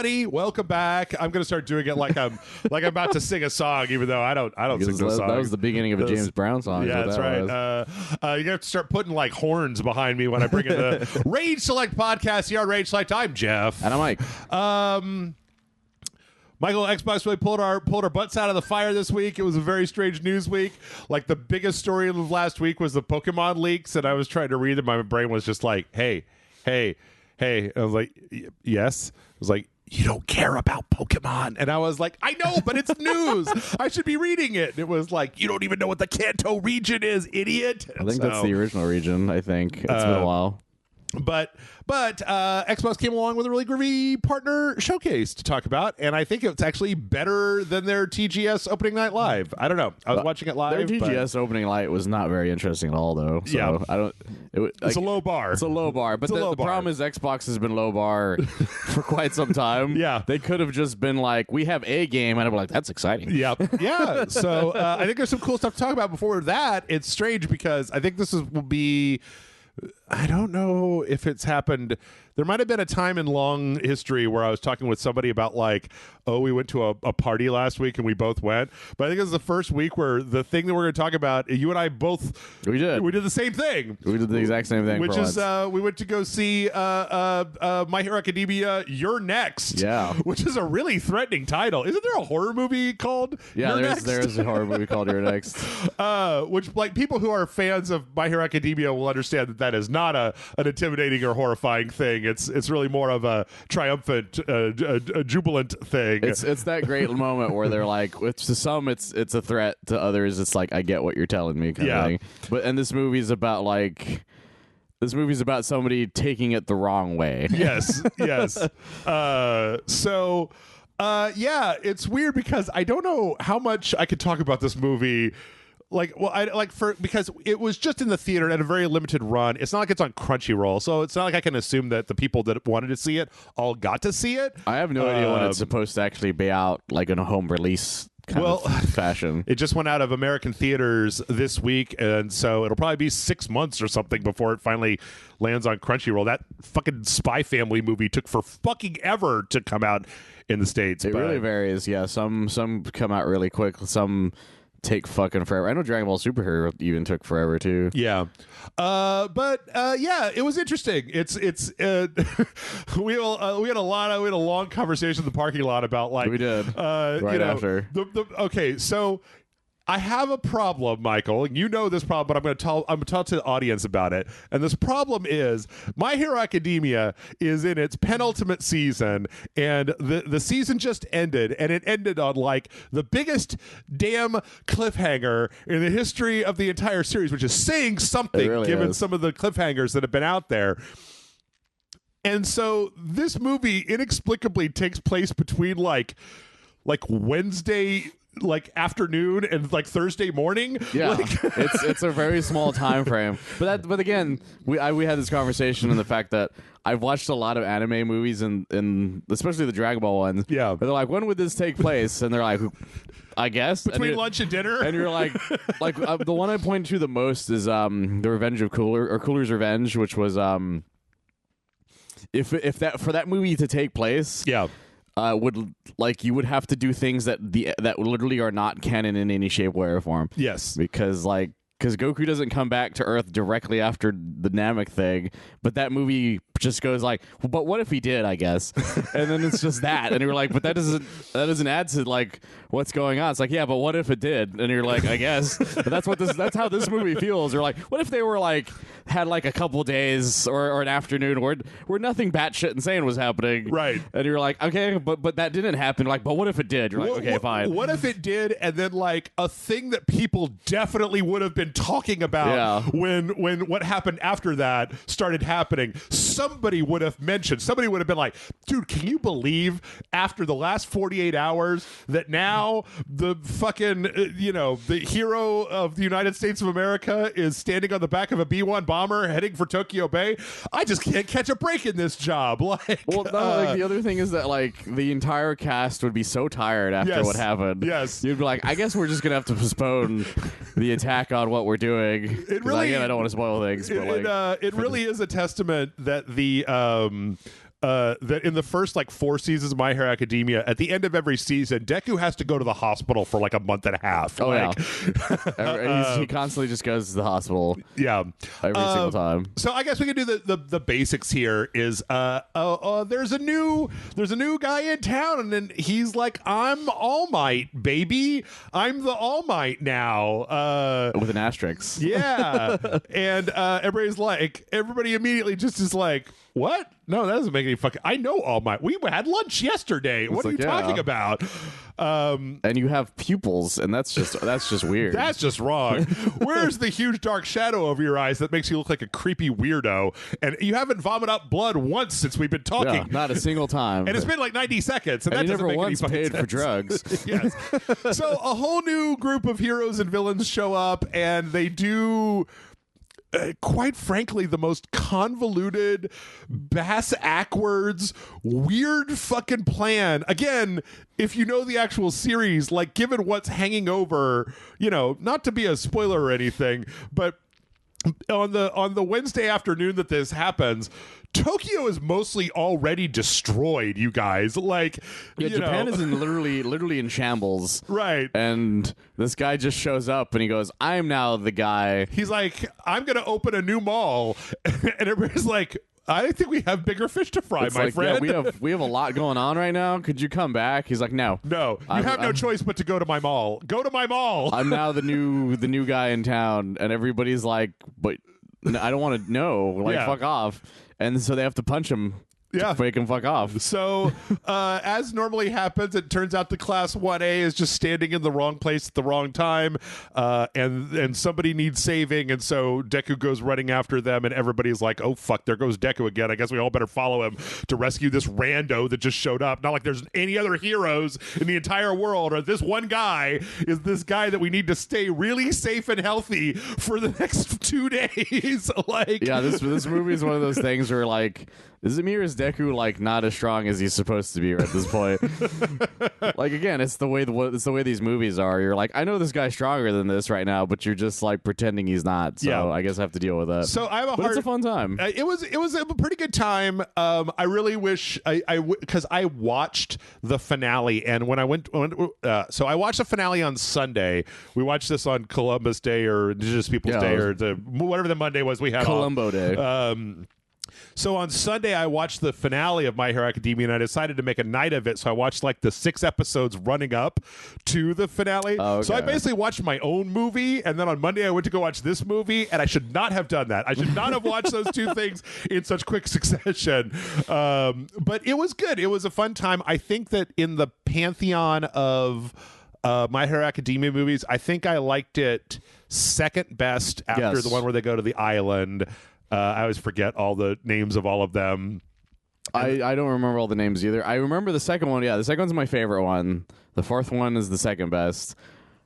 everybody. Welcome back. I'm gonna start doing it like I'm about to sing a song, even though I don't sing the song. That was the beginning of a James Brown song. Yeah, that's right. You have to start putting like horns behind me when I bring in the Rage Select podcast here on Rage Select. I'm Jeff. And I'm Mike. Michael, Xbox really pulled our butts out of the fire this week. It was a very strange news week. Like, the biggest story of last week was the Pokemon leaks, and I was trying to read them. My brain was just like, hey. I was like, yes. I was like, you don't care about Pokemon. And I was like, I know, but it's news. I should be reading it. And it was like, you don't even know what the Kanto region is, idiot. I think that's the original region, I think. It's been a while. But Xbox came along with a really groovy partner showcase to talk about, and I think it's actually better than their TGS opening night live. I don't know. I was watching it live. Their TGS opening night was not very interesting at all, though. So yeah, I don't. It's a low bar. It's a low bar. But the problem is Xbox has been low bar for quite some time. Yeah, they could have just been like, we have a game, and I'm like, that's exciting. Yeah. So I think there's some cool stuff to talk about. Before that, it's strange because I think will be. I don't know if it's happened. There might have been a time in long history where I was talking with somebody about like, oh, we went to a party last week and we both went. But I think it was the first week where the thing that we're going to talk about, you and I both, we did the same thing. We did the exact same thing, which is we went to go see My Hero Academia, You're Next. Yeah, which is a really threatening title. Isn't there a horror movie called? Yeah, there is a horror movie called You're Next. Which, like, people who are fans of My Hero Academia will understand that is not an intimidating or horrifying thing. It's really more of a triumphant, a jubilant thing. It's that great moment where they're like, to some it's a threat, to others it's like, I get what you're telling me kind of thing. But this movie's about somebody taking it the wrong way. Yes. Yeah, it's weird because I don't know how much I could talk about this movie. Because it was just in the theater and had a very limited run. It's not like it's on Crunchyroll, so it's not like I can assume that the people that wanted to see it all got to see it. I have no idea when it's supposed to actually be out, like in a home release kind of fashion. It just went out of American theaters this week, and so it'll probably be 6 months or something before it finally lands on Crunchyroll. That fucking Spy Family movie took for fucking ever to come out in the States. It really varies. Yeah, some come out really quick. Some take fucking forever. I know Dragon Ball Superhero even took forever too. Yeah, it was interesting. It's we had a long conversation in the parking lot about like we did after. Okay, so I have a problem, Michael. You know this problem, but I'm going to talk to the audience about it. And this problem is My Hero Academia is in its penultimate season, and the season just ended, and it ended on like the biggest damn cliffhanger in the history of the entire series, which is saying something given some of the cliffhangers that have been out there. And so this movie inexplicably takes place between like Wednesday afternoon and like Thursday morning. Yeah, it's a very small time frame. But again, we had this conversation in the fact that I've watched a lot of anime movies and especially the Dragon Ball ones. Yeah, and they're like, when would this take place? And they're like, I guess between lunch and dinner. And you're like the one I point to the most is the Revenge of Cooler, or Cooler's Revenge, which was if that for that movie to take place. Yeah. You would have to do things that literally are not canon in any shape, way, or form. Yes, because Goku doesn't come back to Earth directly after the Namek thing, but that movie just goes like, well, but what if he did? I guess, and then it's just that, and you're like, but that doesn't add to like what's going on. It's like, yeah, but what if it did? And you're like, I guess, but that's how this movie feels. You're like, what if they were like had like a couple days or an afternoon where nothing batshit insane was happening, right? And you're like, okay, but that didn't happen. Like, but what if it did? You're like, okay, fine. What if it did? And then like a thing that people definitely would have been talking about when what happened after that started happening, somebody would have been like, dude, can you believe after the last 48 hours that now the fucking the hero of the United States of America is standing on the back of a B-1 bomber heading for Tokyo Bay? I just can't catch a break in this job. The other thing is that like the entire cast would be so tired after what happened. Yes, you'd be like, I guess we're just gonna have to postpone the attack on what we're doing. It really, again, I don't want to spoil things, but it really is a testament that the that in the first like 4 seasons of My Hero Academia, at the end of every season, Deku has to go to the hospital for like a month and a half. Oh like, yeah, he constantly just goes to the hospital. Yeah, every single time. So I guess we can do the basics here. Is there's a new guy in town, and then he's like, I'm All Might, baby. I'm the All Might now. With an asterisk. Yeah, and everybody immediately just is like, what? No, that doesn't make any fucking. I know All Might. We had lunch yesterday. What are you talking about? And you have pupils, and that's just weird. That's just wrong. Where's the huge dark shadow over your eyes that makes you look like a creepy weirdo? And you haven't vomited up blood once since we've been talking. Yeah, not a single time. And it's been like 90 seconds. And that you doesn't never make once any paid sense. for drugs. Yes. So a whole new group of heroes and villains show up, and they do. Quite frankly, the most convoluted, bass-ackwards, weird fucking plan. Again, if you know the actual series, like given what's hanging over, not to be a spoiler or anything, but on the Wednesday afternoon that this happens, Tokyo is mostly already destroyed, you guys. Like, Japan is literally in shambles. Right. And this guy just shows up and he goes, I'm now the guy. He's like, I'm going to open a new mall. And everybody's like, I think we have bigger fish to fry, it's my like, friend. Yeah, we have a lot going on right now. Could you come back? He's like, no. No, you have no choice but to go to my mall. Go to my mall. I'm now the new guy in town. And everybody's like, but I don't want to know. Like, fuck off. And so they have to punch him to make him fuck off. So, as normally happens, it turns out the Class 1A is just standing in the wrong place at the wrong time, and somebody needs saving, and so Deku goes running after them, and everybody's like, oh, fuck, there goes Deku again. I guess we all better follow him to rescue this rando that just showed up. Not like there's any other heroes in the entire world, or this one guy is this guy that we need to stay really safe and healthy for the next 2 days. Like, yeah, this movie is one of those things where, like, is it me or is Deku like not as strong as he's supposed to be at this point? Like, again, it's the way these movies are. You're like, I know this guy's stronger than this right now, but you're just like pretending he's not. So I guess I have to deal with that. So I have but it's a fun time. It was a pretty good time. I really wish because I watched the finale, and when I went so I watched the finale on Sunday. We watched this on Columbus Day or Indigenous Peoples Day or whatever the Monday was we had Columbo Day. So on Sunday, I watched the finale of My Hero Academia, and I decided to make a night of it. So I watched like the 6 episodes running up to the finale. Okay. So I basically watched my own movie, and then on Monday I went to go watch this movie, and I should not have done that. I should not have watched those 2 things in such quick succession. But it was good. It was a fun time. I think that in the pantheon of My Hero Academia movies, I think I liked it second best after the one where they go to the island. I always forget all the names of all of them. I don't remember all the names either. I remember the second one. Yeah, the second one's my favorite one. The fourth one is the second best.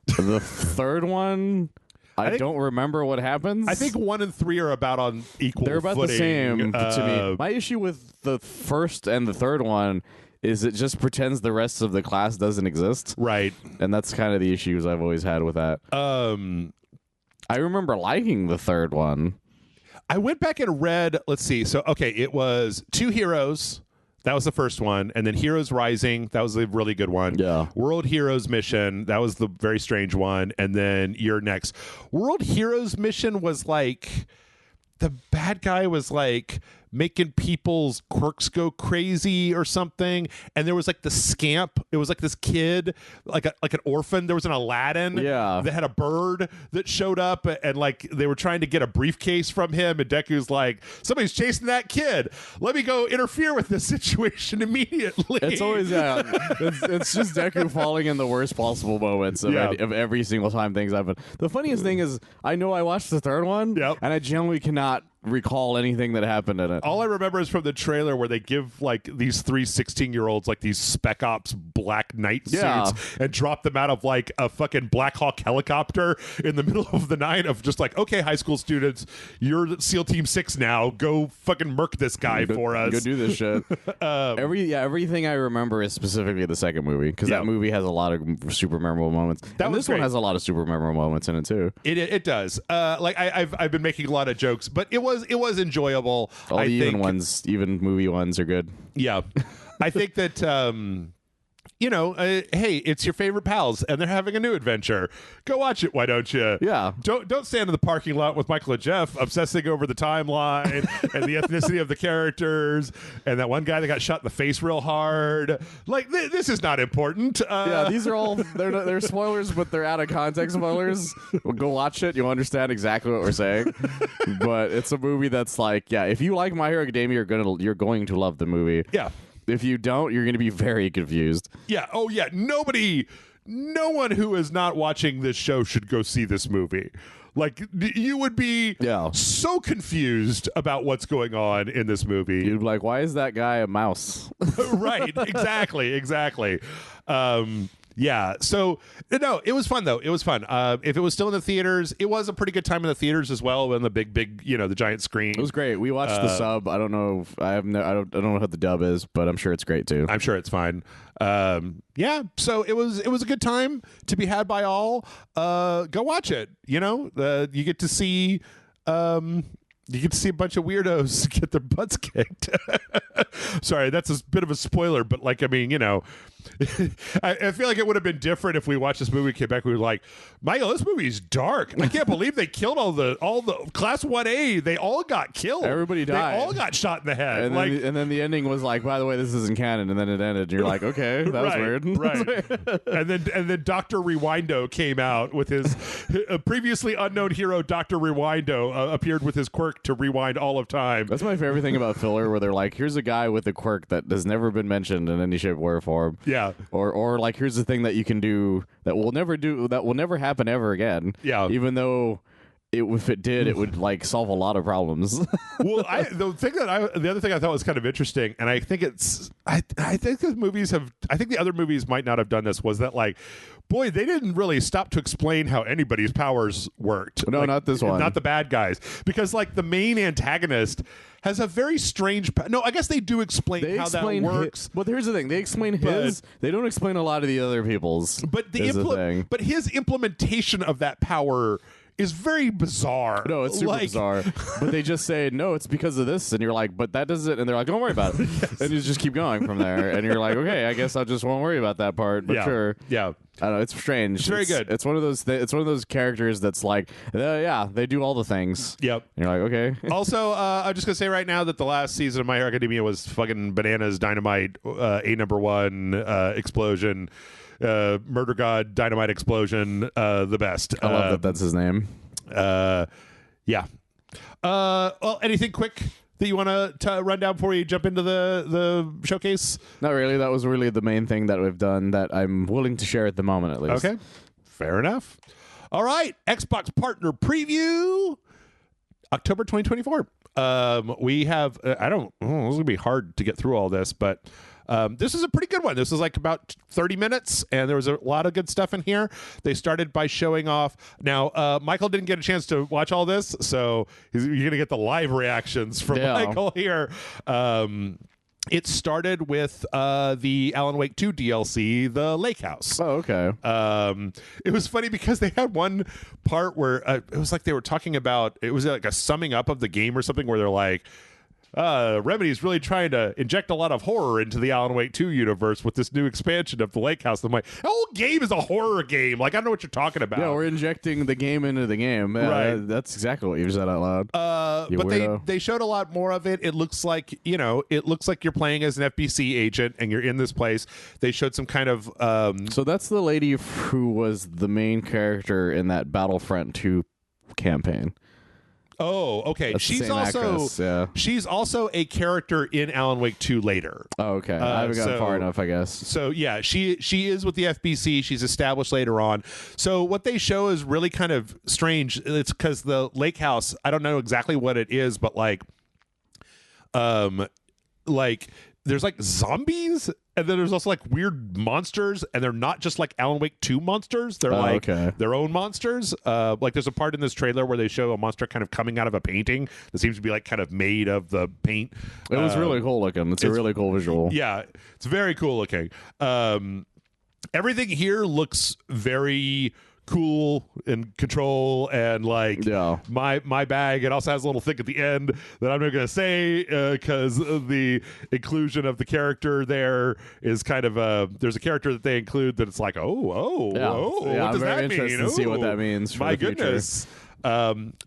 The third one, I don't remember what happens. I think 1 and 3 are about on equal They're about footing. the same to me. My issue with the first and the third one is it just pretends the rest of the class doesn't exist. Right. And that's kind of the issues I've always had with that. I remember liking the third one. I went back and read, let's see. So, okay, it was 2 Heroes. That was the first one. And then Heroes Rising. That was a really good one. Yeah. World Heroes Mission. That was the very strange one. And then You're Next. World Heroes Mission was like, the bad guy was like making people's quirks go crazy or something, and there was like the scamp. It was like this kid, like an orphan. There was an Aladdin that had a bird that showed up, and like they were trying to get a briefcase from him, and Deku's like, somebody's chasing that kid, let me go interfere with this situation immediately. It's always it's just Deku falling in the worst possible moments of every single time things happen. The funniest thing is I know I watched the third one and I generally cannot recall anything that happened in it. All I remember is from the trailer where they give like these 3 16-year-olds like these Spec Ops Black Knight suits and drop them out of like a fucking Black Hawk helicopter in the middle of the night of just like, okay, high school students, you're SEAL Team 6 now. Go fucking murk this guy for us. Go do this shit. Everything I remember is specifically the second movie because that movie has a lot of super memorable moments. This one has a lot of super memorable moments in it too. It does. Like I've been making a lot of jokes, but it was was enjoyable. All I the think, even movie ones are good. yeah, I think that hey, it's your favorite pals, and they're having a new adventure. Go watch it, why don't you? Yeah. Don't stand in the parking lot with Michael and Jeff obsessing over the timeline and the ethnicity of the characters, and that one guy that got shot in the face real hard. Like this is not important. Yeah, these are all they're spoilers, but they're out of context spoilers. Well, go watch it; you'll understand exactly what we're saying. But it's a movie that's like, yeah, if you like My Hero Academia, you're going to love the movie. Yeah. If you don't, you're going to be very confused. Yeah. Oh, yeah. No one who is not watching this show should go see this movie. Like, you would be so confused about what's going on in this movie. You'd be like, why is that guy a mouse? Right. Exactly. Yeah. So, no, it was fun, though. It was fun. If it was still in the theaters, it was a pretty good time in the theaters as well, on the big, the giant screen. It was great. We watched the sub. I don't know if I don't know what the dub is, but I'm sure it's great too. I'm sure it's fine. Yeah. So it was a good time to be had by all. Go watch it. You get to see. You get to see a bunch of weirdos get their butts kicked. Sorry, that's a bit of a spoiler, but I feel like it would have been different if we watched this movie, came back, we were like, Michael, this movie's dark. I can't believe they killed all the Class 1A. They all got killed. Everybody died. They all got shot in the head. And then the ending was like, by the way, this isn't canon. And then it ended. And you're like, okay, that was weird. Right. and then Dr. Rewindo came out with his previously unknown hero. Dr. Rewindo appeared with his quirk to rewind all of time. That's my favorite thing about filler, where they're like, here's a guy with a quirk that has never been mentioned in any shape or form. Yeah. Or like, here's the thing that you can do that will never happen ever again. Yeah. Even though if it did, it would solve a lot of problems. Well, the other thing I thought was kind of interesting, and I think I think the other movies might not have done this, was that boy, they didn't really stop to explain how anybody's powers worked. No, not this one. Not the bad guys, because the main antagonist has a very strange. No, I guess they do explain how that works. But here's the thing: they explain his. They don't explain a lot of the other people's. But but his implementation of that power is very bizarre. No, it's super bizarre. But they just say, no, it's because of this. And you're like, but that doesn't. And they're like, don't worry about it. Yes. And you just keep going from there. And you're like, okay, I guess I just won't worry about that part. But sure. Yeah. I don't know. It's strange. It's very good. It's one of those characters that's like, yeah, they do all the things. Yep. And you're like, okay. Also, I'm just gonna say right now that the last season of My Hero Academia was fucking bananas, dynamite, #1 explosion, murder god, dynamite explosion, the best. I love that that's his name. Yeah. Well, anything quick that you want to run down before you jump into the showcase? Not really. That was really the main thing that we've done that I'm willing to share at the moment, at least. Okay. Fair enough. All right. Xbox Partner Preview, October 2024. We have, this is going to be hard to get through all this, but this is a pretty good one. This is about 30 minutes, and there was a lot of good stuff in here. They started by showing off. Now, Michael didn't get a chance to watch all this, so you're going to get the live reactions from Michael here. It started with the Alan Wake 2 DLC, The Lake House. Oh, okay. It was funny because they had one part where it was they were talking about, it was a summing up of the game or something, where they're like, Remedy's really trying to inject a lot of horror into the Alan Wake 2 universe with this new expansion of the Lake House. I'm like, the whole game is a horror game. I don't know what you're talking about. Yeah, we're injecting the game into the game. Right. That's exactly what you said out loud. But they showed a lot more of it. It looks like, you're playing as an FBC agent and you're in this place. They showed some kind of... So that's the lady who was the main character in that Battlefront 2 campaign. Oh, okay. That's she's actress, she's also a character in Alan Wake 2 later. Oh, okay. I haven't gotten far enough, I guess. So yeah, she is with the FBC. She's established later on. So what they show is really kind of strange. It's because the lake house, I don't know exactly what it is, but there's zombies, and then there's also weird monsters, and they're not just Alan Wake 2 monsters. They're their own monsters. There's a part in this trailer where they show a monster kind of coming out of a painting that seems to be kind of made of the paint. It was really cool looking. It's a really cool visual. Yeah, it's very cool looking. Everything here looks very cool and control and like my bag. It also has a little thing at the end that I'm not going to say because the inclusion of the character there is kind of there's a character that they include that it's like what does that mean? To see what that means for my the goodness.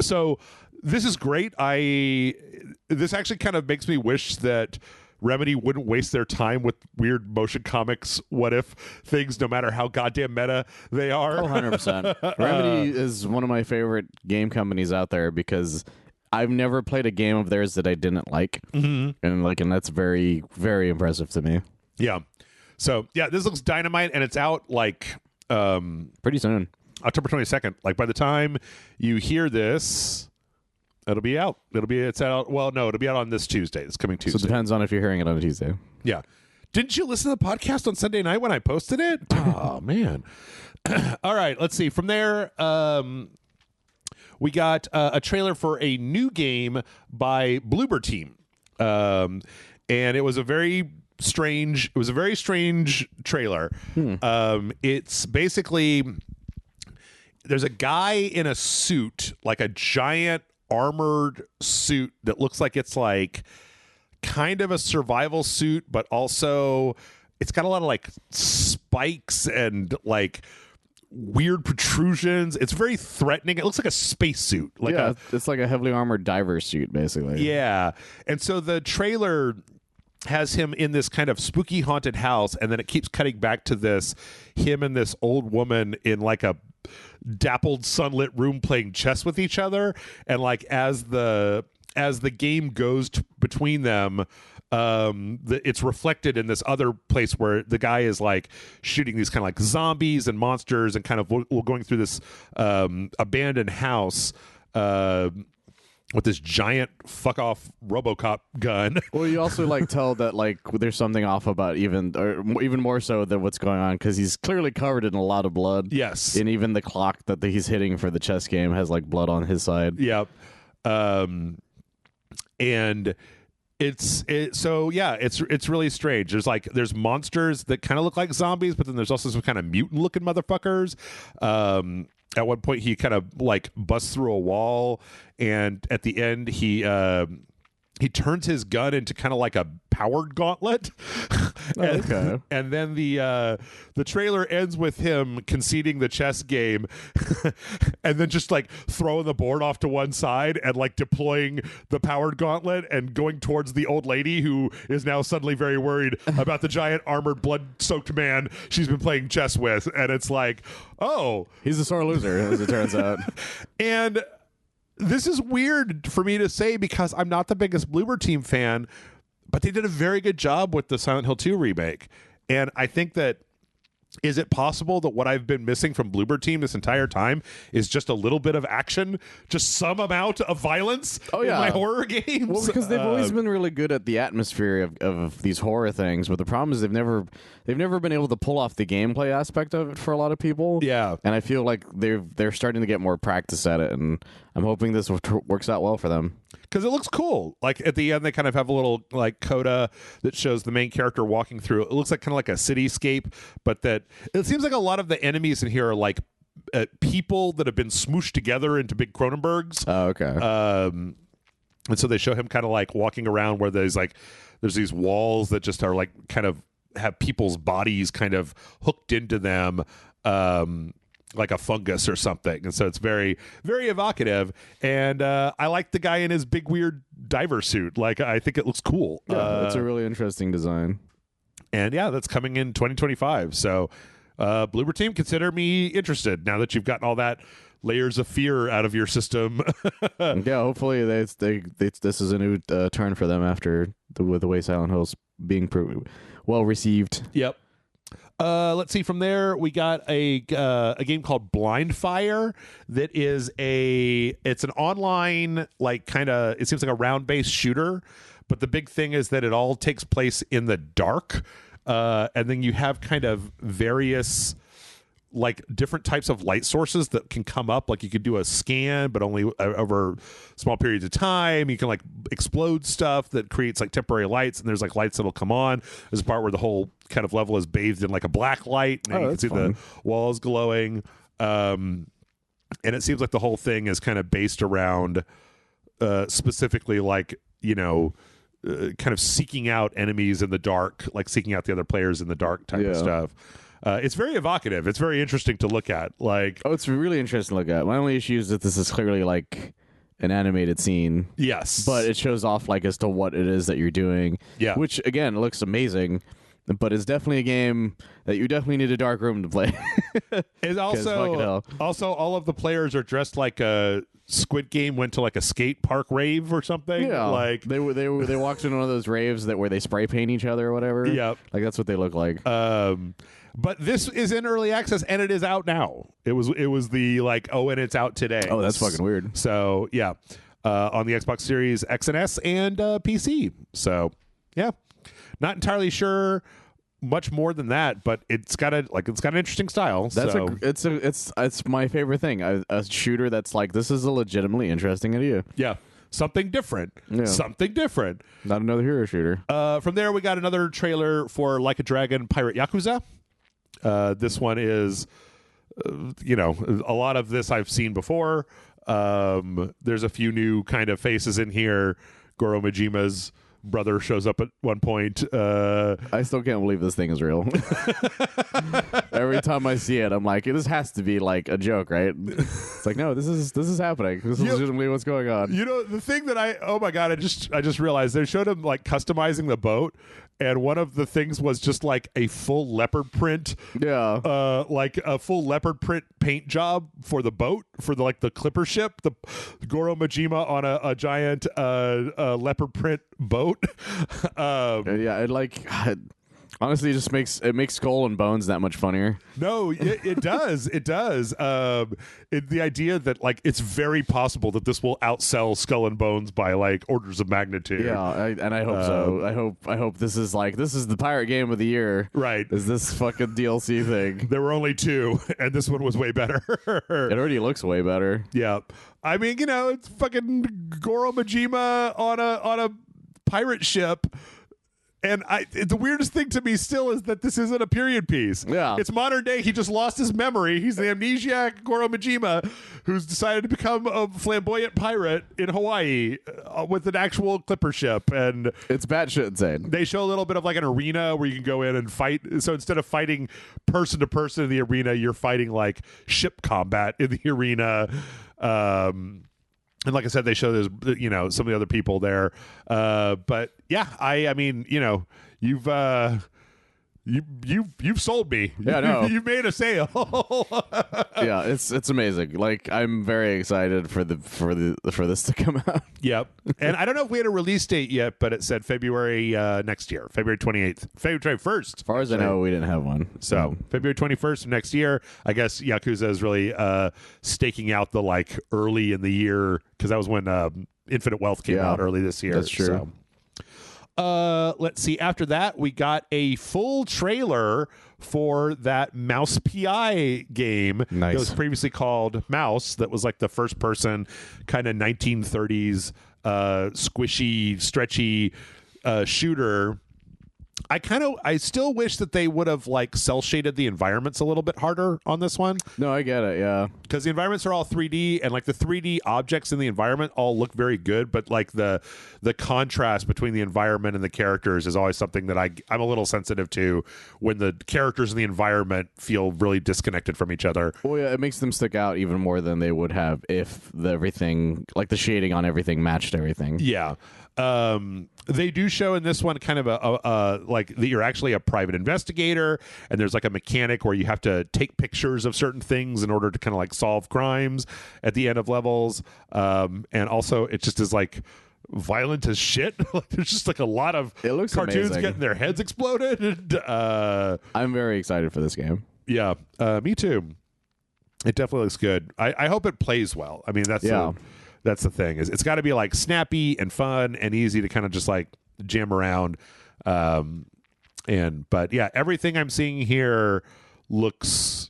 So this is great. This actually kind of makes me wish that Remedy wouldn't waste their time with weird motion comics what if things, no matter how goddamn meta they are. 100%. Remedy is one of my favorite game companies out there because I've never played a game of theirs that I didn't like. And that's very, very impressive to me. Yeah. So yeah, this looks dynamite, and it's out like pretty soon. October 22nd. Like by the time you hear this, it'll be out. It's out. Well, no, it'll be out on this Tuesday. It's coming Tuesday. So it depends on if you're hearing it on a Tuesday. Yeah. Didn't you listen to the podcast on Sunday night when I posted it? Oh, man. All right. Let's see. From there, we got a trailer for a new game by Bloober Team. And it was a very strange trailer. It's basically there's a guy in a suit, like a giant armored suit that looks like it's like kind of a survival suit, but also it's got a lot of like spikes and like weird protrusions. It's very threatening. It looks like a spacesuit. It's like a heavily armored diver suit, basically. Yeah. And so the trailer has him in this kind of spooky haunted house, and then it keeps cutting back to him and this old woman in like a dappled sunlit room playing chess with each other, and like as the game goes between them, it's reflected in this other place where the guy is like shooting these kind of like zombies and monsters and kind of going through this abandoned house with this giant fuck off RoboCop gun. Well, you also like tell that like there's something off about even more so than what's going on, because he's clearly covered in a lot of blood. Yes, and even the clock that he's hitting for the chess game has like blood on his side. Yep. And it's really strange. There's monsters that kind of look like zombies, but then there's also some kind of mutant looking motherfuckers. At one point he kind of like busts through a wall, and at the end he turns his gun into kind of like a powered gauntlet. And then the trailer ends with him conceding the chess game and then just like throwing the board off to one side and like deploying the powered gauntlet and going towards the old lady who is now suddenly very worried about the giant armored blood-soaked man she's been playing chess with. And it's like, oh, he's a sore loser, as it turns out. And this is weird for me to say because I'm not the biggest Bloober Team fan, but they did a very good job with the Silent Hill 2 remake. And I think that, is it possible that what I've been missing from Bloober Team this entire time is just a little bit of action, just some amount of violence in my horror games? Well, because they've always been really good at the atmosphere of these horror things, but the problem is they've never been able to pull off the gameplay aspect of it for a lot of people. Yeah, and I feel like they're starting to get more practice at it, and I'm hoping this works out well for them. Because it looks cool. Like at the end, they kind of have a little like coda that shows the main character walking through. It looks like kind of like a cityscape, but that it seems like a lot of the enemies in here are like people that have been smooshed together into big Cronenbergs. Oh, okay. And so they show him kind of like walking around where there's these walls that just are like kind of have people's bodies kind of hooked into them. Like a fungus or something, and so it's very, very evocative. And I like the guy in his big weird diver suit. Like I think it looks cool. Yeah, it's a really interesting design. And yeah, that's coming in 2025. So Bloober Team, consider me interested now that you've gotten all that layers of fear out of your system. Yeah, hopefully this is a new turn for them after the way Silent Hill's being well received. Yep. Let's see. From there, we got a game called Blind Fire that is it's an online, like kind of, it seems like a round-based shooter, but the big thing is that it all takes place in the dark, and then you have kind of various like different types of light sources that can come up. Like you could do a scan, but only over small periods of time. You can like explode stuff that creates like temporary lights, and there's like lights that'll come on. There's a part where the whole kind of level is bathed in like a black light, and you can see the walls glowing. And it seems like the whole thing is kind of based around specifically like, kind of seeking out enemies in the dark, like seeking out the other players in the dark type of stuff. It's very evocative. It's very interesting to look at. Like, it's really interesting to look at. My only issue is that this is clearly like an animated scene. Yes. But it shows off like as to what it is that you're doing. Yeah. Which again looks amazing. But it's definitely a game that you definitely need a dark room to play. And also all of the players are dressed like a Squid Game went to like a skate park rave or something. Yeah, like they walked into one of those raves where they spray paint each other or whatever. Yep. Like that's what they look like. But this is in early access and it is out now. It was the like, and it's out today. Oh, that's fucking weird. So yeah, on the Xbox Series X and S and PC. So yeah, not entirely sure much more than that, but it's got an interesting style. It's my favorite thing. A shooter that's like, this is a legitimately interesting idea. Yeah. Something different. Yeah. Something different. Not another hero shooter. From there, we got another trailer for Like a Dragon Pirate Yakuza. This one is, a lot of this I've seen before. There's a few new kind of faces in here. Goro Majima's brother shows up at one point. I still can't believe this thing is real. Every time I see it, I'm like, this has to be like a joke, right? It's like, no, this is happening. This is legitimately what's going on. The thing that I just realized they showed him like customizing the boat, and one of the things was just like a full leopard print. Yeah. Like a full leopard print paint job for the boat, for the clipper ship, the Goro Majima on a giant leopard print boat. Honestly, it just makes Skull and Bones that much funnier. No, it does. It does. The idea that like it's very possible that this will outsell Skull and Bones by like orders of magnitude. Yeah, I hope so. I hope this is the pirate game of the year. Right. Is this fucking DLC thing? There were only 2, and this one was way better. It already looks way better. Yeah. I mean, it's fucking Goro Majima on a pirate ship. And the weirdest thing to me still is that this isn't a period piece. Yeah. It's modern day. He just lost his memory. He's the amnesiac Goro Majima who's decided to become a flamboyant pirate in Hawaii with an actual clipper ship. And it's batshit insane. They show a little bit of like an arena where you can go in and fight. So instead of fighting person to person in the arena, you're fighting like ship combat in the arena. And like I said, they show there's some of the other people there, but yeah, I mean you've sold me. Yeah, no. You've made a sale. Yeah, it's amazing. Like I'm very excited for this to come out. Yep, and I don't know if we had a release date yet, but it said February next year, February 28th, February 1st. As far as I know, we didn't have one. So February 21st of next year. I guess Yakuza is really staking out the like early in the year because that was when Infinite Wealth came out early this year. That's true. So. Let's see. After that, we got a full trailer for that Mouse PI game. Nice. It was previously called Mouse. That was like the first person kind of 1930s squishy, stretchy shooter. I still wish that they would have like cell shaded the environments a little bit harder on this one. No, I get it. Yeah, because the environments are all 3D and like the 3D objects in the environment all look very good, but like the contrast between the environment and the characters is always something that I'm a little sensitive to when the characters in the environment feel really disconnected from each other. Well, yeah, it makes them stick out even more than they would have if everything, like the shading on everything, matched everything. Yeah. They do show in this one kind of a like that you're actually a private investigator, and there's like a mechanic where you have to take pictures of certain things in order to kind of like solve crimes at the end of levels. And also it just is like violent as shit. There's just like a lot of cartoons amazing. Getting their heads exploded. I'm very excited for this game. Yeah, me too. It definitely looks good. I hope it plays well. I mean, that's the thing, is it's got to be like snappy and fun and easy to kind of just like jam around. But yeah, everything I'm seeing here is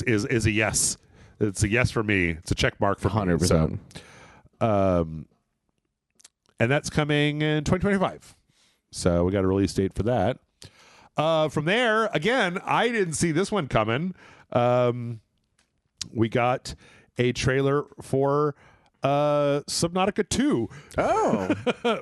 a yes. It's a yes for me. It's a check mark for 100%. Me. So, and that's coming in 2025. So we got a release date for that. From there, again, I didn't see this one coming. we got a trailer for Subnautica 2. Oh.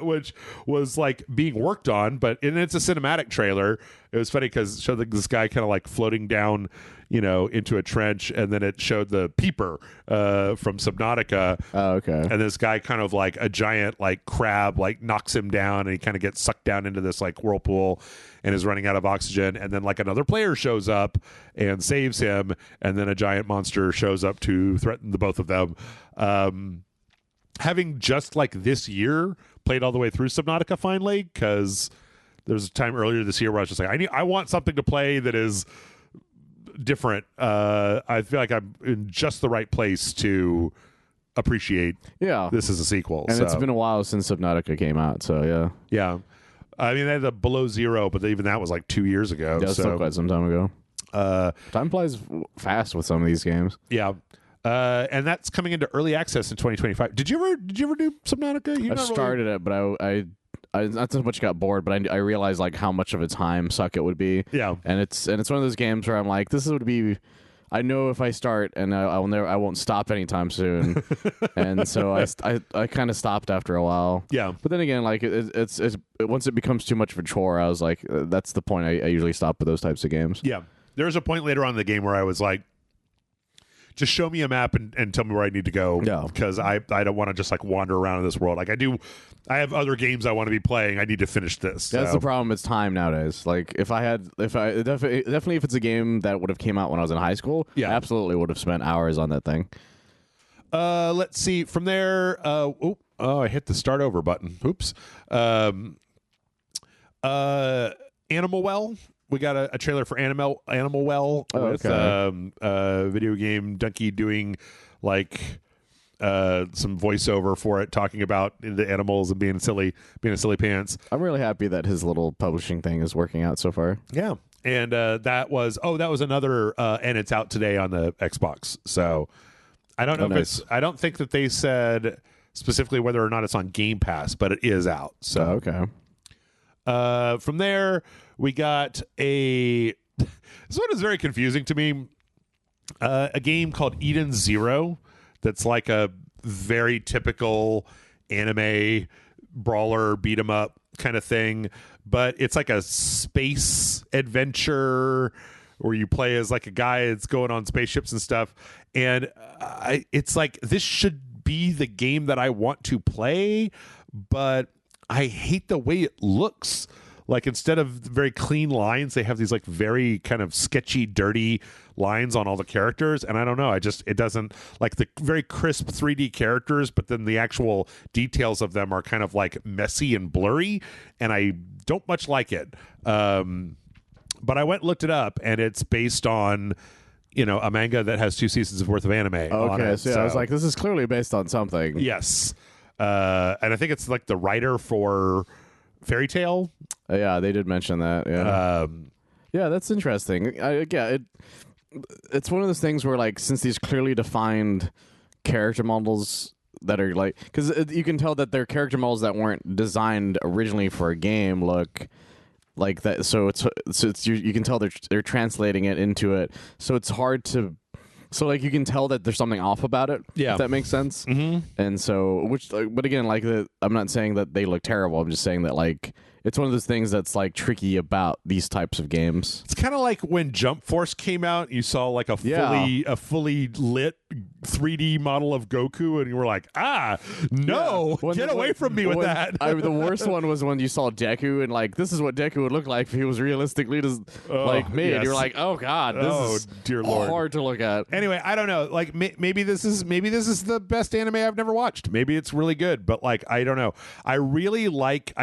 Which was like being worked on, but it's a cinematic trailer. It was funny because it showed this guy kind of like floating down, into a trench, and then it showed the peeper from Subnautica. Oh, okay. And this guy kind of like a giant like crab like knocks him down, and he kind of gets sucked down into this like whirlpool and is running out of oxygen. And then like another player shows up and saves him, and then a giant monster shows up to threaten the both of them. Having just like this year played all the way through Subnautica finally, because there's a time earlier this year where I was just like, I want something to play that is different. I feel like I'm in just the right place to appreciate this as a sequel. And it's been a while since Subnautica came out, so yeah. Yeah. I mean, they had the Below Zero, but even that was like 2 years ago. Yeah, still quite some time ago. Time flies fast with some of these games. Yeah. And that's coming into early access in 2025. Did you ever do Subnautica? I started it, but I not so much got bored, but I realized like how much of a time suck it would be. Yeah. And it's one of those games where I'm like, this would be. I know if I start and I won't stop anytime soon, and so I kind of stopped after a while. Yeah. But then again, like it's once it becomes too much of a chore, I was like, that's the point. I usually stop with those types of games. Yeah. There was a point later on in the game where I was like, just show me a map and tell me where I need to go. Yeah. Because I don't want to just like wander around in this world. Like I have other games I want to be playing. I need to finish this. That's the problem. It's time nowadays. Like definitely if it's a game that would have came out when I was in high school, I absolutely would have spent hours on that thing. Let's see. From there, I hit the start over button. Oops. Animal Well. We got a trailer for Animal Well with video game Donkey doing like some voiceover for it, talking about the animals and being silly pants. I'm really happy that his little publishing thing is working out so far. Yeah, and that was another, and it's out today on the Xbox. So I don't know if I don't think that they said specifically whether or not it's on Game Pass, but it is out. So okay. From there, we got this one is very confusing to me. A game called Eden Zero that's like a very typical anime brawler beat 'em up kind of thing, but it's like a space adventure where you play as like a guy that's going on spaceships and stuff. And it's like, this should be the game that I want to play, but I hate the way it looks. Like, instead of very clean lines, they have these like very kind of sketchy, dirty lines on all the characters. And I don't know, it doesn't, like, the very crisp 3D characters, but then the actual details of them are kind of like messy and blurry, and I don't much like it. But I went and looked it up, and it's based on, a manga that has 2 seasons worth of anime on it. So I was like, this is clearly based on something. Yes. And I think it's like the writer for Fairy Tail. Yeah, they did mention that. Yeah, yeah, that's interesting. It's one of those things where, like, since these clearly defined character models that are like, because you can tell that they're character models that weren't designed originally for a game look like that. So it's you can tell they're translating it into it. So it's hard to. So, like, you can tell that there's something off about it, if that makes sense. Mm-hmm. And so, but again, like, I'm not saying that they look terrible. I'm just saying that, like, it's one of those things that's, like, tricky about these types of games. It's kind of like when Jump Force came out, you saw, like, a fully lit 3D model of Goku, and you were like, no, get away from me with that. The worst one was when you saw Deku, and, like, this is what Deku would look like if he was realistically just, like, made. Yes. You're like, oh, God, this is dear Lord. hard to look at. Anyway, I don't know. Like, maybe this is the best anime I've never watched. Maybe it's really good, but, like, I don't know. I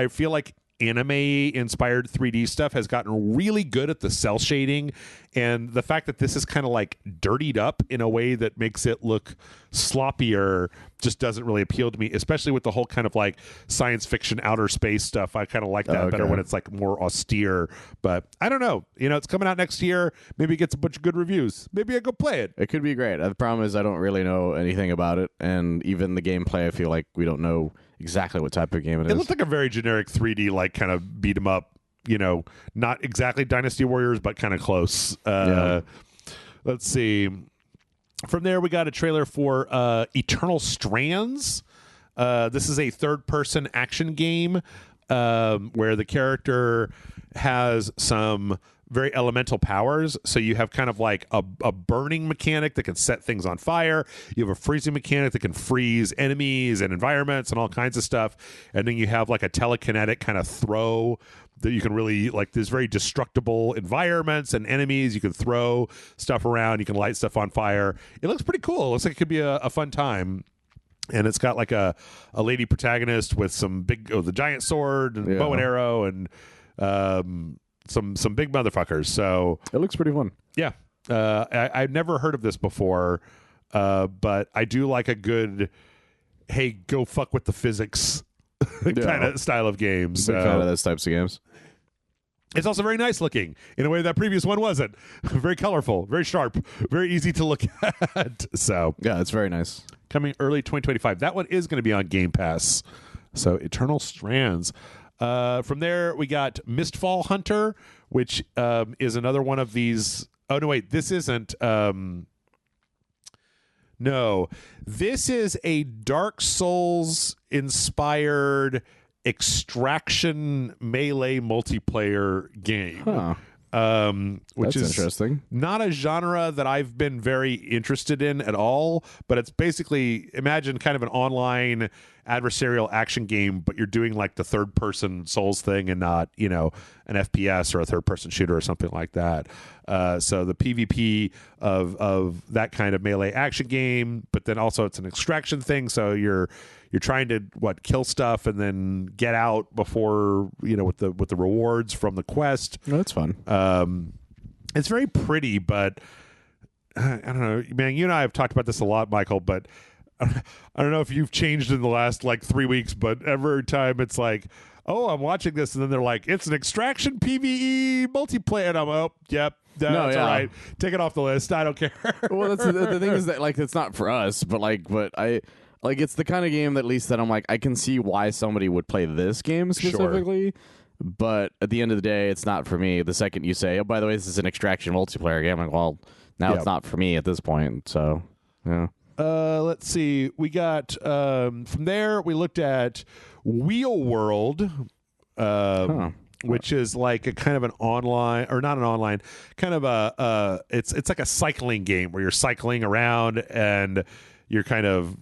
feel like anime-inspired 3D stuff has gotten really good at the cell shading, and the fact that this is kind of like dirtied up in a way that makes it look sloppier just doesn't really appeal to me, especially with the whole kind of like science fiction outer space stuff. I kind of like that better when it's like more austere, but I don't know. It's coming out next year. Maybe it gets a bunch of good reviews. Maybe I go play it. It could be great. The problem is I don't really know anything about it, and even the gameplay, I feel like we don't know exactly what type of game it is. It looked like a very generic 3D, like, kind of beat 'em up, not exactly Dynasty Warriors, but kind of close. Let's see. From there, we got a trailer for Eternal Strands. This is a third-person action game where the character has some very elemental powers. So you have kind of like a burning mechanic that can set things on fire. You have a freezing mechanic that can freeze enemies and environments and all kinds of stuff. And then you have like a telekinetic kind of throw that you can really, like, there's very destructible environments and enemies. You can throw stuff around. You can light stuff on fire. It looks pretty cool. It looks like it could be a fun time. And it's got like a lady protagonist with some the giant sword and bow and arrow and some big motherfuckers. So it looks pretty fun. Yeah. I've never heard of this before, but I do like a good, hey, go fuck with the physics kind of style of games. Big fan of those types of games. It's also very nice looking in a way that previous one wasn't. Very colorful, very sharp, very easy to look at. So yeah, it's very nice. Coming early 2025. That one is going to be on Game Pass. So Eternal Strands. From there, we got Mistfall Hunter, which is another one of these. Oh, no, wait. This isn't. No. This is a Dark Souls inspired extraction melee multiplayer game. Huh. Which That's is interesting. Not a genre that I've been very interested in at all, but it's basically, imagine kind of an online adversarial action game, but you're doing like the third person Souls thing and not, an FPS or a third person shooter or something like that. So the PvP of that kind of melee action game, but then also it's an extraction thing. So you're trying to kill stuff and then get out before, with the rewards from the quest. Oh, that's fun. It's very pretty, but I don't know, man, you and I have talked about this a lot, Michael, but I don't know if you've changed in the last 3 weeks, but every time it's like, oh, I'm watching this, and then they're like, it's an extraction PvE multiplayer, and I'm yep. That's all right. Take it off the list. I don't care. Well, that's the thing is that it's not for us, but I it's the kind of game that at least that I'm like, I can see why somebody would play this game specifically. Sure. But at the end of the day, it's not for me. The second you say, oh, by the way, this is an extraction multiplayer game, I'm like, well, now it's not for me at this point. So, yeah. Let's see. We got from there. We looked at Wheel World, which is like a kind of an online, or not an online, kind of it's like a cycling game where you're cycling around and you're kind of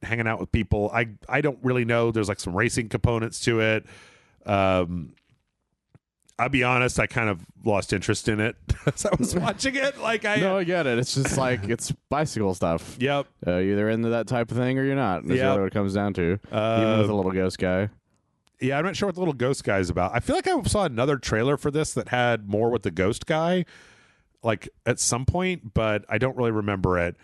hanging out with people. I don't really know. There's like some racing components to it. I'll be honest, I kind of lost interest in it as I was watching it. No, I get it. It's just it's bicycle stuff. Yep. You're either into that type of thing or you're not. That's really what it comes down to. Even with the little ghost guy. Yeah, I'm not sure what the little ghost guy is about. I feel like I saw another trailer for this that had more with the ghost guy, at some point, but I don't really remember it.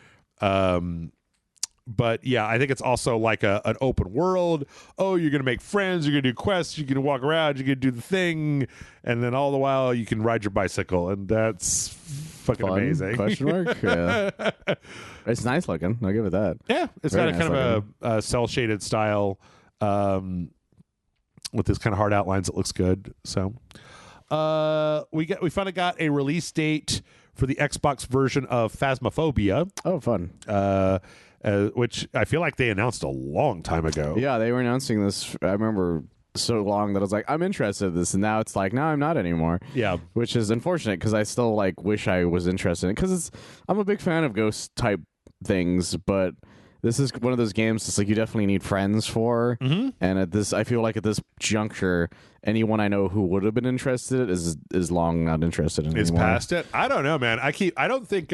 But yeah, I think it's also like an open world. Oh, you're going to make friends. You're going to do quests. You're going to walk around. You're going to do the thing. And then all the while you can ride your bicycle. And that's fucking amazing. Question mark? Yeah. It's nice looking. I'll give it that. Yeah. It's got a kind of a cell shaded style with this kind of hard outlines. It looks good. So we finally got a release date for the Xbox version of Phasmophobia. Oh, fun. Which I feel like they announced a long time ago. Yeah, they were announcing this. I remember so long that I was like, I'm interested in this, and now it's like, no, I'm not anymore. Yeah, which is unfortunate because I still wish I was interested in it because I'm a big fan of ghost type things, but this is one of those games that's you definitely need friends for. Mm-hmm. And I feel like at this juncture, anyone I know who would have been interested is long not interested in it. It's past it. I don't know, man. I don't think.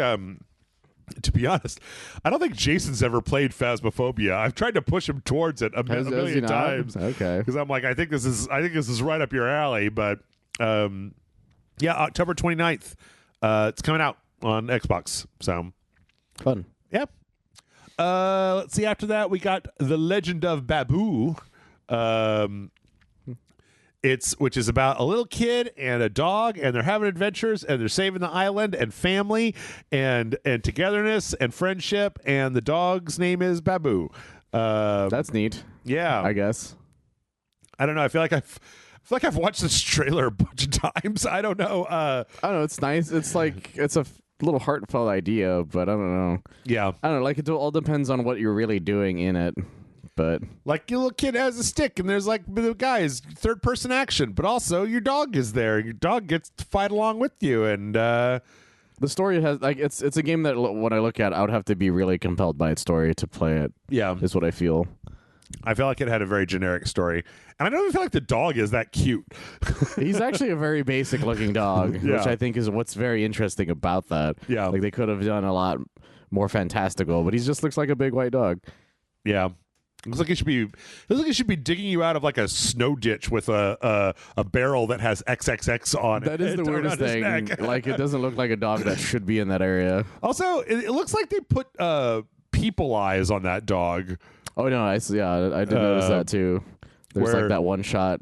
To be honest, I don't think Jason's ever played Phasmophobia. I've tried to push him towards it a million times. Okay, because I'm like, I think this is right up your alley. But yeah, October 29th, it's coming out on Xbox. So fun. Yeah. Let's see. After that, we got The Legend of Babu. Which is about a little kid and a dog, and they're having adventures, and they're saving the island, and family, and togetherness, and friendship, and the dog's name is Babu. That's neat. Yeah, I guess. I don't know. I feel like I've watched this trailer a bunch of times. I don't know. I don't know. It's nice. It's little heartfelt idea, but I don't know. Yeah. I don't know. Like, it all depends on what you're really doing in it. But like your little kid has a stick and there's like the guy's third person action, but also your dog is there. Your dog gets to fight along with you, and the story has like it's a game that when I look at, I would have to be really compelled by its story to play it. Yeah, is what I feel. I feel like it had a very generic story, and I don't even feel like the dog is that cute. He's actually a very basic looking dog, Yeah. which I think is what's very interesting about that. Yeah, like they could have done a lot more fantastical, but he just looks like a big white dog. Yeah. Looks like it should be digging you out of like a snow ditch with a barrel that has XXX on it. That is the weirdest thing. Like, it doesn't look like a dog that should be in that area. Also, it looks like they put people eyes on that dog. Oh no, I did notice that too. There's like that one shot.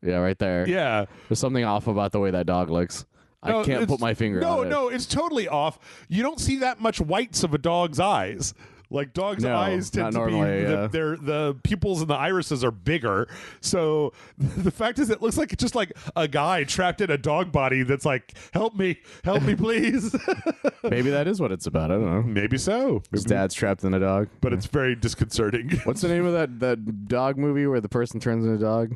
Yeah, right there. Yeah. There's something off about the way that dog looks. I can't put my finger on it. No, it's totally off. You don't see that much whites of a dog's eyes. Like dogs' eyes tend to be the pupils and the irises are bigger. So the fact is, it looks like it's just like a guy trapped in a dog body that's like, help me, please. Maybe that is what it's about. I don't know. Maybe so. His dad's trapped in a dog, but it's very disconcerting. What's the name of that dog movie where the person turns into a dog?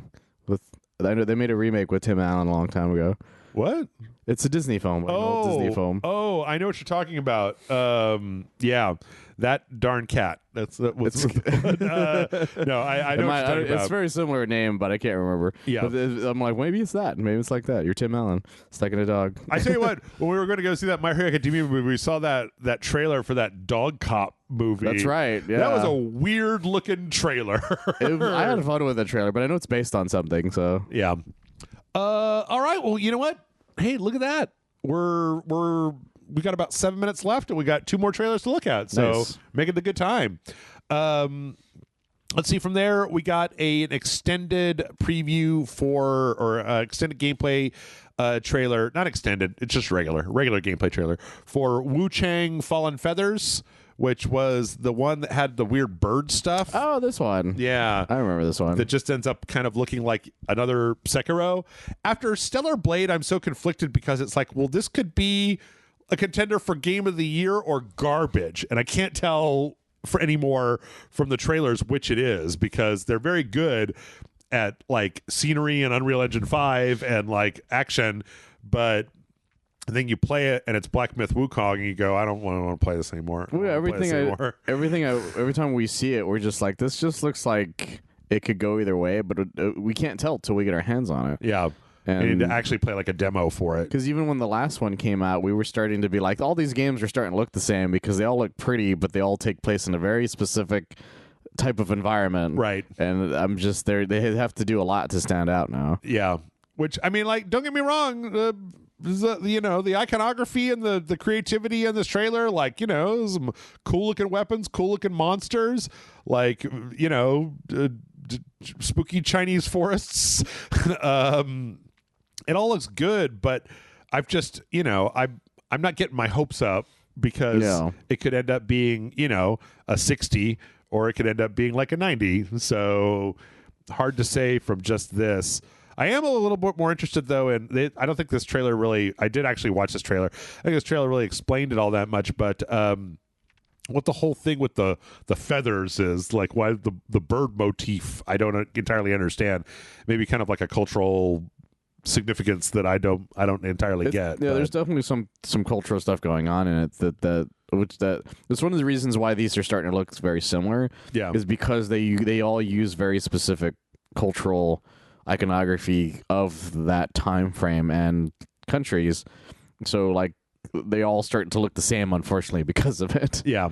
I know they made a remake with Tim Allen a long time ago. What? It's a Disney film. Like an old Disney film. Oh, I know what you're talking about. Yeah. That darn cat. That's no. I know what you're talking about. It's a very similar name, but I can't remember. Yeah, but I'm like, maybe it's that. Maybe it's like that. You're Tim Allen stuck in a dog. I tell you what, when we were going to go see that My Hero Academia movie, we saw that trailer for that Dog Cop movie. That's right. Yeah, that was a weird looking trailer. I had fun with the trailer, but I know it's based on something. So yeah. All right. Well, you know what? Hey, look at that. We got about 7 minutes left, and we got 2 more trailers to look at. So make it a good time. Let's see. From there, we got an extended preview or extended gameplay trailer. Not extended. It's just regular gameplay trailer for Wu Chang Fallen Feathers, which was the one that had the weird bird stuff. Oh, this one. Yeah. I remember this one. That just ends up kind of looking like another Sekiro. After Stellar Blade, I'm so conflicted because it's like, well, this could be a contender for Game of the Year or garbage. And I can't tell for anymore from the trailers which it is, because they're very good at like scenery and Unreal Engine 5 and like action, but then you play it and it's Black Myth Wukong and you go, I don't want to play this anymore. Well, every time we see it, we're just like, this just looks like it could go either way, but we can't tell till we get our hands on it. Yeah. And you need to actually play like a demo for it. Because even when the last one came out, we were starting to be like, all these games are starting to look the same because they all look pretty, but they all take place in a very specific type of environment. Right. And I'm just there. They have to do a lot to stand out now. Yeah. Which, I mean, like, don't get me wrong. The iconography and the creativity in this trailer, like, some cool looking weapons, cool looking monsters, like, spooky Chinese forests. It all looks good, but I've just, I'm not getting my hopes up because it could end up being, a 60 or it could end up being like a 90. So hard to say from just this. I am a little bit more interested, though, and I don't think this trailer really... I did actually watch this trailer. I think this trailer really explained it all that much, but what the whole thing with the feathers is, like, why the bird motif, I don't entirely understand. Maybe kind of like a cultural significance that I don't entirely get. Yeah, there's definitely some cultural stuff going on in it that's one of the reasons why these are starting to look very similar. Yeah, is because they all use very specific cultural iconography of that time frame and countries, so like they all start to look the same, unfortunately, because of it. Yeah,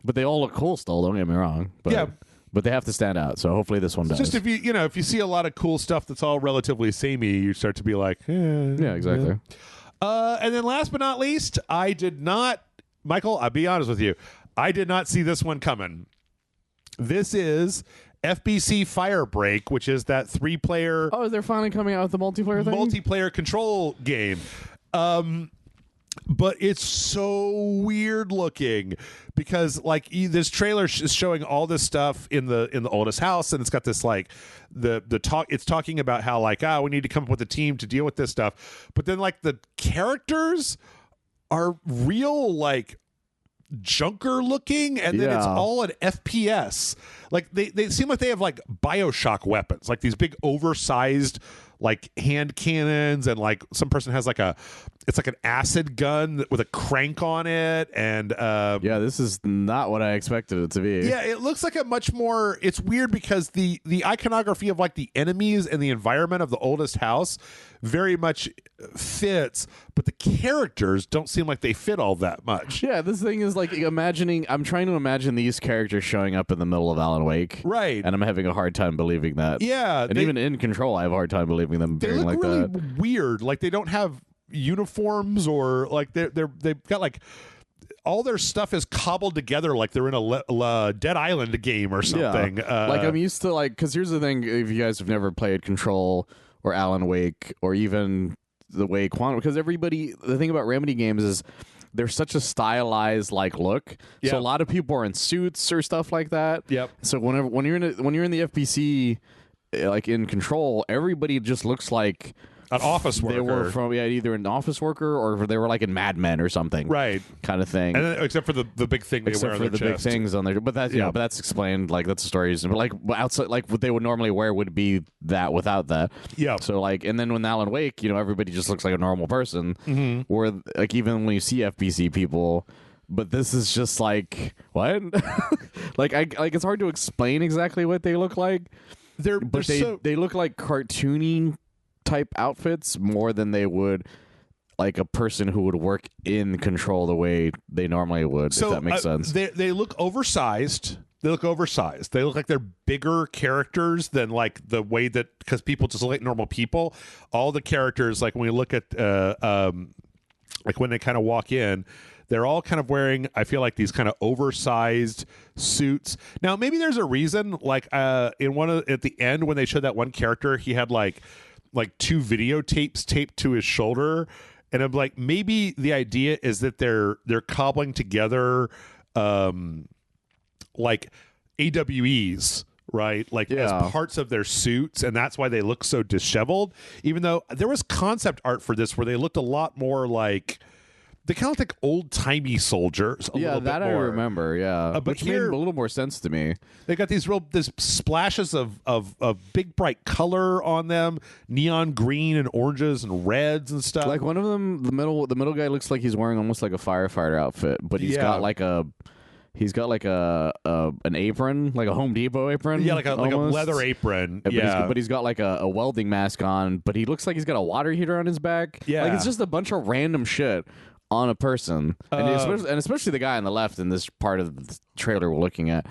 but they all look cool still, don't get me wrong. But they have to stand out, so hopefully this one does. Just if you see a lot of cool stuff that's all relatively samey, you start to be like, yeah, exactly. And then last but not least, Michael, I'll be honest with you, I did not see this one coming. This is FBC Firebreak, which is that 3-player... Oh, they're finally coming out with the multiplayer thing? Multiplayer control game. But it's so weird looking because like this trailer is showing all this stuff in the oldest house, and it's got this like the talk. It's talking about how like we need to come up with a team to deal with this stuff, but then like the characters are real like junker looking, and then it's all an FPS. Like they seem like they have like BioShock weapons, like these big oversized like hand cannons, and like some person has like it's like an acid gun with a crank on it, and this is not what I expected it to be. Yeah, it looks like a much more. It's weird because the iconography of like the enemies and the environment of the oldest house very much fits, but the characters don't seem like they fit all that much. Yeah, this thing is like I'm trying to imagine these characters showing up in the middle of Alan Wake, right? And I'm having a hard time believing that. Yeah, and even in Control, I have a hard time believing them they being look like really that. weird. Like they don't have uniforms, or like they've got like all their stuff is cobbled together like they're in a Dead Island game or something. Like I'm used to like, because here's the thing: if you guys have never played Control or Alan Wake or even the way Quantum, because the thing about Remedy games is they're such a stylized like look. Yep. So a lot of people are in suits or stuff like that. Yep. So when you're in the FPC, like in Control, everybody just looks like an office worker. They were from either an office worker or they were like in Mad Men or something, right? Kind of thing. And then, except for the big thing they wear on their chest. Big things on their, but that's but that's explained. Like that's the story. But like outside, like what they would normally wear would be that without that. Yeah. So like, and then when Alan Wake, everybody just looks like a normal person. Mm-hmm. Where like even when you see FBC people. But this is just like what? like it's hard to explain exactly what they look like. They look like cartoony type outfits more than they would like a person who would work in Control the way they normally would. So, if that makes sense. They look oversized. They look like they're bigger characters than like the way that, because people just look like normal people. All the characters, like when we look at like when they kind of walk in, they're all kind of wearing, I feel like, these kind of oversized suits. Now, maybe there's a reason, like at the end when they showed that one character, he had like two videotapes taped to his shoulder, and I'm like, maybe the idea is that they're cobbling together like AWEs, right? Like as parts of their suits, and that's why they look so disheveled. Even though there was concept art for this where they looked a lot more like they kind of look like old-timey soldiers. That I remember. But which here, made a little more sense to me. They got these splashes of big bright color on them, neon green and oranges and reds and stuff. Like one of them, the middle guy looks like he's wearing almost like a firefighter outfit, but he's got like an apron, like a Home Depot apron. Yeah, like a leather apron. But he's got like a welding mask on, but he looks like he's got a water heater on his back. Yeah. Like it's just a bunch of random shit on a person. And especially the guy on the left in this part of the trailer we're looking at.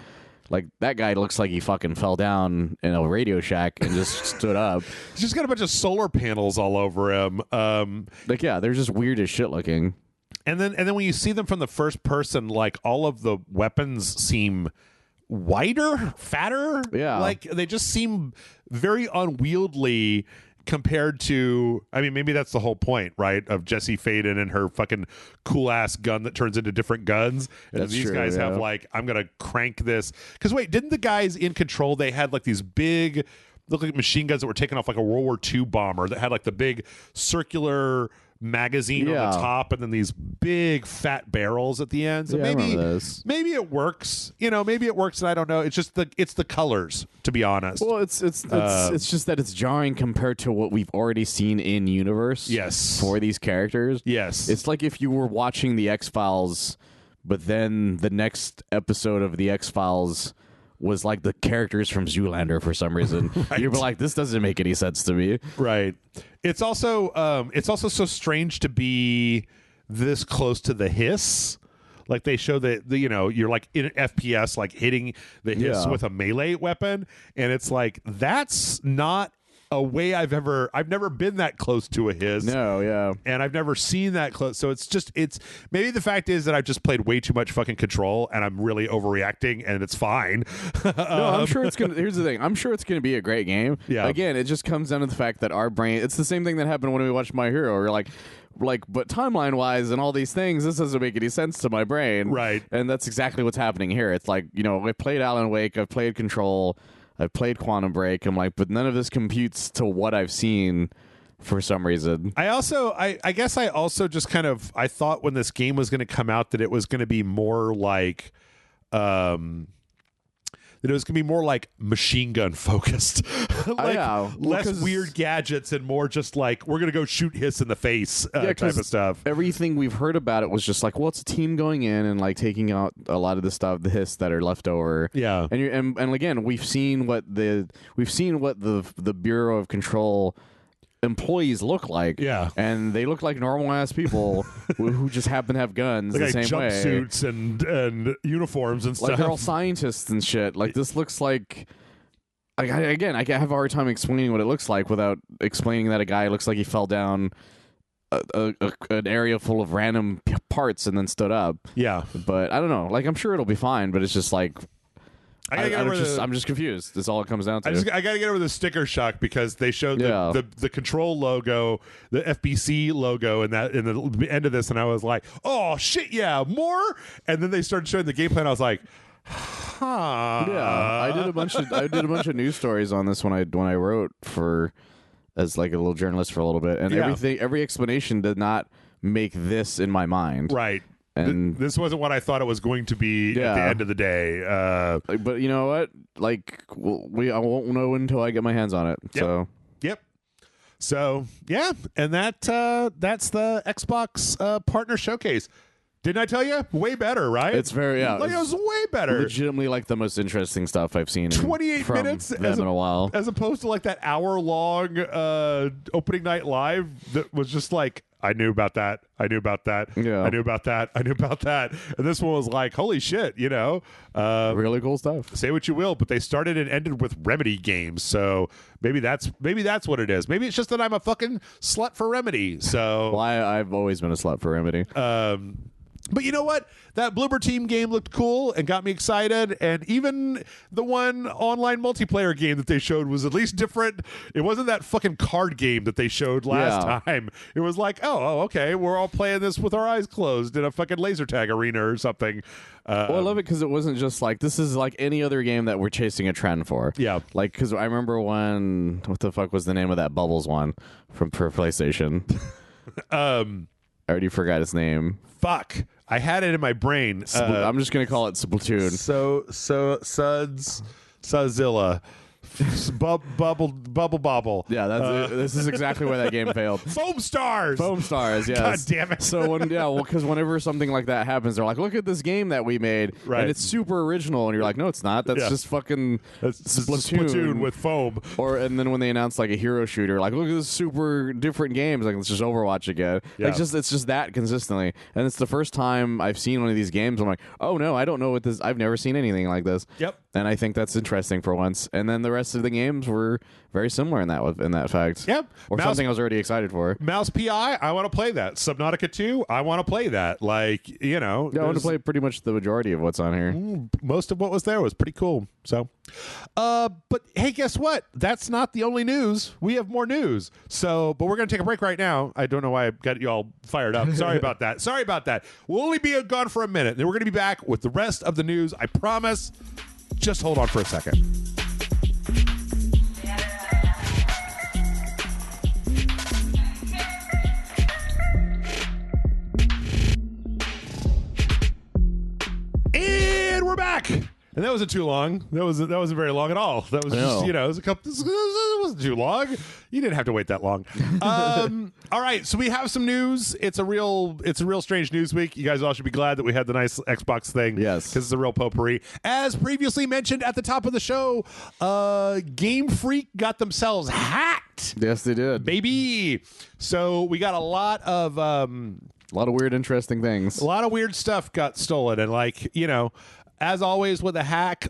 Like, that guy looks like he fucking fell down in a Radio Shack and just stood up. He's just got a bunch of solar panels all over him. They're just weird as shit looking. And then when you see them from the first person, like, all of the weapons seem wider, fatter. Yeah. Like, they just seem very unwieldy compared to, I mean, maybe that's the whole point, right? Of Jesse Faden and her fucking cool-ass gun that turns into different guns. And these guys have, like, I'm going to crank this. Because, wait, didn't the guys in Control, they had, like, these big, look like machine guns that were taking off, like, a World War II bomber that had, like, the big circular magazine on the top and then these big fat barrels at the end. So maybe it works. Maybe it works, and I don't know. It's just the colors, to be honest. Well, it's just that it's jarring compared to what we've already seen in universe. Yes. For these characters. Yes. It's like if you were watching the X-Files, but then the next episode of the X-Files was like the characters from Zoolander for some reason. Right. You'd be like, this doesn't make any sense to me. Right. It's also so strange to be this close to the hiss. Like they show that you're like in an FPS, like hitting the hiss with a melee weapon, and it's like that's not a way I've never been that close to a hiss. No, yeah. And I've never seen that close. So it's maybe the fact is that I've just played way too much fucking Control and I'm really overreacting and it's fine. No, I'm sure it's gonna here's the thing. I'm sure it's gonna be a great game. Yeah. Again, it just comes down to the fact that our brain, it's the same thing that happened when we watched My Hero. We're like, but timeline wise and all these things, this doesn't make any sense to my brain. Right. And that's exactly what's happening here. It's like, I played Alan Wake, I've played Control, I've played Quantum Break. I'm like, but none of this computes to what I've seen for some reason. I guess I also just kind of I thought when this game was going to come out that it was going to be more like that it was going to be more like machine gun focused. Like less weird gadgets and more just like we're going to go shoot Hiss in the face type of stuff. Everything we've heard about it was just like, well, it's a team going in and like taking out a lot of the stuff, the Hiss that are left over. Yeah. And again, we've seen what the Bureau of Control employees look like. Yeah. And they look like normal ass people who just happen to have guns the same way. Jumpsuits and uniforms and stuff. Like they're all scientists and shit. Like this looks like I have a hard time explaining what it looks like without explaining that a guy looks like he fell down an area full of random parts and then stood up. Yeah. But I don't know. Like I'm sure it'll be fine, but it's just like I'm just confused. That's all it comes down to. I got to get over the sticker shock because they showed the control logo, the FBC logo, and that in the end of this, and I was like, "Oh shit, yeah, more!" And then they started showing the gameplay, and I was like, "Huh." Yeah, I did a bunch of news stories on this when I wrote as like a little journalist for a little bit, and every explanation did not make this in my mind. Right. And this wasn't what I thought it was going to be at the end of the day. But you know what? Like, I won't know until I get my hands on it. Yep. So yeah, and that's the Xbox partner showcase. Didn't I tell you? Way better, right? It's very Like it was way better. Legitimately, like the most interesting stuff I've seen. 28 from minutes them in a while, as opposed to like that hour-long opening night live that was just like. I knew about that. I knew about that. Yeah. I knew about that. I knew about that. And this one was like, holy shit, you know. Really cool stuff. Say what you will, but they started and ended with Remedy games. So maybe that's what it is. Maybe it's just that I'm a fucking slut for Remedy. So well, I've always been a slut for Remedy. But you know what? That Bloober Team game looked cool and got me excited. And even the one online multiplayer game that they showed was at least different. It wasn't that fucking card game that they showed last time. It was like, oh, okay, we're all playing this with our eyes closed in a fucking laser tag arena or something. Well, I love it because it wasn't just like, this is like any other game that we're chasing a trend for. Yeah. Like, because I remember when, what the fuck was the name of that Bubbles one for PlayStation? I already forgot its name. Fuck. I had it in my brain. I'm just going to call it Splatoon. Sudzilla. Bubble Bobble. Yeah, this is exactly why that game failed. Foam Stars, yes. God damn it. So because whenever something like that happens, they're like, "Look at this game that we made, and it's super original," and you're like, "No, it's not. That's just fucking Splatoon with foam." And then when they announce like a hero shooter, like, "Look at this super different games," like it's just Overwatch again. Yeah. Like it's just that consistently, and it's the first time I've seen one of these games. I'm like, "Oh no, I don't know what this. I've never seen anything like this." Yep. And I think that's interesting for once. And then the rest of the games were very similar in that fact. Yep. Or something I was already excited for. Mouse PI, I want to play that. Subnautica 2, I want to play that. Like, you know. Yeah, I want to play pretty much the majority of what's on here. Most of what was there was pretty cool. So, but hey, guess what? That's not the only news. We have more news. So, but we're going to take a break right now. I don't know why I got you all fired up. Sorry about that. Sorry about that. We'll only be gone for a minute. Then we're going to be back with the rest of the news. I promise. Just hold on for a second. And we're back. And that wasn't too long. That wasn't very long at all. That was just, it was a couple. It wasn't too long. You didn't have to wait that long. All right, so we have some news. It's a real strange news week. You guys all should be glad that we had the nice Xbox thing. Yes, because it's a real potpourri. As previously mentioned at the top of the show, Game Freak got themselves hacked. Yes, they did, baby. So we got a lot of weird, interesting things. A lot of weird stuff got stolen, and as always with a hack,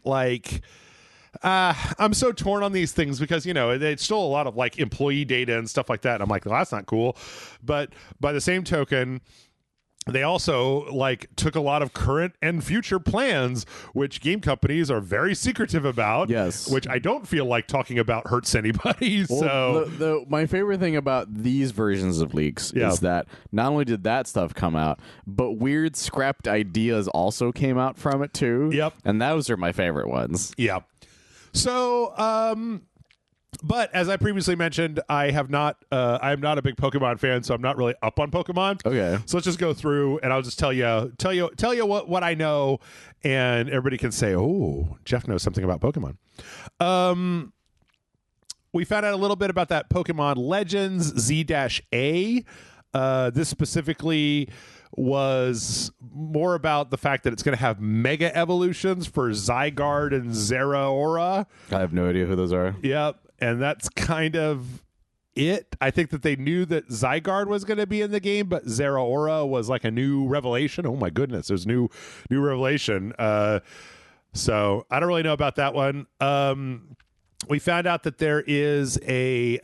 I'm so torn on these things because, they stole a lot of employee data and stuff like that. And I'm like, well, that's not cool. But by the same token, they also took a lot of current and future plans, which game companies are very secretive about. Yes, which I don't feel like talking about hurts anybody. Well, so my favorite thing about these versions of leaks is that not only did that stuff come out, but weird scrapped ideas also came out from it too. Yep, and those are my favorite ones. Yep. So, But as I previously mentioned, I am not a big Pokemon fan, so I'm not really up on Pokemon. Okay. So let's just go through, and I'll just tell you what I know, and everybody can say, "Oh, Jeff knows something about Pokemon." We found out a little bit about that Pokemon Legends Z-A. This specifically was more about the fact that it's going to have mega evolutions for Zygarde and Zeraora. I have no idea who those are. Yep. And that's kind of it. I think that they knew that Zygarde was going to be in the game, but Zeraora was like a new revelation. Oh my goodness, there's new revelation. So I don't really know about that one. We found out that there is a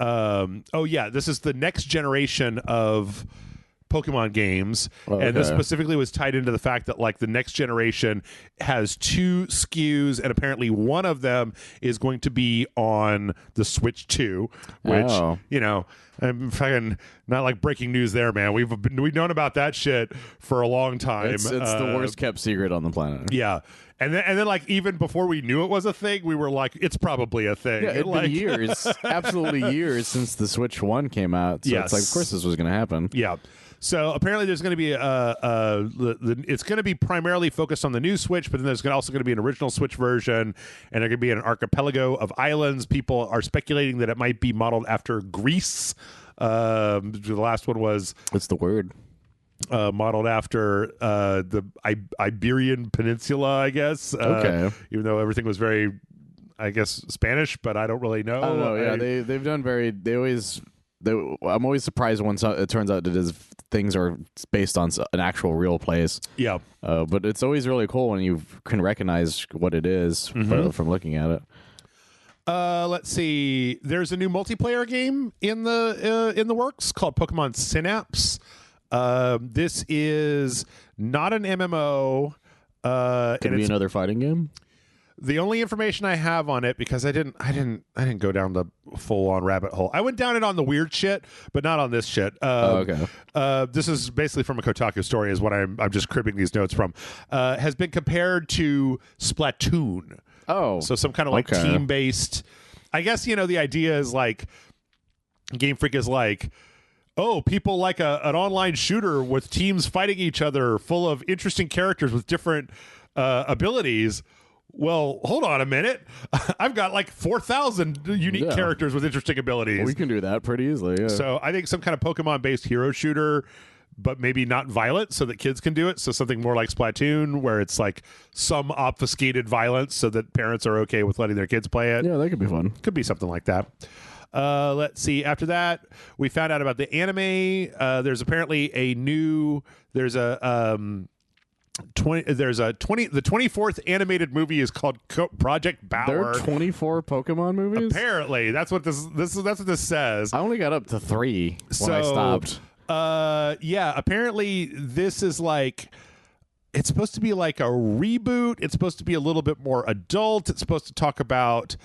this is the next generation of Pokemon games, and this specifically was tied into the fact that like the next generation has 2 SKUs, and apparently one of them is going to be on the Switch 2, which you know, I'm fucking not like breaking news there, man. We've known about that shit for a long time. It's the worst kept secret on the planet. Yeah. And then, like, even before we knew it was a thing, we were like, it's probably a thing. Yeah, it's like, been years, absolutely years since the Switch 1 came out. So Yes. it's like, of course this was going to happen. Yeah. So apparently there's going to be it's going to be primarily focused on the new Switch, but then there's also going to be an original Switch version, and there going to be an archipelago of islands. People are speculating that it might be modeled after Greece. The last one was... What's the word? Modeled after the Iberian Peninsula, I guess. Okay. Even though everything was very, I guess, Spanish, but I don't really know. I don't know. Yeah, they've done very. I'm always surprised when it turns out that things are based on an actual real place. Yeah. But it's always really cool when you can recognize what it is from looking at it. Let's see. There's a new multiplayer game in the works called Pokemon Synapse. This is not an MMO. Could it be another fighting game? The only information I have on it, because I didn't go down the full on rabbit hole. I went down it on the weird shit, but not on this shit. Okay. This is basically from a Kotaku story, is what I'm just cribbing these notes from. Has been compared to Splatoon. Oh, so some kind of like team based. I guess the idea is like Game Freak is like, oh, people like an online shooter with teams fighting each other, full of interesting characters with different abilities. Well, hold on a minute. I've got like 4,000 unique characters with interesting abilities. Well, we can do that pretty easily, yeah. So I think some kind of Pokemon-based hero shooter, but maybe not violent so that kids can do it. So something more like Splatoon, where it's like some obfuscated violence so that parents are okay with letting their kids play it. Yeah, that could be fun. Could be something like that. Let's see. After that, we found out about the anime. There's apparently the 24th animated movie is called Project Bauer. There are 24 Pokemon movies? Apparently, that's what this says. I only got up to 3 when I stopped. Yeah, apparently this is like, it's supposed to be like a reboot. It's supposed to be a little bit more adult. It's supposed to talk about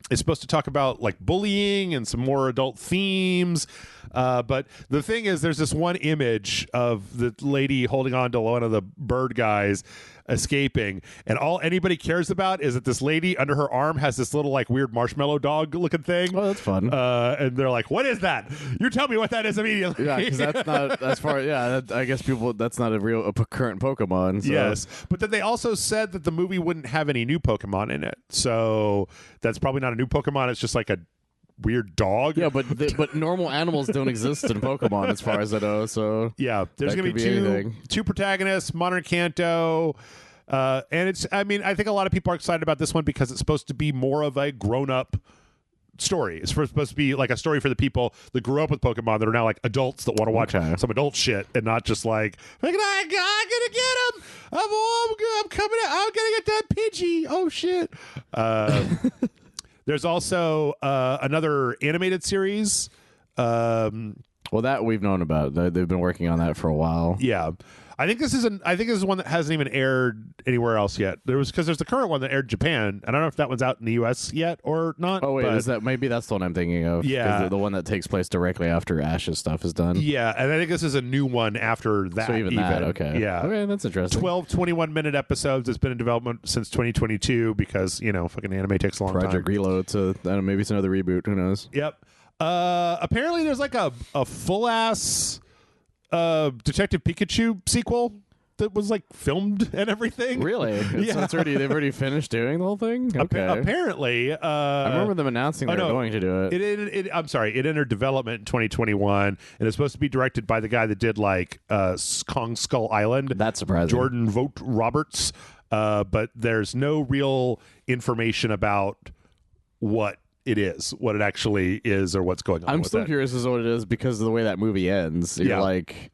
like bullying and some more adult themes. But the thing is, there's this one image of the lady holding on to one of the bird guys escaping, and all anybody cares about is that this lady under her arm has this little like weird marshmallow dog looking thing. Oh, that's fun. And they're like, what is that? You tell me what that is immediately. Yeah, because that's not as far. Yeah, I guess that's not a current Pokemon. So. Yes, but then they also said that the movie wouldn't have any new Pokemon in it, so that's probably not a new Pokemon. It's just like a weird dog. Yeah, but normal animals don't exist in Pokemon as far as I know. So yeah, there's gonna be two protagonists, Modern Kanto. And I think a lot of people are excited about this one because it's supposed to be more of a grown-up story. It's supposed to be like a story for the people that grew up with Pokemon that are now like adults that want to watch some adult shit and not just like, I'm gonna get him. I'm coming out. I'm gonna get that Pidgey. Oh shit. There's also another animated series Well, that we've known about. They've been working on that for a while. Yeah. I think this is one that hasn't even aired anywhere else yet. There's the current one that aired in Japan. I don't know if that one's out in the US yet or not. Oh wait, but is that maybe that's the one I'm thinking of? Yeah. the one that takes place directly after Ash's stuff is done. Yeah, and I think this is a new one after that. So even that, okay. Yeah. Okay, that's interesting. 12 21-minute episodes. It's been in development since 2022 because, fucking anime takes a long Project time. Reload, so I don't know, maybe it's another reboot. Who knows? Yep. Apparently there's like a full ass Detective Pikachu sequel that was like filmed and everything. Really? Yeah. They've already finished doing the whole thing? Okay. Apparently. I remember them announcing they were going to do it. I'm sorry. It entered development in 2021 and it's supposed to be directed by the guy that did like Kong Skull Island. That's surprising. Jordan Vogt Roberts. But there's no real information about what it actually is, or what's going on. I'm still curious as to what it is because of the way that movie ends. You're like,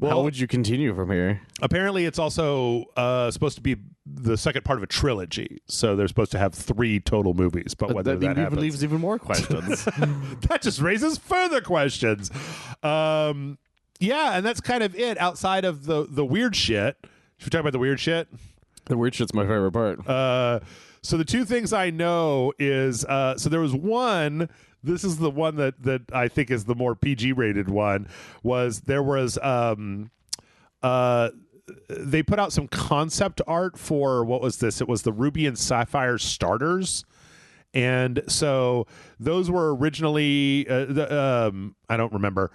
how would you continue from here? Apparently, it's also supposed to be the second part of a trilogy, so they're supposed to have 3 total movies. But whether that happens, leaves even more questions. That just raises further questions. Yeah, and that's kind of it. Outside of the weird shit, should we talk about the weird shit? The weird shit's my favorite part. So the 2 things I know is so there was one. This is the one that I think is the more PG rated one. There was they put out some concept art for what was this? It was the Ruby and Sapphire starters. And so those were originally I don't remember.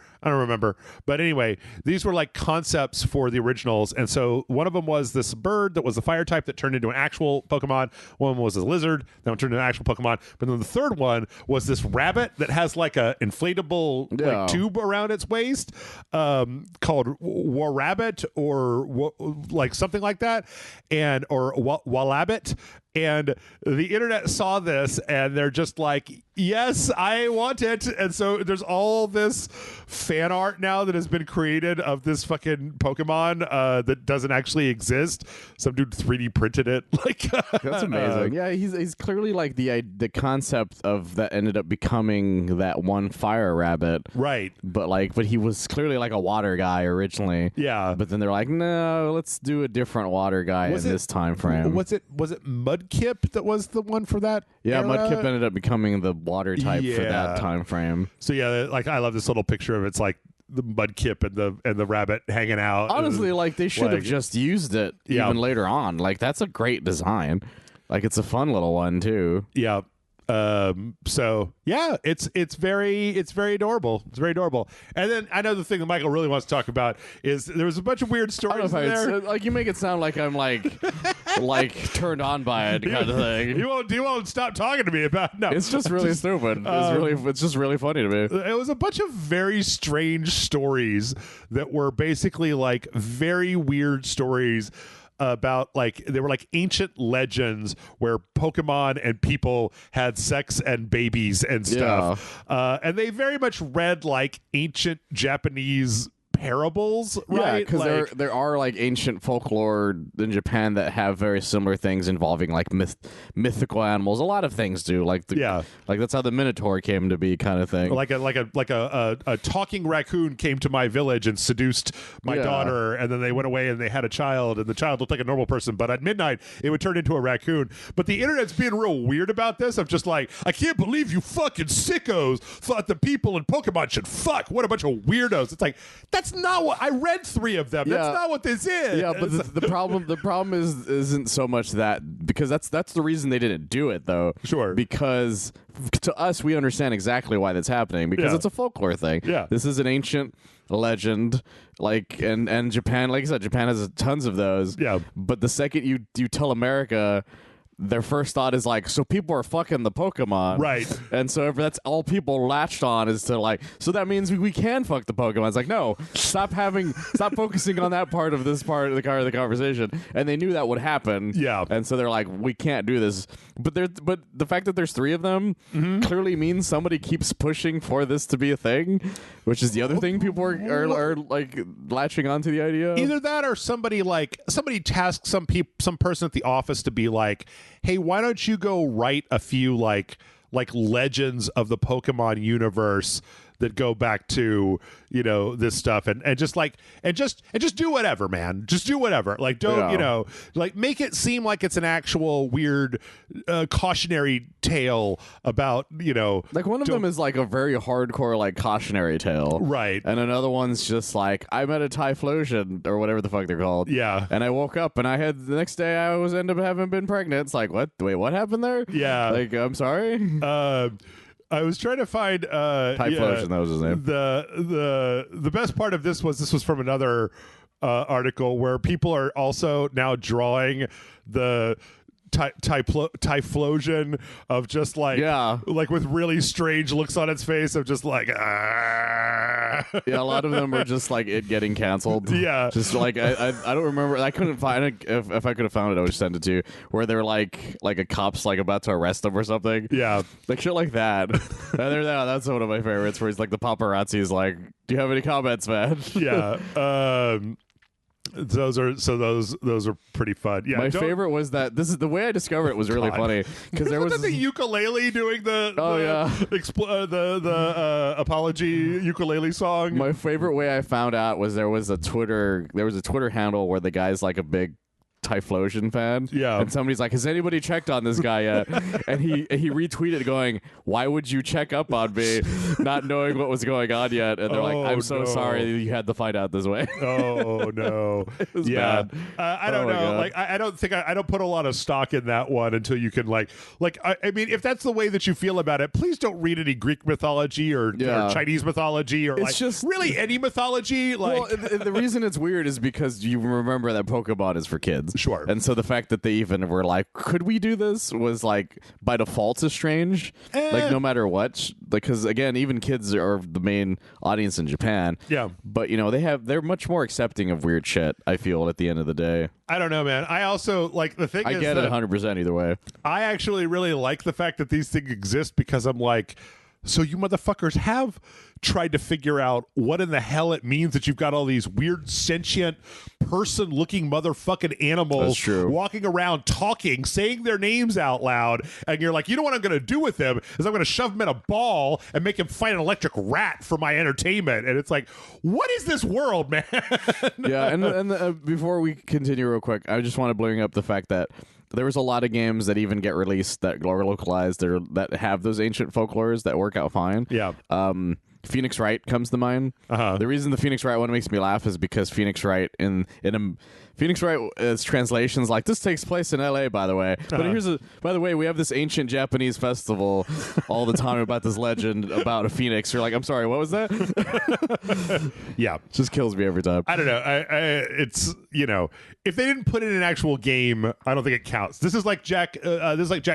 But anyway, these were like concepts for the originals. And so one of them was this bird that was a fire type that turned into an actual Pokemon. One was a lizard that one turned into an actual Pokemon. But then the third one was this rabbit that has like a inflatable like tube around its waist called War Rabbit or like something like that, and or Wallabbit. And the internet saw this and they're just like, yes, I want it. And so there's all this fan art now that has been created of this fucking Pokemon that doesn't actually exist. Some dude 3D printed it. Like that's amazing. Yeah, he's clearly like the concept of that ended up becoming that one fire rabbit. Right. But he was clearly like a water guy originally. Yeah. But then they're like, no, let's do a different water guy in this time frame. Was it Mudkip that was the one for that? Yeah, era? Mudkip ended up becoming the water type for that time frame. So yeah, like I love this little picture of it's like the Mudkip and the rabbit hanging out. Honestly, like they should have just used it even later on. Like that's a great design. Like it's a fun little one too. Yeah. So yeah, it's very adorable. It's very adorable. And then I know the thing that Michael really wants to talk about is there was a bunch of weird stories in there. Like you make it sound like I'm like turned on by it kind of thing. You won't stop talking to me about no. It's just really stupid. It's just really funny to me. It was a bunch of very strange stories that were basically like very weird stories about like they were like ancient legends where Pokemon and people had sex and babies and stuff. And they very much read like ancient Japanese parables, right? Yeah, because there are like ancient folklore in Japan that have very similar things involving like mythical animals. A lot of things do, like that's how the Minotaur came to be, kind of thing. Like a talking raccoon came to my village and seduced my daughter, and then they went away and they had a child, and the child looked like a normal person, but at midnight it would turn into a raccoon. But the internet's being real weird about this. I'm just like, I can't believe you fucking sickos thought the people in Pokemon should fuck. What a bunch of weirdos. It's like that's not what I read 3 of them. That's not what this is. Yeah, but the problem isn't so much that, because that's the reason they didn't do it though. Sure. Because to us we understand exactly why that's happening, because it's a folklore thing. Yeah. This is an ancient legend, like and Japan, like I said, Japan has tons of those. Yeah. But the second you tell America, their first thought is like, so people are fucking the Pokemon, right? And so if that's all people latched on is to like, so that means we can fuck the Pokemon. It's like, no, stop focusing on that part of the conversation. And they knew that would happen, and so they're like, we can't do this. But the fact that there's 3 of them clearly means somebody keeps pushing for this to be a thing, which is the other thing people are like latching onto the idea of. Either that or somebody tasked some person at the office to be like, hey, why don't you go write a few like legends of the Pokemon universe that go back to this stuff and just do whatever, man. Just do whatever. Like don't like make it seem like it's an actual weird cautionary tale about like one of them is like a very hardcore like cautionary tale, right? And another one's just like I met a typhlosion or whatever the fuck they're called, and I woke up and I had the next day I was ended up having been pregnant. It's like what? Wait, what happened there? Yeah, like I'm sorry. I was trying to find typhlosion. That was his name. The best part of this was from another article where people are also now drawing the typhlosion of just like with really strange looks on its face of just like yeah, a lot of them are just like it getting canceled. Yeah, just like I don't remember. I couldn't find it. If I could have found it, I would send it to you. Where they're like a cop's like about to arrest them or something. Yeah, like shit like that. That's one of my favorites. Where he's like the paparazzi is like, "Do you have any comments, man?" Yeah. Those are pretty fun. Yeah, my favorite was that this is the way I discovered it was really funny because there was the ukulele doing the apology ukulele song. My favorite way I found out was there was a Twitter handle where the guy's like a big typhlosion fan. Yeah. And somebody's like, has anybody checked on this guy yet? And he retweeted going, why would you check up on me not knowing what was going on yet? And they're like, I'm so sorry you had to find out this way. Oh no. It was bad. I don't know. God. Like I don't think I don't put a lot of stock in that one until you can I mean, if that's the way that you feel about it, please don't read any Greek mythology or Chinese mythology or it's just really any mythology. Well, the reason it's weird is because you remember that Pokemon is for kids. Sure. And so the fact that they even were like, could we do this was like by default is strange. Like no matter what, because again, even kids are the main audience in Japan. Yeah. But they're much more accepting of weird shit, I feel, at the end of the day. I don't know, man. I also like the thing I get it 100% either way. I actually really like the fact that these things exist because I'm like, so you motherfuckers have tried to figure out what in the hell it means that you've got all these weird sentient person-looking motherfucking animals walking around talking, saying their names out loud, and you're like, you know what I'm going to do with them is I'm going to shove them in a ball and make him fight an electric rat for my entertainment. And it's like, what is this world, man? Yeah, and before we continue real quick, I just want to bring up the fact that there was a lot of games that even get released that are localized that have those ancient folklores that work out fine. Yeah. Phoenix Wright comes to mind. The reason the Phoenix Wright one makes me laugh is because Phoenix Wright Phoenix Wright's translations like this takes place in LA, by the way. But by the way, we have this ancient Japanese festival all the time about this legend about a phoenix. You're like, I'm sorry, what was that? Yeah, just kills me every time. I don't know. It's if they didn't put it in an actual game, I don't think it counts. This is like Jack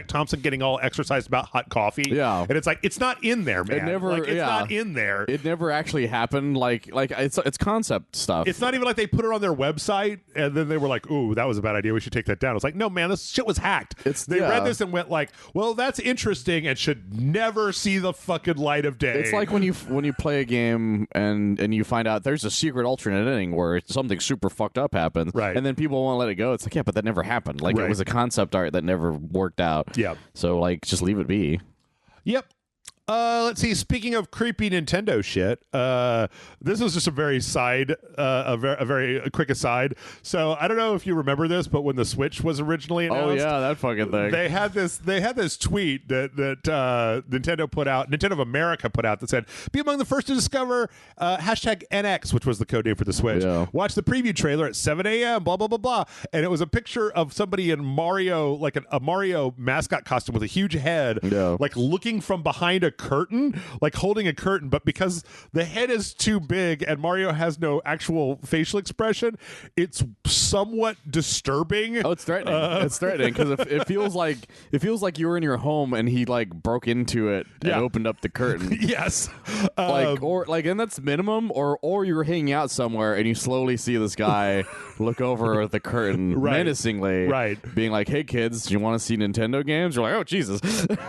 Thompson getting all exercised about hot coffee. Yeah, and it's like it's not in there, man. It's not in there. It never actually happened. Like it's concept stuff. It's not even like they put it on their website and then they were like, "Ooh, that was a bad idea. We should take that down." It's like, no, man, this shit was hacked. They read this and went like, "Well, that's interesting," and should never see the fucking light of day. It's like when you play a game and you find out there's a secret alternate ending where something super fucked up happens, right? And then people won't let it go. It's like, yeah, but that never happened. Like it was a concept art that never worked out. Yeah. So like, just leave it be. Yep. Let's see. Speaking of creepy Nintendo shit, this was just a very quick aside. So I don't know if you remember this, but when the Switch was originally announced, that fucking thing. They had this tweet that Nintendo of America put out that said, "Be among the first to discover #NX," which was the code name for the Switch. Yeah. Watch the preview trailer at 7 a.m. Blah blah blah blah, and it was a picture of somebody in Mario, like a Mario mascot costume with a huge head, like looking from behind a curtain, like holding a curtain, but because the head is too big and Mario has no actual facial expression, it's somewhat disturbing. Oh, it's threatening. It's threatening because it feels like you were in your home and he like broke into it and opened up the curtain. Yes, and that's minimum. Or you were hanging out somewhere and you slowly see this guy look over the curtain menacingly, being like, "Hey kids, do you want to see Nintendo games?" You're like, "Oh Jesus!"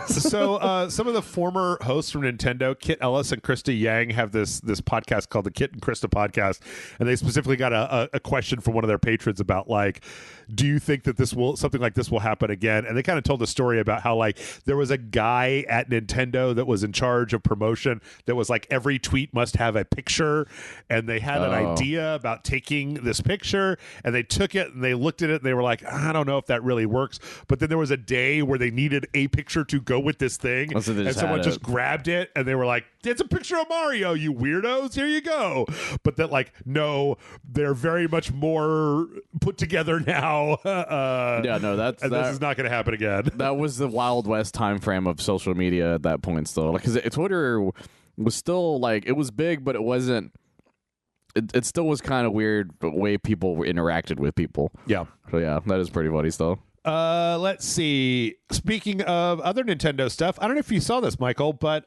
So some of the former hosts from Nintendo, Kit Ellis and Krista Yang, have this podcast called the Kit and Krista Podcast, and they specifically got a question from one of their patrons about like, do you think that something like this will happen again? And they kind of told the story about how like there was a guy at Nintendo that was in charge of promotion that was like every tweet must have a picture, and they had an idea about taking this picture, and they took it and they looked at it and they were like, I don't know if that really works. But then there was a day where they needed a picture to go with this thing, so and someone just grabbed it and they were like, it's a picture of Mario, you weirdos, here you go. But that like, no, they're very much more put together now. This is not going to happen again. That was the Wild West time frame of social media at that point still, because Twitter was still like, it was big, but it wasn't. It still was kind of weird the way people interacted with people. Yeah. So yeah, that is pretty funny still. Let's see. Speaking of other Nintendo stuff, I don't know if you saw this, Michael, but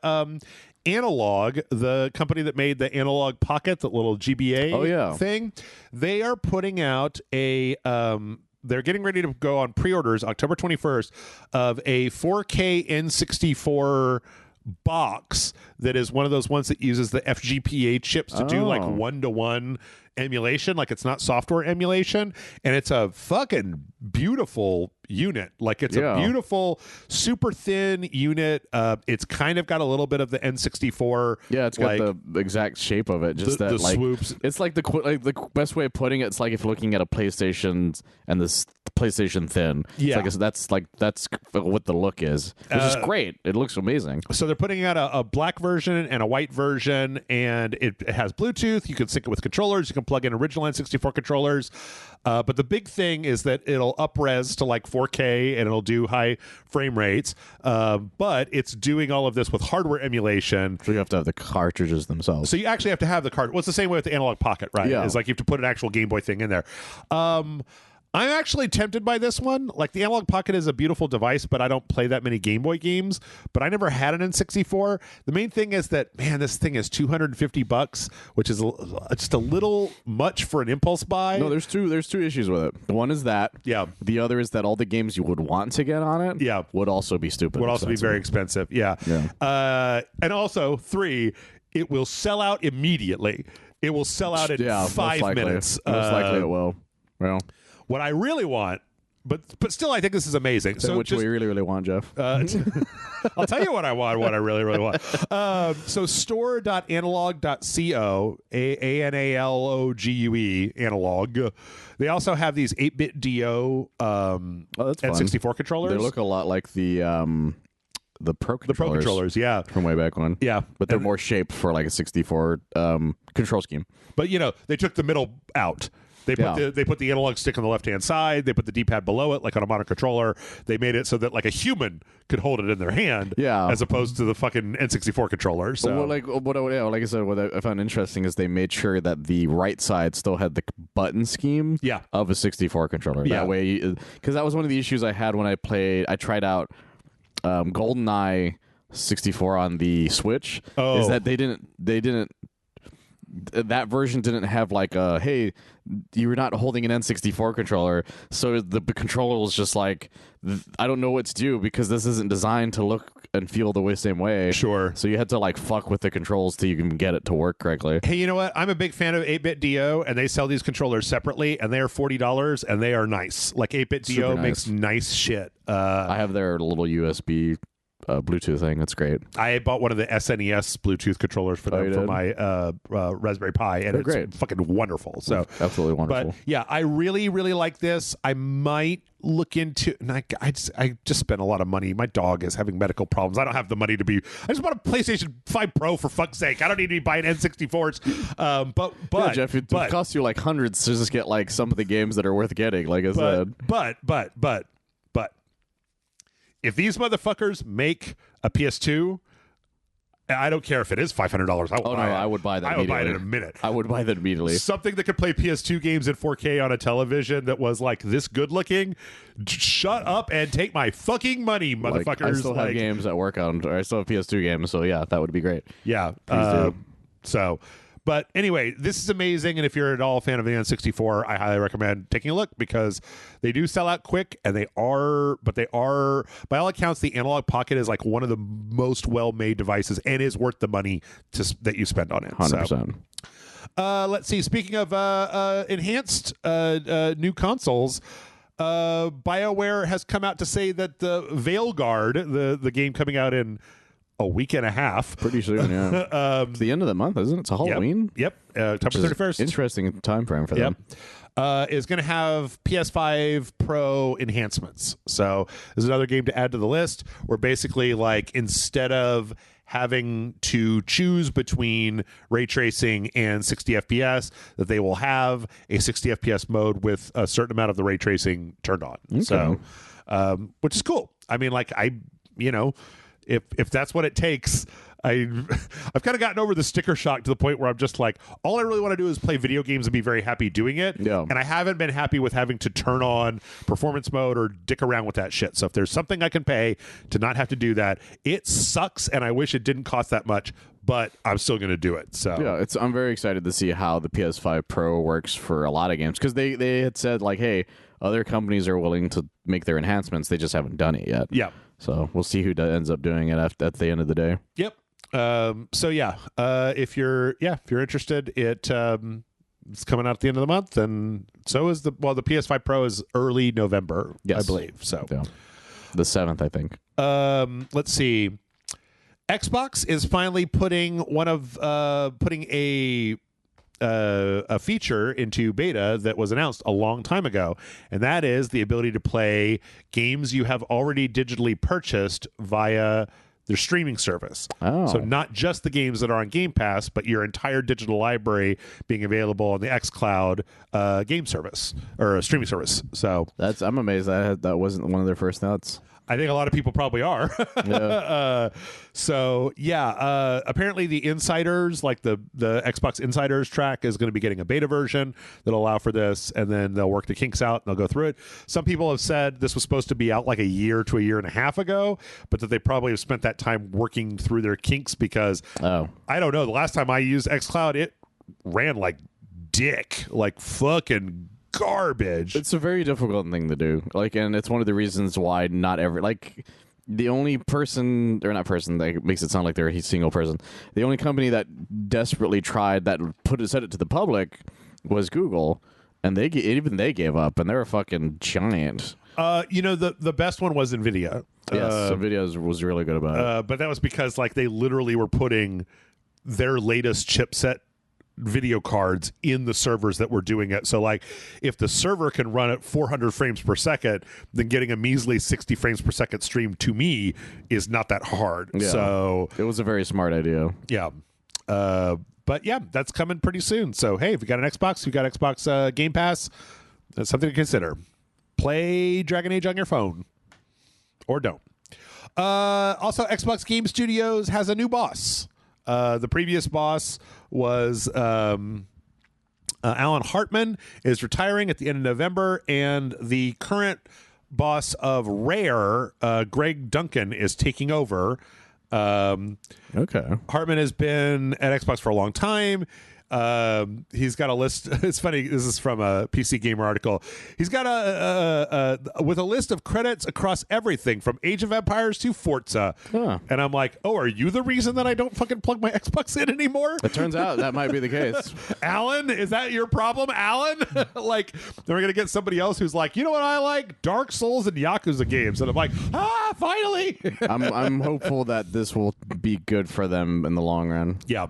Analog, the company that made the Analog Pocket, the little GBA thing, they are putting out they're getting ready to go on pre-orders October 21st of a 4K N64 box that is one of those ones that uses the FGPA chips to do like one-to-one emulation, like it's not software emulation, and it's a fucking beautiful unit. Like it's a beautiful super thin unit. It's kind of got a little bit of the N64. Yeah, it's got the exact shape of it. Just the like swoops. It's like the best way of putting it. It's like if you're looking at a PlayStation and this PlayStation Thin. Yeah, that's what the look is, which is great. It looks amazing. So they're putting out a black version and a white version, and it has Bluetooth. You can sync it with controllers. You can plug in original N64 controllers. But the big thing is that it'll up-res to like 4K and it'll do high frame rates. But it's doing all of this with hardware emulation. So you have to have the cartridges themselves. So you actually have to have the card. Well, it's the same way with the Analog Pocket, right? Yeah. It's like you have to put an actual Game Boy thing in there. I'm actually tempted by this one. Like the Analog Pocket is a beautiful device, but I don't play that many Game Boy games. But I never had an N64. The main thing is that, man, this thing is $250, which is just a little much for an impulse buy. No, there's two issues with it. One is that. Yeah. The other is that all the games you would want to get on it. Yeah. Would also be stupid. Would also be very expensive. Yeah. And also 3, it will sell out immediately. It will sell out in 5 minutes. Most likely it will. Well. What I really want, but still, I think this is amazing. So which we really, really want, Jeff? I'll tell you what I want, what I really, really want. So store.analog.co, ANALOGUE, analog. They also have these 8-bit DO N64 controllers. They look a lot like the Pro controllers. The Pro controllers, yeah. From way back when. Yeah. But they're more shaped for like a 64 control scheme. But, they took the middle out. They put the analog stick on the left-hand side. They put the D-pad below it, like on a modern controller. They made it so that like a human could hold it in their hand, as opposed to the fucking N64 controller. So, like I said, what I found interesting is they made sure that the right side still had the button scheme of a 64 controller. That way, because that was one of the issues I had when I tried out GoldenEye 64 on the Switch. Is that they didn't. That version didn't have like a, hey, you're not holding an N64 controller, so the controller was just like, I don't know what to do because this isn't designed to look and feel the same way. Sure. So you had to like fuck with the controls till you can get it to work correctly. Hey, you know what? I'm a big fan of 8-bit DO, and they sell these controllers separately, and they are $40, and they are nice. Like 8-bit DO makes nice shit. I have their little USB Bluetooth thing. That's great. I bought one of the SNES Bluetooth controllers for them for my Raspberry Pi, and it's great. Fucking wonderful. So absolutely wonderful. But yeah, I really, really like this. I might look into, and I just spent a lot of money. My dog is having medical problems. I don't have the money to be. I just want a PlayStation 5 Pro for fuck's sake. I don't need to be buying N64s. But Jeff, it costs you like hundreds to just get like some of the games that are worth getting. Like I said, but if these motherfuckers make a PS2, I don't care if it is $500. I would buy that. I would buy it in a minute. I would buy that immediately. Something that could play PS2 games in 4K on a television that was like this good looking. Shut up and take my fucking money, motherfuckers. Like, I still have games that work on. Or I still have PS2 games, so yeah, that would be great. Yeah. But anyway, this is amazing, and if you're at all a fan of the N64, I highly recommend taking a look because they do sell out quick, and they are by all accounts, the Analog Pocket is like one of the most well-made devices and is worth the money that you spend on it. 100%. Let's see. Speaking of enhanced new consoles, BioWare has come out to say that the Veilguard, the game coming out in a week and a half, pretty soon, yeah. It's the end of the month, isn't it? It's a Halloween. Yep. October 31st. Interesting time frame for them. Is going to have PS5 Pro enhancements. So there's another game to add to the list where basically, like, instead of having to choose between ray tracing and 60 FPS, that they will have a 60 FPS mode with a certain amount of the ray tracing turned on. Okay. So, which is cool. I mean, like, if that's what it takes, I've kind of gotten over the sticker shock to the point where I'm just like, all I really want to do is play video games and be very happy doing it. Yeah. And I haven't been happy with having to turn on performance mode or dick around with that shit. So if there's something I can pay to not have to do that, it sucks, and I wish it didn't cost that much, but I'm still going to do it. So yeah, I'm very excited to see how the PS5 Pro works for a lot of games, because they had said, like, hey, other companies are willing to make their enhancements, they just haven't done it yet. Yeah. So we'll see who ends up doing it at the end of the day. Yep. So yeah, if you're interested, it's coming out at the end of the month, and so is the PS5 Pro is early November, yes, I believe. So yeah. The 7th, I think. Let's see. Xbox is finally putting a feature into beta that was announced a long time ago, and that is the ability to play games you have already digitally purchased via their streaming service. Oh. So not just the games that are on Game Pass, but your entire digital library being available on the xCloud game service or a streaming service. So I'm amazed that wasn't one of their first notes. I think a lot of people probably are. Yeah. Apparently the insiders, like the Xbox Insiders track, is going to be getting a beta version that'll allow for this, and then they'll work the kinks out and they'll go through it. Some people have said this was supposed to be out like a year to a year and a half ago, but that they probably have spent that time working through their kinks because, I don't know, the last time I used xCloud, it ran like dick, like fucking garbage. It's a very difficult thing to do. Like, and it's one of the reasons why not every, like, the only person, or not person, that makes it sound like they're a single person. The only company that desperately tried that said it to the public was Google, and even they gave up, and they're a fucking giant. The best one was NVIDIA. Yes, NVIDIA was really good about it. But that was because, like, they literally were putting their latest chipset video cards in the servers that were doing it. So, like, if the server can run at 400 frames per second, then getting a measly 60 frames per second stream to me is not that hard. Yeah. So it was a very smart idea. Yeah. But yeah, that's coming pretty soon. So, hey, if you got an Xbox, you got Xbox Game Pass, that's something to consider. Play Dragon Age on your phone. Or don't. Also, Xbox Game Studios has a new boss. The previous boss was Alan Hartman is retiring at the end of November, and the current boss of Rare, Greg Duncan, is taking over. Okay. Hartman has been at Xbox for a long time. He's got a list. It's funny. This is from a PC Gamer article. He's got with a list of credits across everything from Age of Empires to Forza. Huh. And I'm like, oh, are you the reason that I don't fucking plug my Xbox in anymore? It turns out that might be the case. Alan, is that your problem, Alan? Like, then we're gonna get somebody else who's like, you know what I like? Dark Souls and Yakuza games. And I'm like, finally. I'm hopeful that this will be good for them in the long run. Yeah.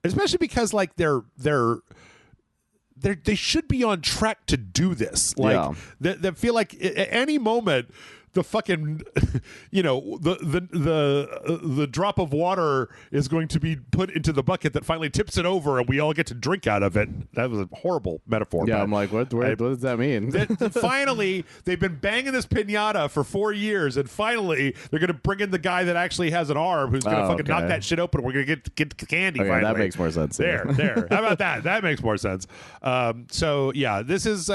Especially because, like, they should be on track to do this. Like, they feel like at any moment the fucking, the drop of water is going to be put into the bucket that finally tips it over, and we all get to drink out of it. That was a horrible metaphor. Yeah, I'm like, what does that mean? Finally, they've been banging this pinata for 4 years, and finally they're going to bring in the guy that actually has an arm who's going to fucking knock that shit open. We're going to get the candy. Okay, finally. that makes more sense. There. How about that? That makes more sense. So yeah, this is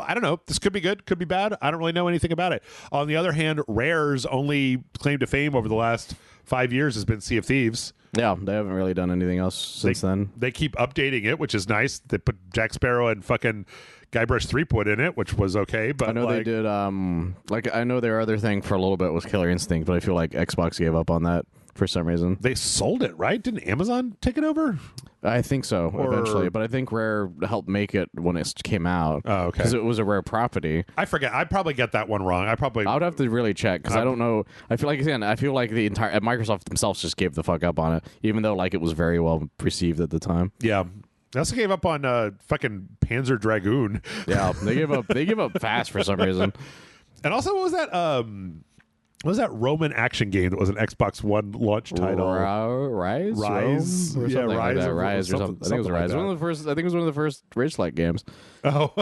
I don't know. This could be good, could be bad. I don't really know anything about it. On the other hand, Rare's only claim to fame over the last 5 years has been Sea of Thieves. Yeah, they haven't really done anything else since then. They keep updating it, which is nice. They put Jack Sparrow and fucking Guybrush Threepwood in it, which was okay. But I know they did. I know their other thing for a little bit was Killer Instinct, but I feel like Xbox gave up on that for some reason. They sold it, right? Didn't Amazon take it over? I think so, eventually. But I think Rare helped make it when it came out. Oh, okay. Because it was a Rare property. I forget. I probably get that one wrong. I would have to really check because I don't know. I feel like the entire Microsoft themselves just gave the fuck up on it, even though like it was very well received at the time. Yeah. They also gave up on fucking Panzer Dragoon. Yeah, they gave up fast for some reason. And also, what was that? What was that Roman action game that was an Xbox One launch title? Rise, or something yeah, like that. Rise or something. I think it was Rise. Like One of the first. I think it was one of the first RageSelect games. Oh,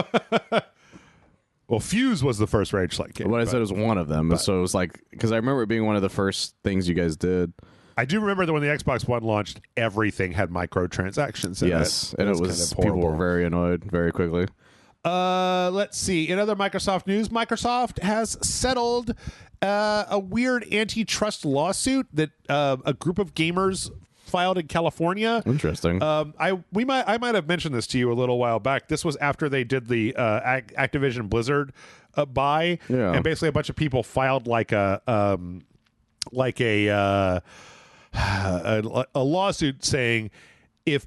well, Fuse was the first RageSelect game. What I said was one of them. So it was like because I remember it being one of the first things you guys did. I do remember that when the Xbox One launched, everything had microtransactions in it. Yes, and it was kind of people were very annoyed very quickly. Let's see. In other Microsoft news, Microsoft has settled a weird antitrust lawsuit that a group of gamers filed in California. Interesting. I might have mentioned this to you a little while back. This was after they did the Activision Blizzard buy, and basically a bunch of people filed like a lawsuit saying if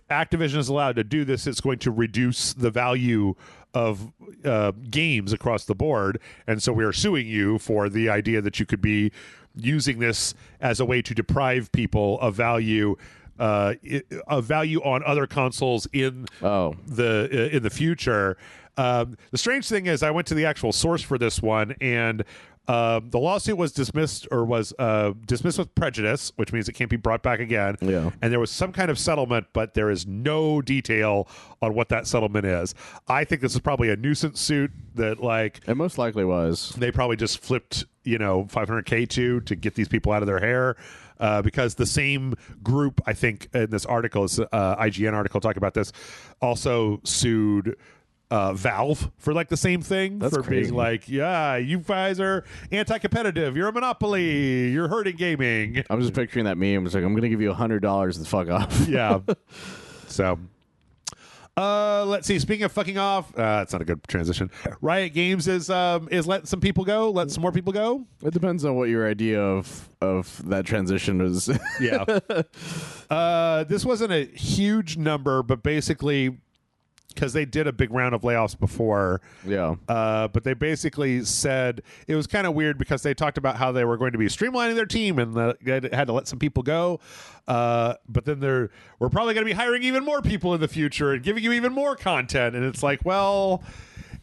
Activision is allowed to do this, it's going to reduce the value of games across the board, and so we are suing you for the idea that you could be using this as a way to deprive people of value on other consoles in the future. The strange thing is, I went to the actual source for this one, and the lawsuit was dismissed with prejudice, which means it can't be brought back again. Yeah. And there was some kind of settlement, but there is no detail on what that settlement is. I think this is probably a nuisance suit that, like, it most likely was. They probably just flipped, $500K to get these people out of their hair. Because the same group, I think, in this article, is IGN article talking about this, also sued Valve for like the same thing. That's for crazy. Being like, yeah, you guys are anti-competitive, you're a monopoly, you're hurting gaming. I'm just picturing that meme. It's like, I'm gonna give you $100 to fuck off. Yeah. So let's see, speaking of fucking off, that's not a good transition. Riot Games is letting some people go, letting some more people go. It depends on what your idea of that transition is. Yeah. This wasn't a huge number, but basically, because they did a big round of layoffs before. Yeah. But they basically said it was kind of weird because they talked about how they were going to be streamlining their team and they had to let some people go. But then we're probably going to be hiring even more people in the future and giving you even more content. And it's like, well,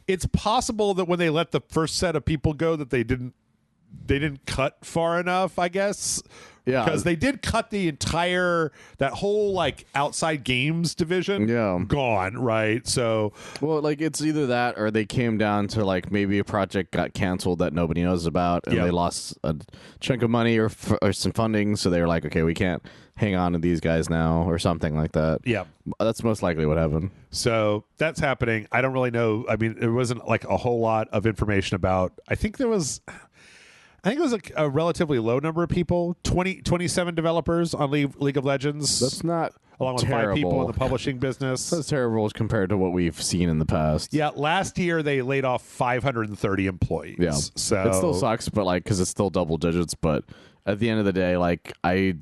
it's possible that when they let the first set of people go that they didn't cut far enough, I guess. Yeah, because they did cut that whole like outside games division. Yeah, gone, right? So, well, like it's either that or they came down to like maybe a project got canceled that nobody knows about, and they lost a chunk of money or some funding, so they were like, okay, we can't hang on to these guys now, or something like that. Yeah, that's most likely what happened. So that's happening. I don't really know. I mean, there wasn't like a whole lot of information about. I think it was like a relatively low number of people, 27 developers on League of Legends. That's not along with terrible. 5 people in the publishing business. That's terrible as compared to what we've seen in the past. Yeah, last year they laid off 530 employees. Yeah, so it still sucks, but like because it's still double digits. But at the end of the day, like I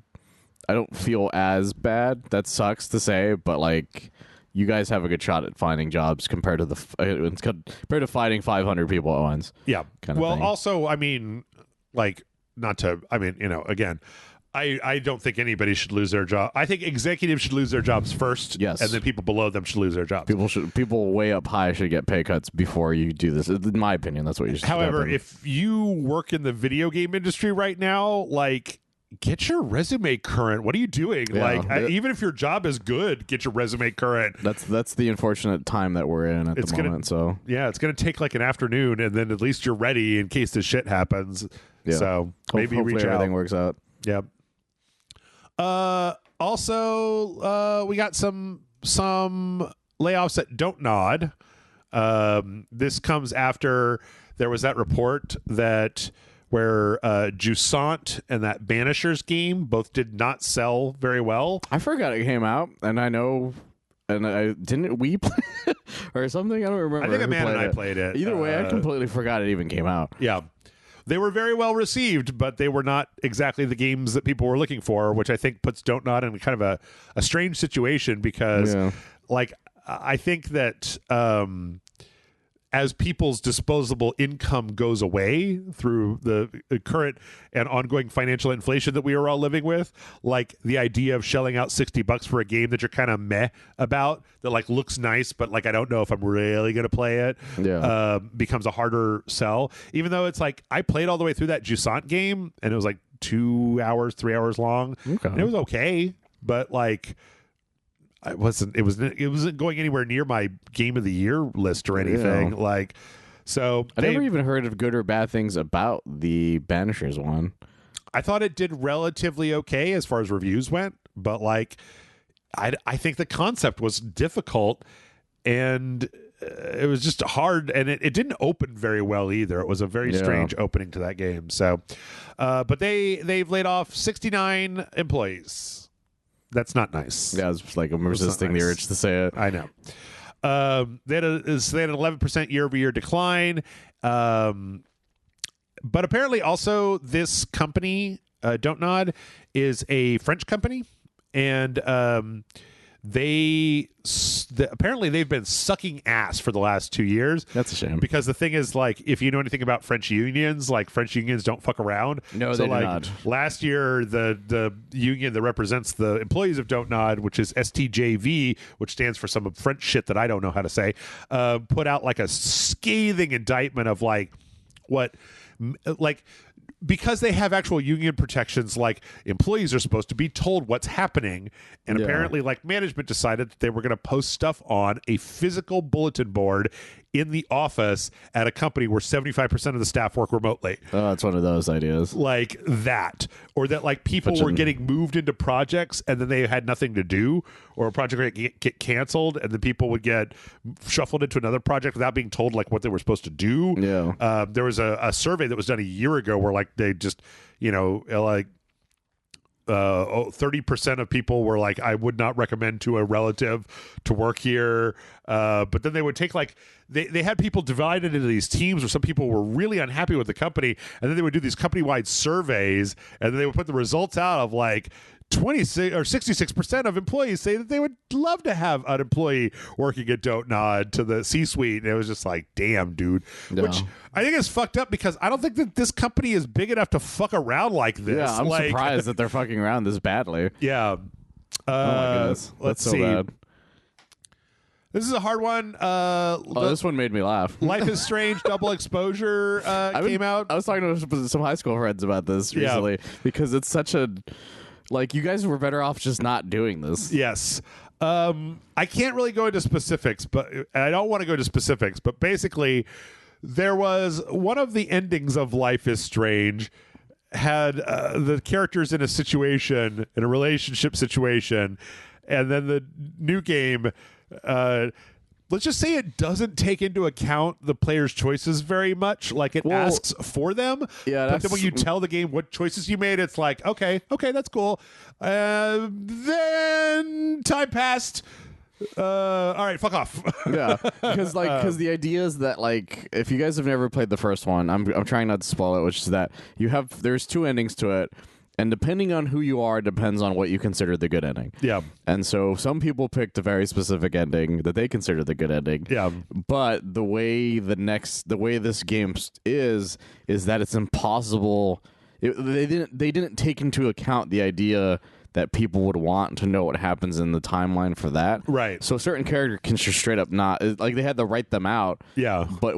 don't feel as bad. That sucks to say, but like you guys have a good shot at finding jobs compared to fighting 500 people at once. Yeah. Well, also, I mean. Like, not to, I mean, again, I don't think anybody should lose their job. I think executives should lose their jobs first. Yes. And then people below them should lose their jobs. People way up high should get pay cuts before you do this. In my opinion, that's what you should do. However, if you work in the video game industry right now, like, get your resume current. What are you doing? Yeah. Like, even if your job is good, get your resume current. That's the unfortunate time that we're in at the moment. So yeah, it's going to take like an afternoon, and then at least you're ready in case the shit happens. Yeah. So maybe hopefully reach everything out. works out. Yeah. Also, we got some layoffs at Don't Nod. This comes after there was that report that where Jusant and that Banishers game both did not sell very well. I forgot it came out, and I know, and I didn't we play it or something? I don't remember. I think who Amanda and I it. played it. Either way, I completely forgot it even came out. Yeah. They were very well received, but they were not exactly the games that people were looking for, which I think puts Don't Nod in kind of a strange situation because, like, I think that as people's disposable income goes away through the current and ongoing financial inflation that we are all living with, like the idea of shelling out $60 for a game that you're kind of meh about, that like looks nice, but like I don't know if I'm really going to play it, becomes a harder sell. Even though it's like I played all the way through that Jusant game and it was like 2 hours, 3 hours long. Okay. And it was okay, but like it wasn't going anywhere near my game of the year list or anything. Like, so I never even heard of good or bad things about the Banishers one. I thought it did relatively okay as far as reviews went, but like I think the concept was difficult and it was just hard, and it didn't open very well either. It was a very strange opening to that game. So but they've laid off 69 employees. That's not nice. Yeah, it's like I'm resisting the urge to say it. I know. They had an 11% year-over-year decline. But apparently also this company, Don't Nod, is a French company. And apparently they've been sucking ass for the last 2 years. That's a shame. Because the thing is, like, if you know anything about French unions, like French unions don't fuck around. No, so, they do like, not. Last year, the union that represents the employees of Don't Nod, which is STJV, which stands for some French shit that I don't know how to say, put out like a scathing indictment of because they have actual union protections, like employees are supposed to be told what's happening. And apparently like management decided that they were going to post stuff on a physical bulletin board in the office at a company where 75% of the staff work remotely. Oh, it's one of those ideas. Like that. Or that like people were getting moved into projects and then they had nothing to do, or a project would get canceled and then people would get shuffled into another project without being told like what they were supposed to do. Yeah. There was a survey that was done a year ago where like they just, 30% of people were like, I would not recommend to a relative to work here. But then they would take like, they had people divided into these teams where some people were really unhappy with the company. And then they would do these company-wide surveys and then they would put the results out of like 26 or 66% of employees say that they would love to have an employee working at Don't Nod to the C-suite. And it was just like, damn, dude. No. Which I think is fucked up because I don't think that this company is big enough to fuck around like this. Yeah, I'm surprised that they're fucking around this badly. Yeah. Oh my goodness. Let's so see. Bad. This is a hard one. This one made me laugh. Life is Strange Double Exposure came out. I was talking to some high school friends about this recently because it's such a... Like, you guys were better off just not doing this. Yes. I can't really go into specifics, but I don't want to go into specifics, but basically there was one of the endings of Life is Strange had the characters in a relationship situation, and then the new game, let's just say it doesn't take into account the player's choices very much. Like it asks for them. Yeah, but then when you tell the game what choices you made, it's like, okay, that's cool. Then time passed. All right, fuck off. Yeah, because the idea is that like if you guys have never played the first one, I'm trying not to spoil it, which is that there's two endings to it. And depending on who you are, depends on what you consider the good ending. Yeah. And so some people picked a very specific ending that they consider the good ending. Yeah. But the way this game is that it's impossible. They didn't take into account the idea that people would want to know what happens in the timeline for that. Right. So a certain character can just straight up not, like they had to write them out. Yeah. But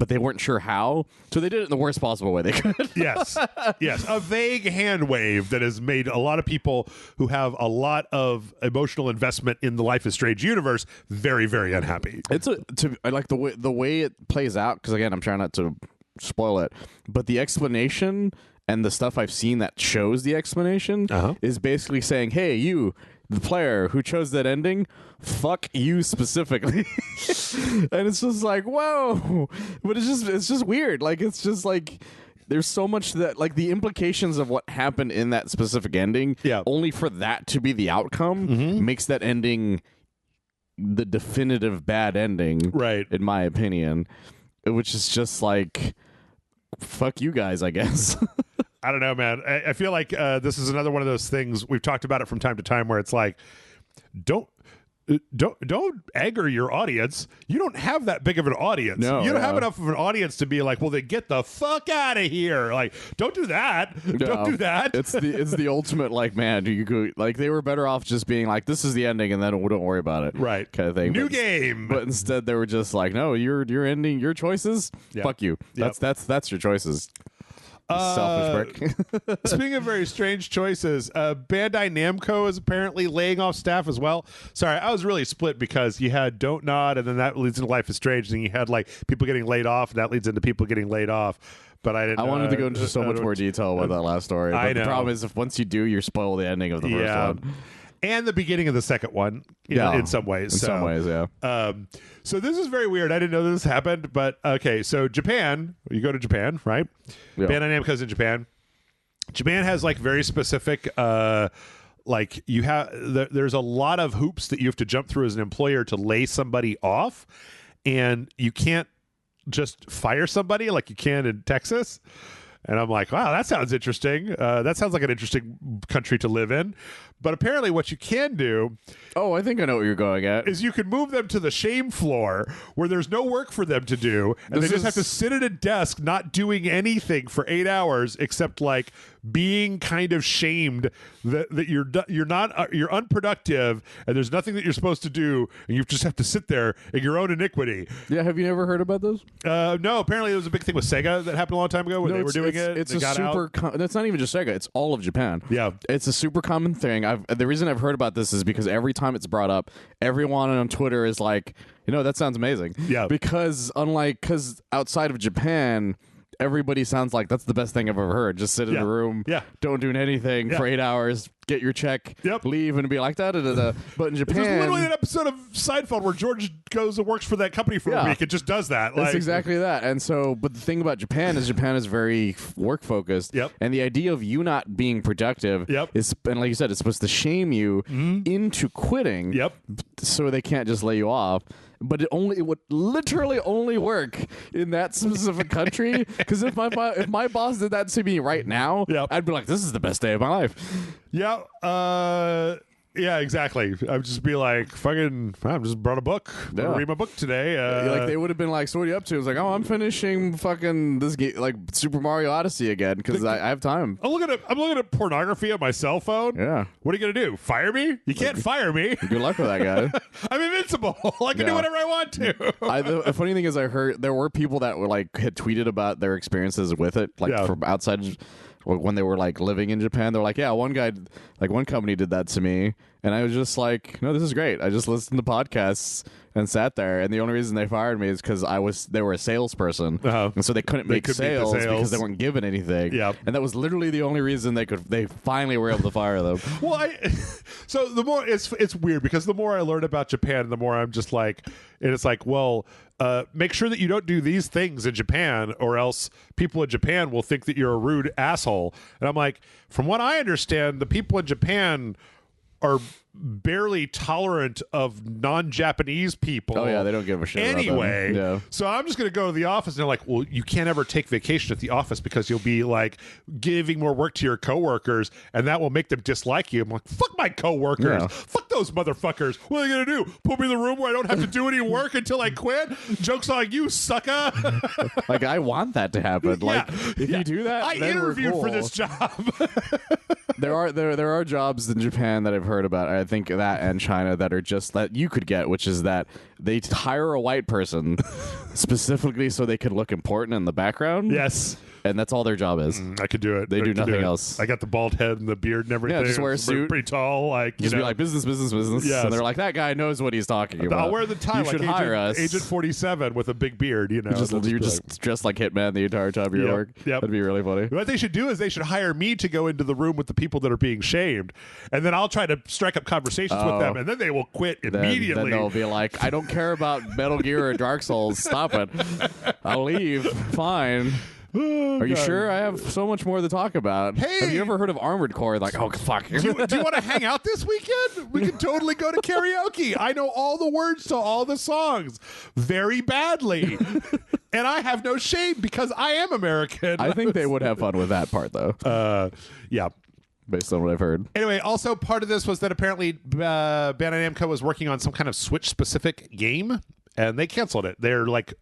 they weren't sure how. So they did it in the worst possible way they could. Yes. Yes. A vague hand wave that has made a lot of people who have a lot of emotional investment in the Life is Strange universe very, very unhappy. I like the way it plays out, because again, I'm trying not to spoil it, but the explanation and the stuff I've seen that shows the explanation is basically saying, hey, you the player who chose that ending, fuck you specifically. And it's just like, whoa. But it's just weird. Like, it's just like, there's so much that, like, the implications of what happened in that specific ending, only for that to be the outcome, makes that ending the definitive bad ending, right? In my opinion, which is just like, fuck you guys, I guess. I don't know, man. I feel like this is another one of those things, we've talked about it from time to time, where it's like, don't anger your audience. You don't have that big of an audience. No, you don't have enough of an audience to be like, well, then get the fuck out of here. Like, don't do that. No. Don't do that. It's the ultimate, like, man, you go, like, they were better off just being like, this is the ending, and then don't worry about it, right? Kind of thing. New game. But instead, they were just like, no, you're ending your choices. Fuck you. That's your choices. Selfish prick. Speaking of very strange choices, Bandai Namco is apparently laying off staff as well. Sorry, I was really split because you had Don't Nod, and then that leads into Life is Strange, and you had like people getting laid off, and that leads into people getting laid off. But I didn't. I wanted to go into so much more detail with that last story. But the problem is, if once you do, you spoil the ending of the first one. And the beginning of the second one, in some ways. In some ways, yeah. So this is very weird. I didn't know this happened, but okay. So Japan, you go to Japan, right? Yeah. Bandai Namco's in Japan. Japan has like very specific, like you have. There's a lot of hoops that you have to jump through as an employer to lay somebody off, and you can't just fire somebody like you can in Texas. And I'm like, wow, that sounds interesting. That sounds like an interesting country to live in. But apparently what you can do... Oh, I think I know what you're going at. ...is you can move them to the shame floor where there's no work for them to do. And they just have to sit at a desk not doing anything for 8 hours except like being kind of shamed that you're unproductive and there's nothing that you're supposed to do. And you just have to sit there in your own iniquity. Yeah, have you never heard about those? No, apparently there was a big thing with Sega that happened a long time ago where they were doing it. It's a super... that's not even just Sega. It's all of Japan. Yeah. It's a super common thing. The reason I've heard about this is because every time it's brought up, everyone on Twitter is like, that sounds amazing. Yeah. Because outside of Japan, everybody sounds like that's the best thing I've ever heard. Just sit in a room, don't do anything for 8 hours, get your check, leave, and be like da da da da. But in Japan, there's literally an episode of Seinfeld where George goes and works for that company for a week. It just does that. That's exactly that. And so, but the thing about Japan is very work focused. Yep. And the idea of you not being productive is, and like you said, it's supposed to shame you into quitting. Yep. So they can't just lay you off. But it would literally only work in that specific country. Because if my boss did that to me right now, I'd be like, this is the best day of my life. Yeah. Yeah, exactly. I'd just be like, fucking, I just brought a book. I'm gonna read my book today. Like they would have been like, so what are you up to? It was like, oh, I'm finishing fucking this game, like Super Mario Odyssey again because I have time. I'm looking at pornography on my cell phone. Yeah. What are you gonna do? Fire me? You can't fire me. Good luck with that guy. I'm invincible. I can do whatever I want to. The funny thing is, I heard there were people that were like had tweeted about their experiences with it, like from outside. When they were like living in Japan, they're like, yeah, one company did that to me. And I was just like, no, this is great. I just listened to podcasts and sat there. And the only reason they fired me is because they were a salesperson. And so they couldn't make sales because they weren't given anything. Yep. And that was literally the only reason they finally were able to fire them. Well, so the more it's weird because the more I learn about Japan, the more I'm just like, and it's like, well, make sure that you don't do these things in Japan or else people in Japan will think that you're a rude asshole. And I'm like, from what I understand, the people in Japan are barely tolerant of non-Japanese people. Oh yeah, they don't give a shit anyway. About them. Yeah. So I'm just going to go to the office and they're like, well, you can't ever take vacation at the office because you'll be like giving more work to your coworkers and that will make them dislike you. I'm like, fuck my coworkers. Yeah. Fuck those motherfuckers. What are they going to do? Put me in the room where I don't have to do any work until I quit? Joke's on you, sucker. Like I want that to happen. Like if you do that, I interviewed for this job. There are jobs in Japan that I've heard about. I think that and China that are just that you could get, which is that they hire a white person specifically so they can look important in the background. Yes. And that's all their job is. I could do it. They do nothing else. I got the bald head and the beard and everything. Yeah, just wear a suit. Pretty tall. Like, just be like, business. Yes. And they're like, that guy knows what he's talking about. I'll wear the tie. You should hire us. Agent 47 with a big beard, you know. You're just dressed like Hitman the entire time of your work. Yep. That'd be really funny. What they should do is they should hire me to go into the room with the people that are being shamed. And then I'll try to strike up conversations with them, and then they will quit immediately. Then they'll be like, I don't care about Metal Gear or Dark Souls. Stop it. I'll leave. Fine. Oh, Are you God. sure? I have so much more to talk about. Hey! Have you ever heard of Armored Core? Like, oh, fuck. Do you want to hang out this weekend? We can totally go to karaoke. I know all the words to all the songs very badly. And I have no shame because I am American. I think they would have fun with that part, though. Yeah. Based on what I've heard. Anyway, also part of this was that apparently Bandai Namco was working on some kind of Switch-specific game, and they canceled it. They're like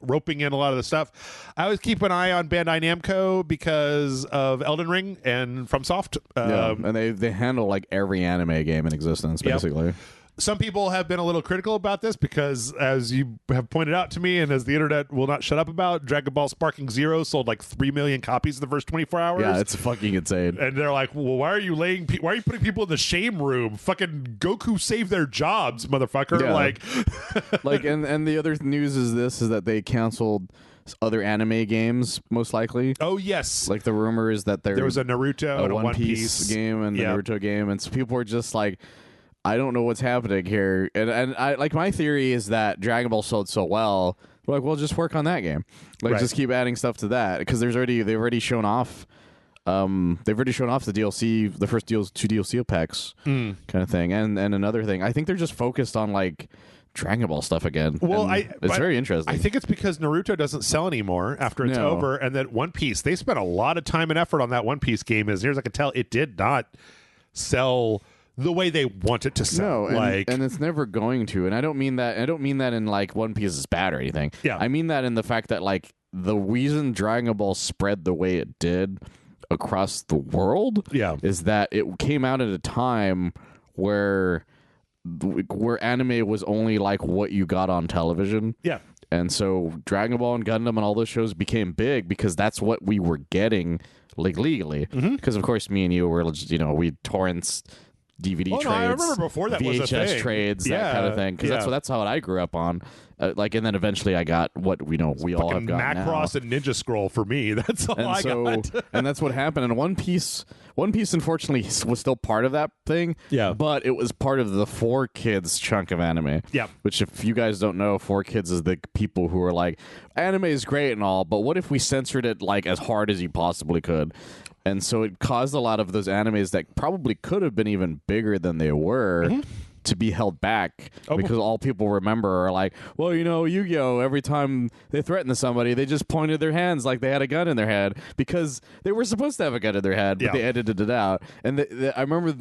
roping in a lot of the stuff. I always keep an eye on Bandai Namco because of Elden Ring and FromSoft. And they handle like every anime game in existence, basically. Some people have been a little critical about this because, as you have pointed out to me, and as the internet will not shut up about, Dragon Ball Sparking Zero sold like 3 million copies in the first 24 hours. Yeah, it's fucking insane. And they're like, well, why are you putting people in the shame room? Fucking Goku saved their jobs, motherfucker. Yeah. And the other news is that they canceled other anime games, most likely. Oh, yes. Like the rumor is that there was a Naruto and a One Piece game and the Naruto game, and so people were just like, I don't know what's happening here. And I like, my theory is that Dragon Ball sold so well, we're like, well, just work on that game. Like, just keep adding stuff to that, because they've already shown off the DLC, the first two DLC packs kind of thing. And another thing, I think they're just focused on like Dragon Ball stuff again. Well, it's very interesting. I think it's because Naruto doesn't sell anymore after it's over, and that One Piece, they spent a lot of time and effort on that One Piece game. As near as I can tell, it did not sell the way they want it to sell. No, and it's never going to. And I don't mean that in like One Piece is bad or anything. Yeah. I mean that in the fact that like the reason Dragon Ball spread the way it did across the world is that it came out at a time where anime was only like what you got on television. Yeah. And so Dragon Ball and Gundam and all those shows became big because that's what we were getting like legally. Because of course me and you were just, we torrents, DVD trades. I remember before that VHS was a thing. Trades, that kind of thing. Because that's how I grew up on. And then eventually I got what we all have got Macross and Ninja Scroll for me. That's all I got. And that's what happened. And One Piece unfortunately was still part of that thing. Yeah. But it was part of the 4Kids chunk of anime. Yeah. Which, if you guys don't know, 4Kids is the people who are like, anime is great and all, but what if we censored it like as hard as you possibly could? And so it caused a lot of those animes that probably could have been even bigger than they were to be held back because all people remember are like, well, Yu-Gi-Oh! Every time they threatened somebody, they just pointed their hands like they had a gun in their head because they were supposed to have a gun in their head, but they edited it out. And I remember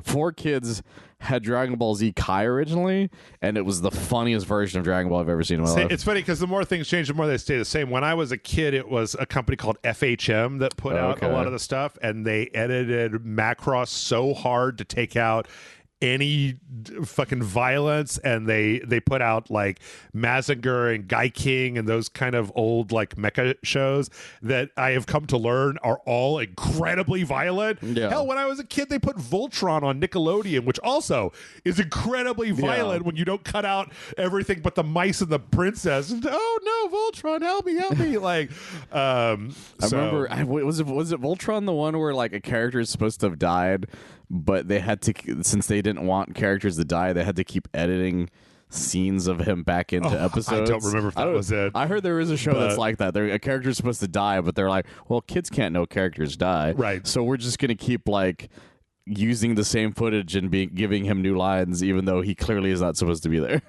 4Kids had Dragon Ball Z Kai originally, and it was the funniest version of Dragon Ball I've ever seen in my life. It's funny because the more things change, the more they stay the same. When I was a kid, it was a company called FHM that put out a lot of the stuff, and they edited Macross so hard to take out any fucking violence, and they put out like Mazinger and Guy King and those kind of old like mecha shows that I have come to learn are all incredibly violent. Hell, when I was a kid, they put Voltron on Nickelodeon, which also is incredibly violent when you don't cut out everything but the mice and the princess. Oh no, Voltron, help me. Like I remember, was it Voltron, the one where like a character is supposed to have died, but they had to, since they didn't want characters to die, they had to keep editing scenes of him back into episodes. I don't remember if that was it. I heard there is a show that's like that. A character's supposed to die, but they're like, well, kids can't know characters die. Right. So we're just going to keep like using the same footage and giving him new lines, even though he clearly is not supposed to be there.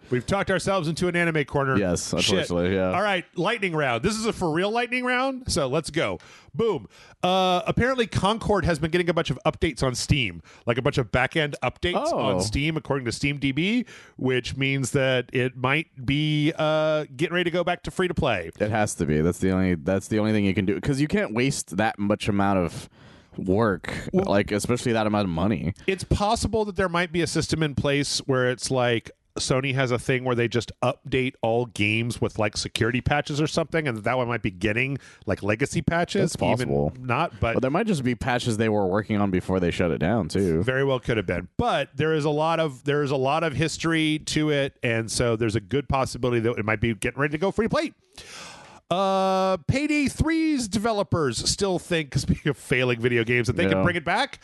We've talked ourselves into an anime corner. Yes, unfortunately, yeah. All right, lightning round. This is a for real lightning round, so let's go. Boom. Apparently, Concord has been getting a bunch of updates on Steam, like a bunch of back-end updates on Steam, according to SteamDB, which means that it might be getting ready to go back to free-to-play. It has to be. That's the only thing you can do, because you can't waste that much amount of work, like especially that amount of money. It's possible that there might be a system in place where it's like Sony has a thing where they just update all games with like security patches or something, and that one might be getting like legacy patches. It's possible. Even not, but there might just be patches they were working on before they shut it down too. Very well could have been, but there is a lot of history to it, and so there's a good possibility that it might be getting ready to go free to play. Payday 3's developers still think, speaking of failing video games, that they can bring it back.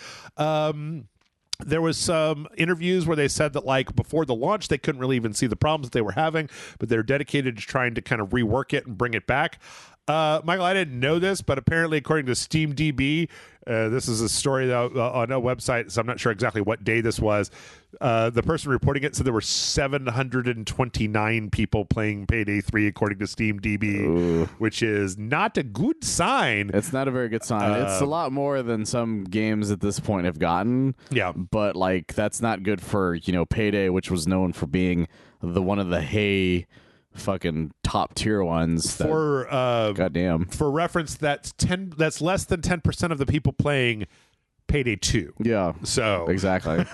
There was some interviews where they said that, like, before the launch, they couldn't really even see the problems that they were having, but they're dedicated to trying to kind of rework it and bring it back. Michael, I didn't know this, but apparently, according to SteamDB, this is a story that, on a website, so I'm not sure exactly what day this was. The person reporting it said there were 729 people playing Payday 3, according to SteamDB, which is not a good sign. It's not a very good sign. It's a lot more than some games at this point have gotten. Yeah. But, like, that's not good for, Payday, which was known for being one of the fucking top tier ones. Goddamn. For reference, that's less than 10% of the people playing Payday 2. Yeah. So exactly.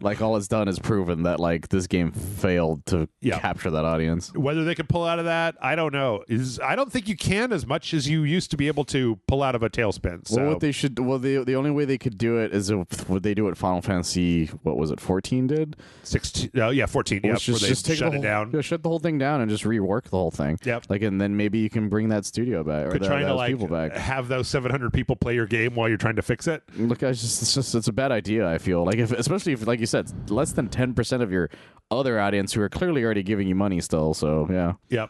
Like, all it's done is proven that, like, this game failed to capture that audience. Whether they can pull out of that, I don't know. I don't think you can as much as you used to be able to pull out of a tailspin. So. Well, what they should the only way they could do it is would they do what Final Fantasy 14 did? 16 14. Yeah, just shut it down. Shut the whole thing down and just rework the whole thing. Yep. Like, and then maybe you can bring that studio back or those people back. Have those 700 people play your game while you're trying to fix it. Look, it's a bad idea. I feel like especially if, like you said, less than 10% of your other audience who are clearly already giving you money still. So yeah. Yep.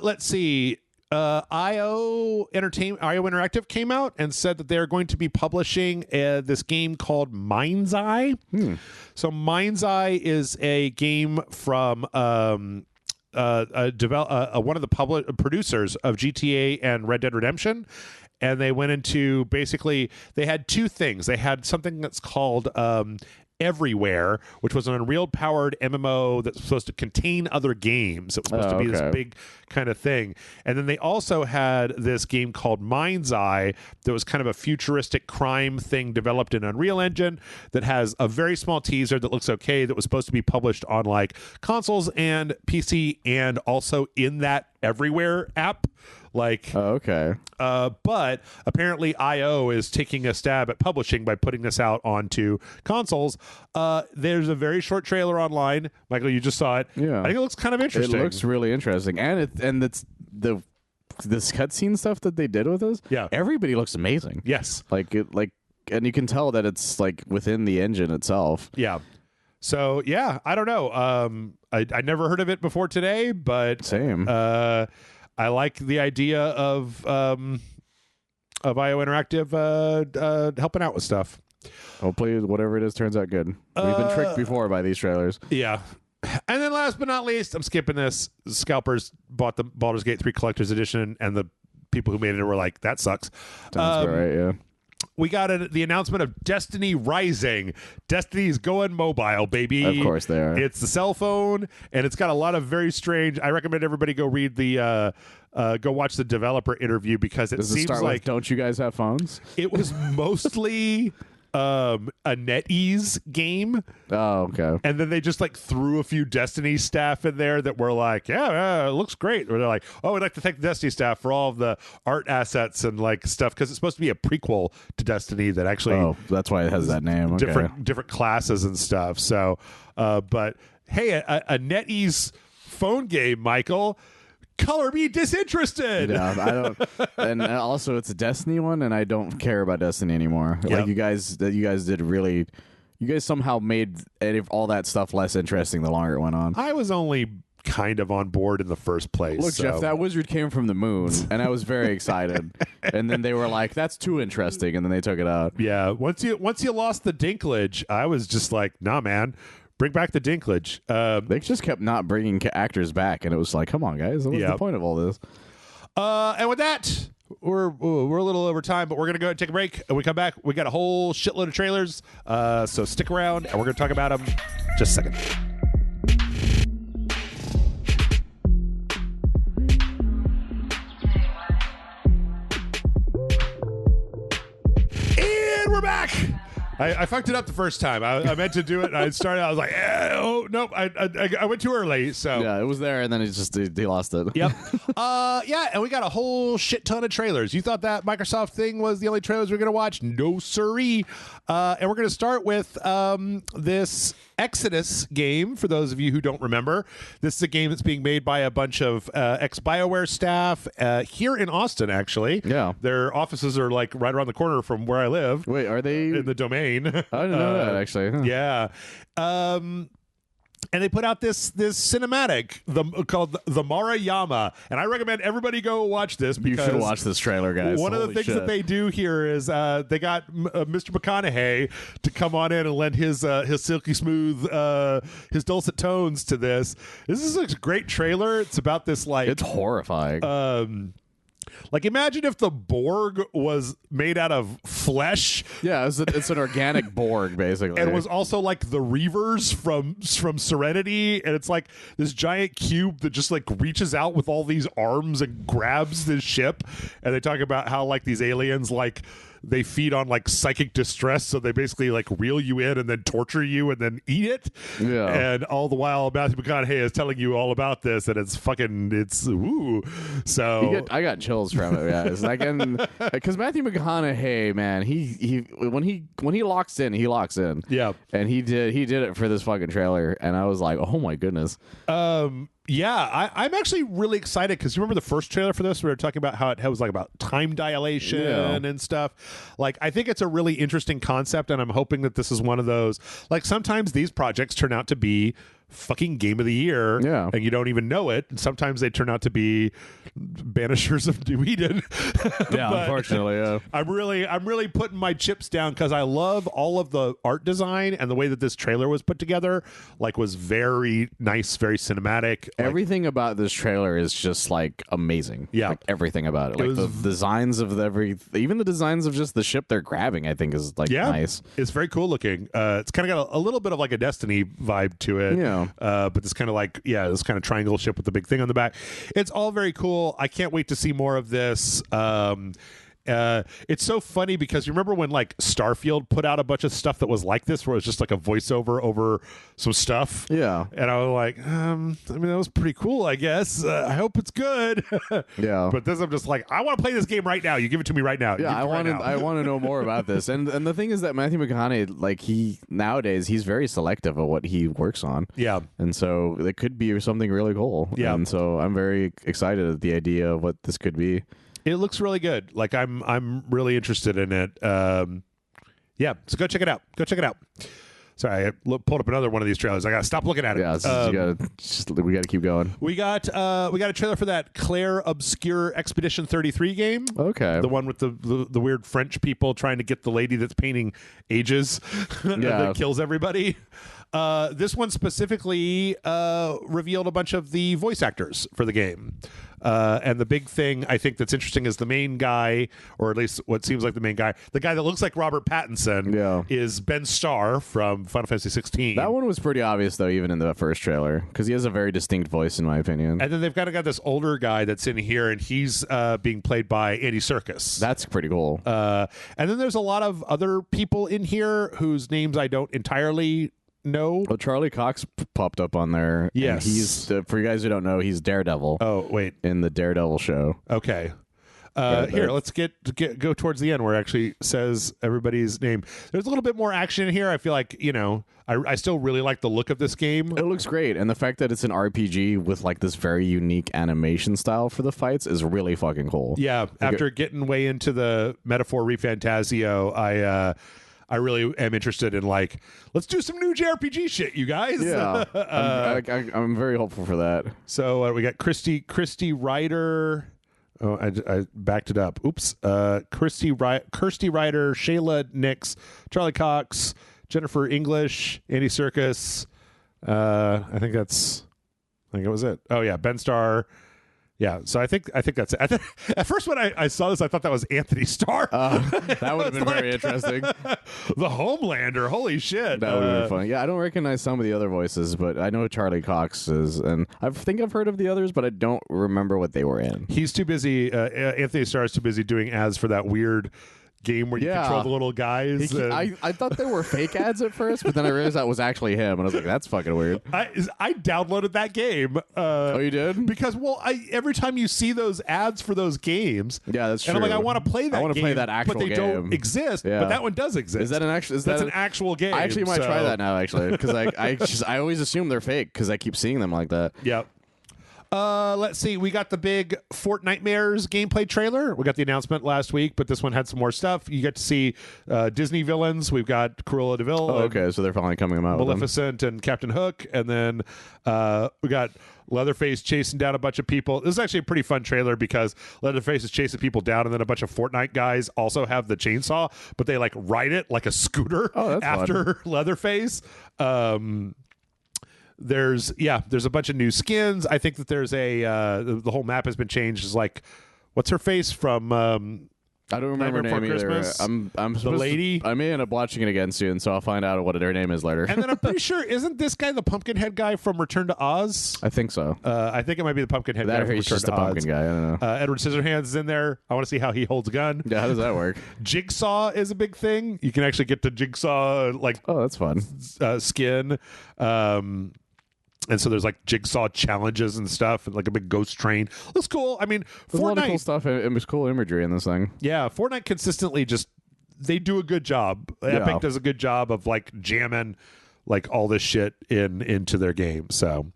Let's see. IO Interactive came out and said that they're going to be publishing this game called Mind's Eye. So Mind's Eye is a game from one of the producers of GTA and Red Dead Redemption. And they went into, basically, they had two things. They had something that's called Everywhere, which was an Unreal-powered MMO that's supposed to contain other games. It was supposed to be this big kind of thing. And then they also had this game called Mind's Eye that was kind of a futuristic crime thing developed in Unreal Engine that has a very small teaser that looks okay, that was supposed to be published on, like, consoles and PC and also in that Everywhere app. Like, but apparently IO is taking a stab at publishing by putting this out onto consoles. There's a very short trailer online. Michael, you just saw it. Yeah, I think it looks kind of interesting. It looks really interesting, and it's this cutscene stuff that they did with this. Yeah, everybody looks amazing. Yes, and you can tell that it's like within the engine itself. Yeah. So yeah, I don't know. I never heard of it before today, but same. I like the idea of IO Interactive helping out with stuff. Hopefully, whatever it is turns out good. We've been tricked before by these trailers. Yeah. And then last but not least, I'm skipping this. Scalpers bought the Baldur's Gate 3 Collector's Edition, and the people who made it were like, that sucks. Sounds right, yeah. We got the announcement of Destiny Rising. Destiny's going mobile, baby. Of course they are. It's the cell phone, and it's got a lot of very strange. I recommend everybody go read go watch the developer interview because it seems like. Don't you guys have phones? It was mostly a NetEase game. Oh, okay. And then they just like threw a few Destiny staff in there that were like, yeah, it looks great. Or they're like, oh, we'd like to thank the Destiny staff for all of the art assets and like stuff, because it's supposed to be a prequel to Destiny that actually. Oh, that's why it has that name. Okay. Different classes and stuff. So, but hey, a NetEase phone game, Michael. Color me disinterested. Yeah, I don't. And also, it's a Destiny one, and I don't care about Destiny anymore. Yep. Like you guys did really. You guys somehow made all that stuff less interesting the longer it went on. I was only kind of on board in the first place. Look, Jeff, that wizard came from the moon, and I was very excited. And then they were like, "That's too interesting," and then they took it out. Yeah, once you lost the dinklage, I was just like, "Nah, man." Bring back the dinklage. They just kept not bringing actors back, and it was like, come on, guys. What's the point of all this? And with that, we're a little over time, but we're going to go ahead and take a break. And we come back, we got a whole shitload of trailers. So stick around, and we're going to talk about them just a second. And we're back. I fucked it up the first time. I meant to do it. I started. I was like, oh nope. I went too early. So yeah, it was there, and then he lost it. Yep. Yeah, and we got a whole shit ton of trailers. You thought that Microsoft thing was the only trailers we're gonna watch? No, siree. And we're gonna start with this Exodus game, for those of you who don't remember. This is a game that's being made by a bunch of ex-BioWare staff here in Austin, actually. Yeah. Their offices are like right around the corner from where I live. Wait, are they in the Domain? I didn't know that, actually. Huh. Yeah. And they put out this cinematic called the Marayama, and I recommend everybody go watch this. Because you should watch this trailer, guys. One of the Holy things shit. that they do here is they got Mr. McConaughey to come on in and lend his silky smooth, his dulcet tones to this. This is a great trailer. It's about this like It's horrifying. Like imagine if the Borg was made out of flesh. Yeah, it's an organic Borg, basically. And it was also like the Reavers from Serenity, and it's like this giant cube that just like reaches out with all these arms and grabs this ship. And they talk about how like these aliens like they feed on like psychic distress, so they basically like reel you in and then torture you and then eat it. Yeah. And all the while Matthew McConaughey is telling you all about this, and it's ooh. So I got chills from it, guys. Like, and because Matthew McConaughey, man, he when he locks in, he locks in. Yeah. And he did it for this fucking trailer, and I was like, oh my goodness. Yeah, I'm actually really excited because you remember the first trailer for this? We were talking about how it was like about time dilation and stuff. Like, I think it's a really interesting concept, and I'm hoping that this is one of those. Like, sometimes these projects turn out to be fucking game of the year, and you don't even know it. And sometimes they turn out to be banishers of New Eden. Yeah, unfortunately, yeah. I'm really putting my chips down because I love all of the art design and the way that this trailer was put together. Like, was very nice, very cinematic. Everything about this trailer is just like amazing. Yeah, like everything about it. Like the designs of even the designs of just the ship they're grabbing, I think is like nice. It's very cool looking. It's kind of got a little bit of like a Destiny vibe to it. Yeah. But this kind of like this kind of triangle ship with the big thing on the back. It's all very cool. I can't wait to see more of this. It's so funny because you remember when like Starfield put out a bunch of stuff that was like this, where it was just like a voiceover over some stuff. Yeah. And I was like, I mean, that was pretty cool, I guess. I hope it's good. Yeah. But this, I'm just like, I want to play this game right now. You give it to me right now. Yeah, I want to know more about this. And the thing is that Matthew McConaughey, like nowadays, he's very selective of what he works on. Yeah. And so it could be something really cool. Yeah. And so I'm very excited at the idea of what this could be. It looks really good. Like I'm really interested in it. Yeah, so go check it out. Sorry, I pulled up another one of these trailers. I gotta stop looking at it. Yeah, we gotta keep going. We got a trailer for that Claire Obscure Expedition 33 game. Okay, the one with the weird French people trying to get the lady that's painting ages that kills everybody. This one specifically revealed a bunch of the voice actors for the game. And the big thing I think that's interesting is the main guy, or at least what seems like the main guy, the guy that looks like Robert Pattinson, is Ben Starr from Final Fantasy 16. That one was pretty obvious, though, even in the first trailer, because he has a very distinct voice, in my opinion. And then they've got this older guy that's in here, and he's being played by Andy Serkis. That's pretty cool. And then there's a lot of other people in here whose names I don't entirely know. Well, Charlie Cox popped up on there. Yes. And he's, for you guys who don't know, he's Daredevil. Oh, wait. In the Daredevil show. Okay. Here, let's go towards the end where it actually says everybody's name. There's a little bit more action in here. I feel like, I still really like the look of this game. It looks great. And the fact that it's an RPG with like this very unique animation style for the fights is really fucking cool. Yeah. After getting way into the Metaphor Refantasio, I really am interested in like, let's do some new JRPG shit, you guys. Yeah, I'm very hopeful for that. So we got Christy Ryder. Oh, I backed it up. Oops. Kirsty Ryder, Shayla Nix, Charlie Cox, Jennifer English, Andy Serkis. I think it was it. Oh yeah, Ben Starr. Yeah, so I think that's it. At first, when I saw this, I thought that was Anthony Starr. That would have been very interesting. The Homelander, holy shit! That would have been fun. Yeah, I don't recognize some of the other voices, but I know who Charlie Cox is, and I think I've heard of the others, but I don't remember what they were in. He's too busy. Anthony Starr is too busy doing ads for that weird game where you Yeah. control the little guys. I thought they were fake ads at first, but then I realized that was actually him, and I was like, "That's fucking weird." I downloaded that game. Oh, you did? Because every time you see those ads for those games, Yeah, that's true. and I'm like, I want to play that. I want to play game, that actual but they game. don't exist. Yeah. But that one does exist. Is that an actual? That's an actual game. I actually might so- try that now, actually, because I always assume they're fake because I keep seeing them like that. Yep. Let's see. We got the big Fortnitemares gameplay trailer. We got the announcement last week, but this one had some more stuff. You get to see Disney villains. We've got Cruella de Vil. Oh, okay, so they're finally coming out with them. Maleficent and Captain Hook, and then we got Leatherface chasing down a bunch of people. This is actually a pretty fun trailer because Leatherface is chasing people down, and then a bunch of Fortnite guys also have the chainsaw, but they like ride it like a scooter after Leatherface. There's a bunch of new skins. I think that there's the whole map has been changed. It's like, what's her face from I don't remember her Nightmare name Before either. Christmas? I'm The supposed lady? I may end up watching it again soon, so I'll find out what her name is later. And then I'm pretty sure, isn't this guy the Pumpkinhead guy from Return to Oz? I think so. I think it might be the Pumpkinhead guy That or from he's Return just to a pumpkin Oz. guy. I don't know. Edward Scissorhands is in there. I want to see how he holds a gun. Yeah, how does that work? Jigsaw is a big thing. You can actually get the Jigsaw Oh, that's fun. skin. And so there's like Jigsaw challenges and stuff, and like a big ghost train. Looks cool. I mean, There's a lot of cool Fortnite. stuff. It was cool imagery in this thing. Yeah, Fortnite consistently they do a good job. Yeah. Epic does a good job of like jamming like all this shit into their game. So,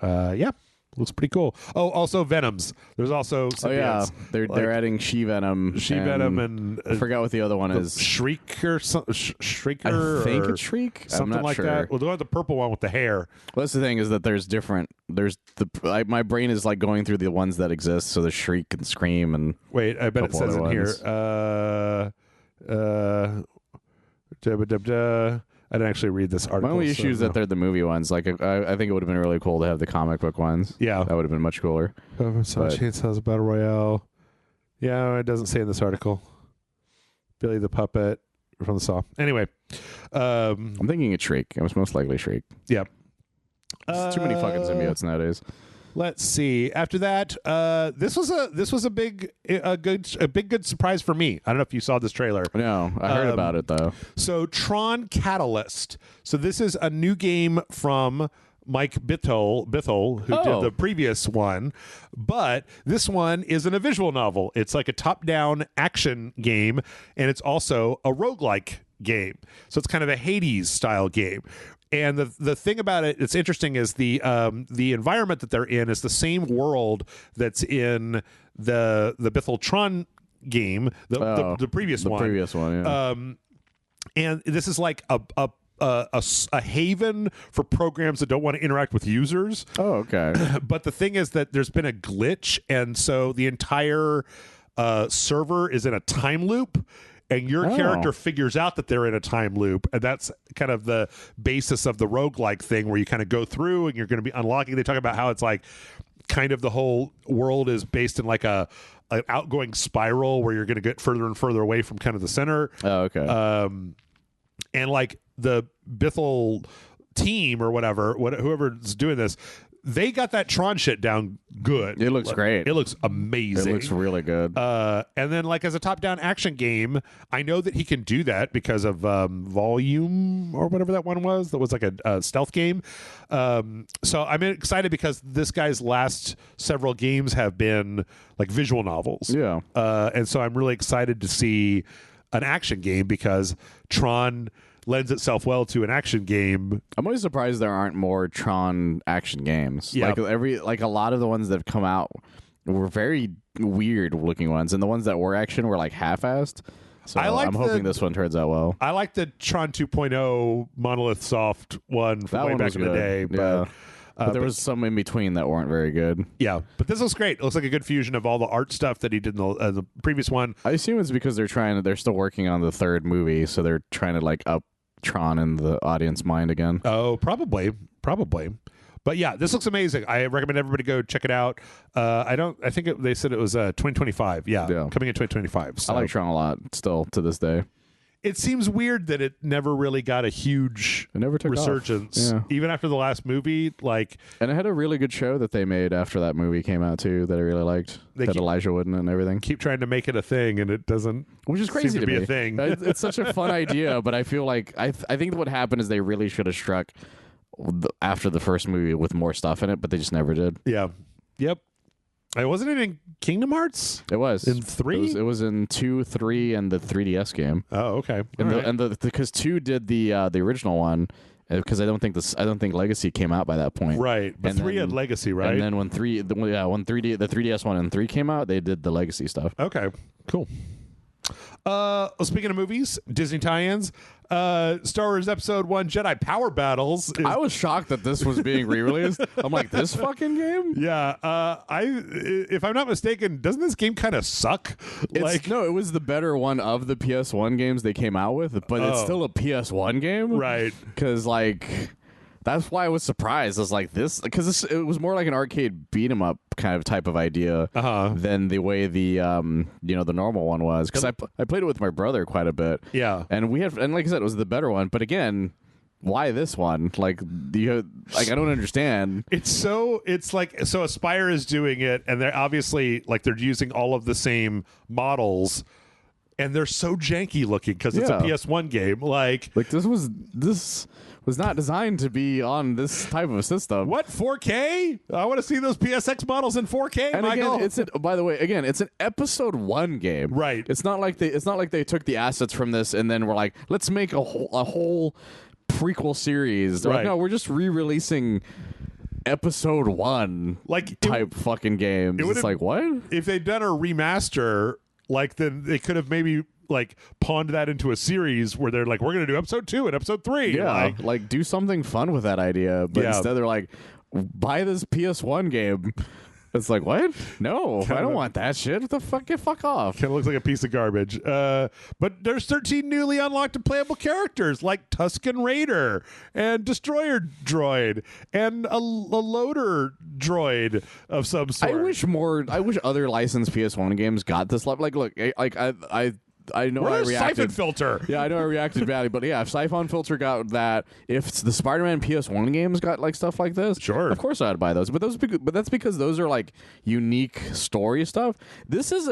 yeah. Looks pretty cool. Oh, also Venoms. There's also symbiotes. They're adding She-Venom. She-Venom and I forgot what the other one is. Shriek or Shrieker. I think or it's Shriek. something I'm not like sure. that. Well, the purple one with the hair. Well, that's the thing is that there's different. There's my brain is like going through the ones that exist. So the Shriek and Scream and Wait, I bet it couple says in other here. I didn't actually read this article. my only issue is that no. they're the movie ones. Like I think it would have been really cool to have the comic book ones. Yeah. that would have been much cooler. Chainsaws Battle Royale. Yeah, it doesn't say in this article. Billy the Puppet from the Saw. Anyway. I'm thinking it's Shriek. It was most likely Shriek. Yeah. There's too many fucking symbiotes nowadays. Let's see. After that, this was a big good surprise for me. I don't know if you saw this trailer. No, I heard about it though. So Tron Catalyst. So this is a new game from Mike Bithell, who did the previous one, but this one isn't a visual novel. It's like a top-down action game, and it's also a roguelike game. So it's kind of a Hades style game. And the thing about it that's interesting is the environment that they're in is the same world that's in the Bithell Tron game, the previous one. The previous one, yeah. And this is like a haven for programs that don't want to interact with users. Oh, okay. But the thing is that there's been a glitch, and so the entire server is in a time loop. And your character figures out that they're in a time loop. And that's kind of the basis of the roguelike thing where you kind of go through and you're going to be unlocking. They talk about how it's like kind of the whole world is based in like an outgoing spiral where you're going to get further and further away from kind of the center. Oh, okay. And like the Bithell team or whoever's doing this, they got that Tron shit down good. It looks great. It looks amazing. It looks really good. And then, like, as a top-down action game, I know that he can do that because of Volume or whatever that one was. That was like a stealth game. So I'm excited because this guy's last several games have been like visual novels. Yeah. And so I'm really excited to see an action game because Tron lends itself well to an action game. I'm always surprised there aren't more Tron action games. Yeah. Like a lot of the ones that have come out were very weird looking ones, and the ones that were action were like half-assed. So I'm hoping this one turns out well. I like the Tron 2.0 Monolith Soft one from way one back was in the good. day. Yeah. But there was some in between that weren't very good. yeah, but this looks great. It looks like a good fusion of all the art stuff that he did in the previous one. I assume it's because they're still working on the third movie, so they're trying to like up Tron in the audience mind again. Oh, probably. But yeah, this looks amazing. I recommend everybody go check it out. They said it was 2025. Yeah, coming in 2025. So. I like Tron a lot still to this day. it seems weird that it never really got a huge It never took off. resurgence, Yeah. even after the last movie. Like, And it had a really good show that they made after that movie came out too, that I really liked. They That keep- Elijah Wood and everything, keep trying to make it a thing, and it doesn't. which is crazy seem to be me. a thing. It's such a fun idea, but I feel like I think what happened is they really should have struck after the first movie with more stuff in it, but they just never did. Yeah. Yep. It wasn't it in Kingdom Hearts? It was In 3? It was in 2, 3, and the 3DS game. Oh, okay. And because 2 did the original one, because I don't think Legacy came out by that point. Right. But And 3 then- had Legacy, right? And then when 3DS 1 and 3 came out, they did the Legacy stuff. Okay, cool. Speaking of movies, Disney tie-ins, Star Wars Episode 1 Jedi Power Battles. I was shocked that this was being re-released. I'm like, this fucking game? Yeah, if I'm not mistaken, doesn't this game kind of suck? No, it was the better one of the PS1 games they came out with, but it's still a PS1 game. Right. Because, that's why I was surprised. I was like, because it was more like an arcade beat 'em up kind of type of idea than the way the the normal one was. Because I played it with my brother quite a bit. Yeah. And like I said, it was the better one. But again, why this one? I don't understand. So Aspire is doing it, and they're obviously they're using all of the same models, and they're so janky looking because it's a Yeah. PS1 game. This was not designed to be on this type of system. What, 4K? I want to see those PSX models in 4K, And Michael. again, by the way, it's an episode 1 game. Right. It's not like they took the assets from this and then were like, let's make a whole prequel series. They're Right. like, no, we're just re-releasing episode 1 type fucking games. It's would've- like, what? If they'd done a remaster, then they could have maybe pawned that into a series where they're like, we're going to do episode 2 and episode 3. Yeah, do something fun with that idea. But Yeah. instead they're like, buy this PS1 game. It's like, what? No, I don't want that shit. What the fuck? Get fuck off. Kind of looks like a piece of garbage. But there's 13 newly unlocked and playable characters like Tusken Raider and Destroyer Droid and a loader droid of some sort. I wish other licensed PS1 games got this level. Look, I know I Where's reacted. Siphon Filter? Yeah, I know I reacted badly, but yeah, if Siphon Filter got that, if the Spider-Man PS1 games got stuff like this, Sure. of course I'd buy those. But that's because those are unique story stuff. This is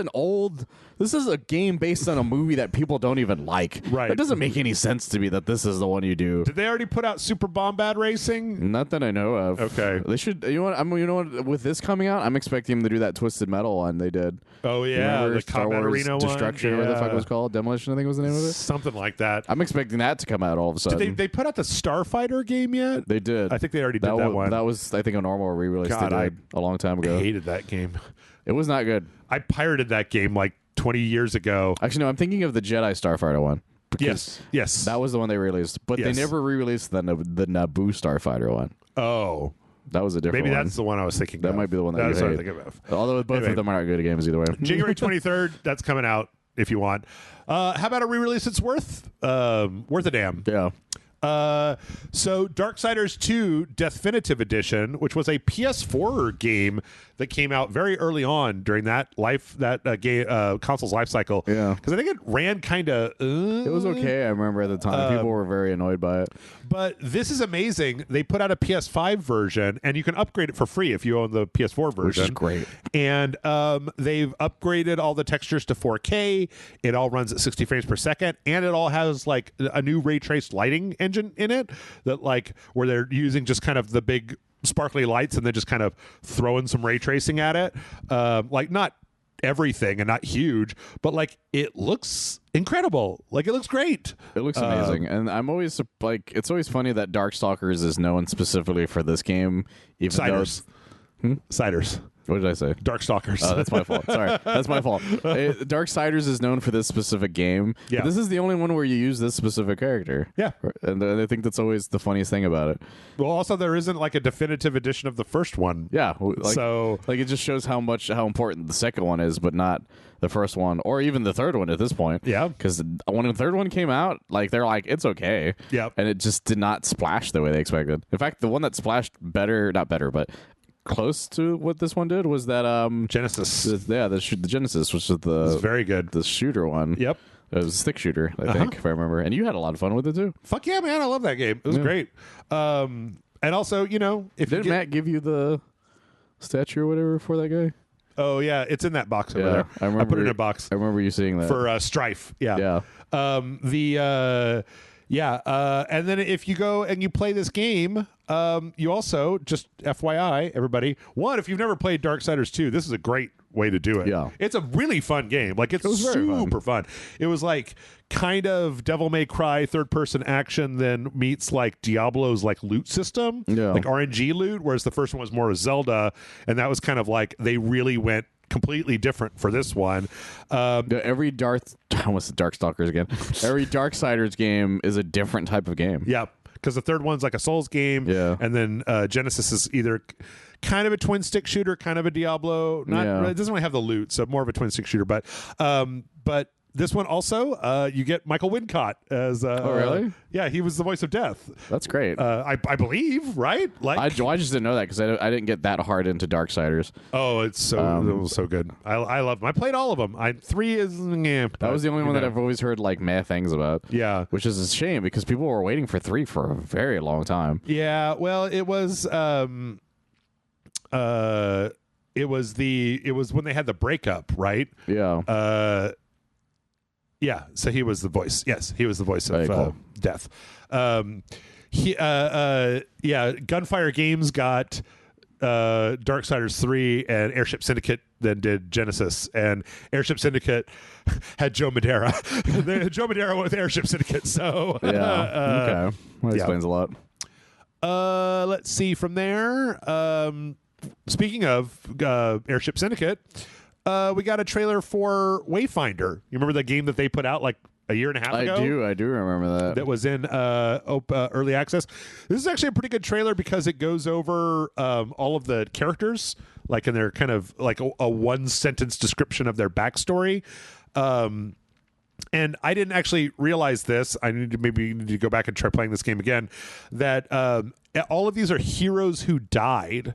a game based on a movie that people don't even like. Right. It doesn't make any sense to me that this is the one you do. Did they already put out Super Bombad Racing? Not that I know of. Okay. They should. You know what? With this coming out, I'm expecting them to do that Twisted Metal one they did. Oh, yeah. Remember The Star Combat Wars Arena Destruction, one? or the fuck Yeah. it was called? Demolition, I think was the name of it. Something like that. I'm expecting that to come out all of a sudden. Did they put out the Starfighter game yet? They did. I think they already did that one. That was, I think, a normal re-release God, they did a long time I ago. hated that game. It was not good. I pirated that game 20 years ago. Actually, no, I'm thinking of the Jedi Starfighter one. Yes. That was the one they released, but Yes. they never re-released the Naboo Starfighter one. Oh. That was a different Maybe one. that's the one I was thinking That of. might be the one that That's you what I hate. think of. Although both Anyway. of them are not good games either way. January 23rd, that's coming out if you want. How about a re-release that's worth a damn? Yeah. So Darksiders 2 Definitive Edition, which was a PS4 game that came out very early on during that console's life cycle. Yeah. Because I think it ran kind of... It was okay, I remember at the time. People were very annoyed by it. But this is amazing. They put out a PS5 version, and you can upgrade it for free if you own the PS4 version. Which is great. And they've upgraded all the textures to 4K. It all runs at 60 frames per second, and it all has a new ray traced lighting engine in it that where they're using just kind of the big sparkly lights and then just kind of throwing some ray tracing at it. Not everything and not huge, but it looks incredible. It looks great. It looks amazing, and I'm always it's always funny that Darkstalkers is known specifically for this game. Even Ciders. though Ciders. What did I say? Darkstalkers. Oh, that's my fault. Sorry, that's my fault. Darksiders is known for this specific game. Yeah. But this is the only one where you use this specific character. Yeah. And I think that's always the funniest thing about it. Well, also there isn't a definitive edition of the first one. Yeah. So it just shows how important the second one is, but not the first one or even the third one at this point. Yeah. Because when the third one came out, they're it's okay. Yep. And it just did not splash the way they expected. In fact, the one that splashed not better, but close to what this one did was that Genesis. the Genesis, which is It's very good. the shooter one. Yep. It was a stick shooter, I think, if I remember. And you had a lot of fun with it too. Fuck yeah, man! I love that game. It was great. And also, if Didn't Matt give you the statue or whatever for that guy? Oh yeah, it's in that box over there. I put it in a box. I remember you seeing that for Strife. Yeah. And then if you go and you play this game, you also, just FYI, everybody, if you've never played Darksiders 2, this is a great way to do it. Yeah. It's a really fun game. Like, it's super fun. It was like kind of Devil May Cry third-person action, then meets like Diablo's like loot system, like RNG loot, whereas the first one was more of Zelda, and that was kind of like they really went completely different for this one. Every Darkstalkers again. Every Darksiders game is a different type of game. Yeah, because the third one's like a Souls game, and then Genesis is either kind of a twin stick shooter, kind of a Diablo. It doesn't really have the loot, so more of a twin stick shooter. But this one also, you get Michael Wincott as. Oh, really? Yeah, he was the voice of Death. That's great. I believe, right? Like, I just didn't know that because I didn't get that hard into Darksiders. Oh, it was so good. I love them. I played all of them. 3 is that was the only one that I've always heard like mad things about. Yeah, which is a shame because people were waiting for 3 for a very long time. Yeah, well, it was when they had the breakup, right? Yeah. Yeah, so he was the voice. Yes, he was the voice of Death. Gunfire Games got Darksiders 3, and Airship Syndicate then did Genesis, and Airship Syndicate had Joe Madera. Joe Madera with Airship Syndicate, so... Okay. That explains a lot. Let's see from there. Speaking of Airship Syndicate... we got a trailer for Wayfinder. You remember that game that they put out like a year and a half ago? I do remember that. That was in early access. This is actually a pretty good trailer because it goes over all of the characters, like in their kind of like a one-sentence description of their backstory. And I didn't actually realize this. I need to go back and try playing this game again. That all of these are heroes who died,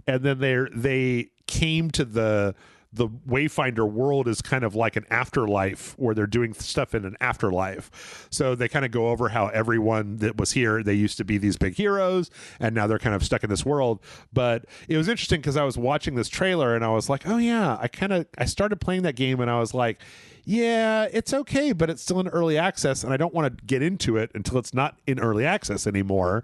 and then they came to the Wayfinder world is kind of like an afterlife where they're doing stuff in an afterlife. So they kind of go over how everyone that was here, they used to be these big heroes, and now they're kind of stuck in this world. But it was interesting because I was watching this trailer and I was like, oh yeah, I started playing that game and I was like, yeah, it's okay, but it's still in early access and I don't want to get into it until it's not in early access anymore.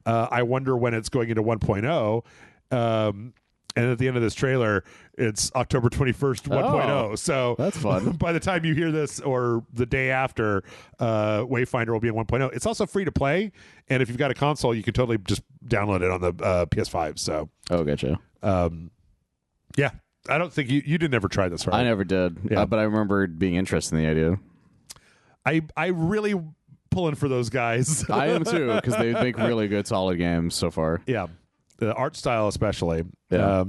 I wonder when it's going into 1.0. And at the end of this trailer, it's October 21st, 1.0. So that's fun. By the time you hear this or the day after, Wayfinder will be in 1.0. It's also free to play. And if you've got a console, you can totally just download it on the PS5. So, gotcha. Yeah. I don't think you didn't ever try this, right? I never did. Yeah. But I remember being interested in the idea. I really pulling for those guys. I am too, because they make really good, solid games so far. Yeah. The art style especially. Yeah.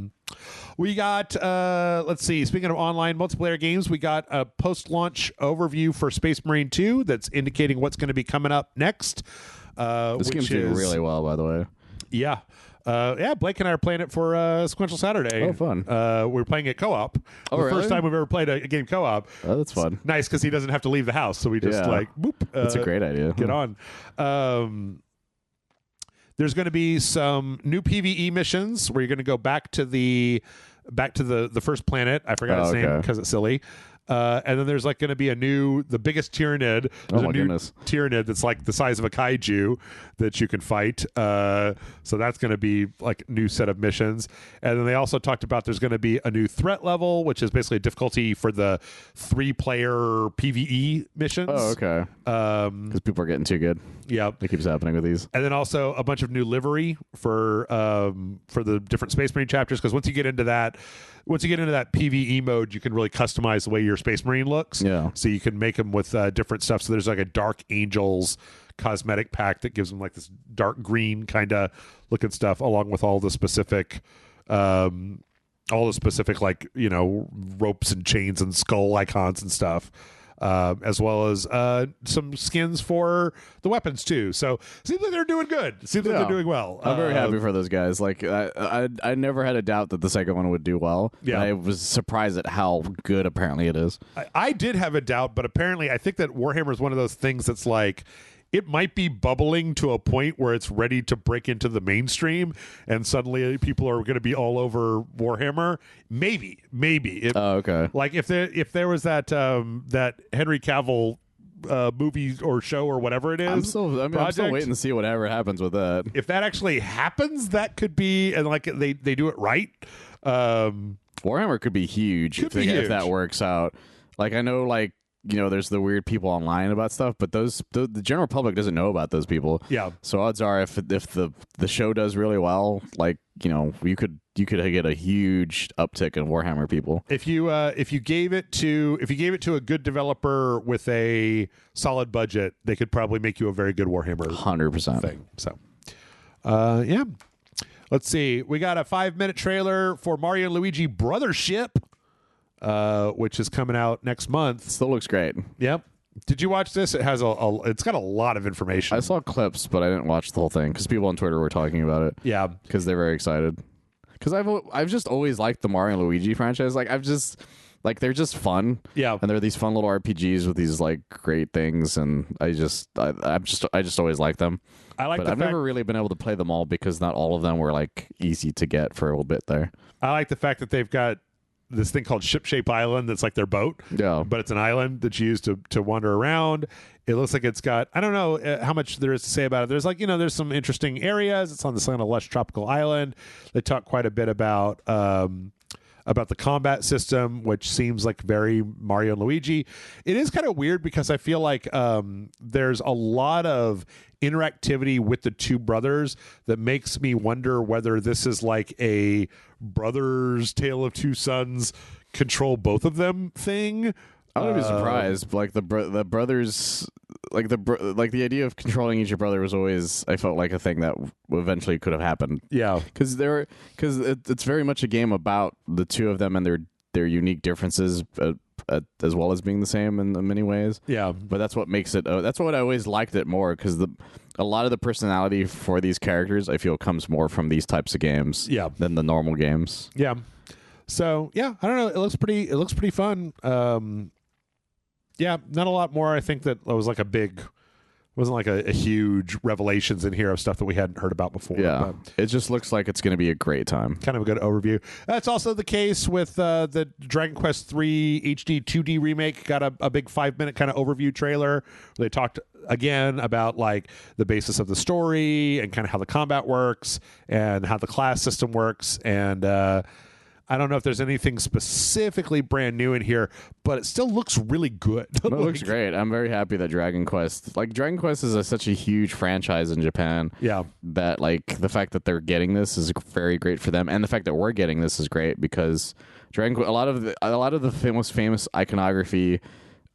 We got, let's see, speaking of online multiplayer games, we got a post-launch overview for Space Marine 2 that's indicating what's going to be coming up next. This game's doing really well, by the way. Yeah. Blake and I are playing it for Sequential Saturday. Oh, fun. We're playing it co-op. Really? First time we've ever played a game co-op. Oh, that's fun. It's nice because he doesn't have to leave the house, so we just boop. That's a great idea. Get on. There's going to be some new PvE missions where you're going to go back to the first planet. I forgot its name because it's silly. And then there's like going to be the biggest Tyranid. There's a new goodness. Tyranid that's like the size of a kaiju that you can fight. So that's going to be like a new set of missions. And then they also talked about there's going to be a new threat level, which is basically a difficulty for the 3-player PvE missions. Oh, okay. Because people are getting too good. Yeah, it keeps happening with these. And then also a bunch of new livery for the different Space Marine chapters. Because once you get into that PvE mode, you can really customize the way your Space Marine looks. Yeah. So you can make them with different stuff. So there's like a Dark Angels cosmetic pack that gives them like this dark green kind of looking stuff, along with all the specific like, ropes and chains and skull icons and stuff. as well as some skins for the weapons too. So seems like they're doing good. Seems like they're doing well. I'm very happy for those guys. Like I never had a doubt that the second one would do well. Yeah. I was surprised at how good apparently it is. I did have a doubt, but apparently I think that Warhammer is one of those things that's like, it might be bubbling to a point where it's ready to break into the mainstream, and suddenly people are going to be all over Warhammer. Maybe. Okay. Like if there was that Henry Cavill movie or show or whatever it is. I'm still waiting to see whatever happens with that. If that actually happens, that could be, and like they do it right. Warhammer could be huge if that works out. Like I know, like, you know, there's the weird people online about stuff, but the general public doesn't know about those people. Yeah. So odds are, if the show does really well, like, you know, you could get a huge uptick in Warhammer people. If you gave it to a good developer with a solid budget, they could probably make you a very good Warhammer 100% thing. So, yeah. Let's see. We got a 5-minute trailer for Mario and Luigi Brothership, which is coming out next month. Still looks great. Yep. Did you watch this? It has it's got a lot of information. I saw clips, but I didn't watch the whole thing because people on Twitter were talking about it. Yeah, because they're very excited. Because I've just always liked the Mario and Luigi franchise. Like they're just fun. Yeah, and they're these fun little RPGs with these like great things, and I just always like them. But I've never really been able to play them all because not all of them were like easy to get for a little bit there. I like the fact that they've got this thing called Ship-Shape Island that's like their boat. Yeah. But it's an island that you use to wander around. It looks like it's got, I don't know how much there is to say about it. There's like, there's some interesting areas. It's on this kind of lush tropical island. They talk quite a bit about the combat system, which seems like very Mario and Luigi. It is kind of weird because I feel like there's a lot of interactivity with the two brothers that makes me wonder whether this is like a brothers tale of two sons control both of them thing. I wouldn't be surprised. Like the brothers, like the idea of controlling each brother was always, I felt like, a thing that eventually could have happened. Yeah, because it's very much a game about the two of them and their unique differences, as well as being the same in many ways. Yeah, but that's what makes it. That's what I always liked it more, because a lot of the personality for these characters, I feel, comes more from these types of games. Yeah. Than the normal games. Yeah. So yeah, I don't know. It looks pretty fun. Yeah, not a lot more. I think that was like wasn't like a huge revelations in here of stuff that we hadn't heard about before. Yeah, it just looks like it's going to be a great time. Kind of a good overview. That's also the case with the Dragon Quest III HD 2D remake. Got a big 5-minute kind of overview trailer. They talked again about like the basis of the story and kind of how the combat works and how the class system works. And I don't know if there's anything specifically brand new in here, but it still looks really good. It looks great. I'm very happy that Dragon Quest is such a huge franchise in Japan. Yeah. That like the fact that they're getting this is very great for them, and the fact that we're getting this is great because a lot of the most famous iconography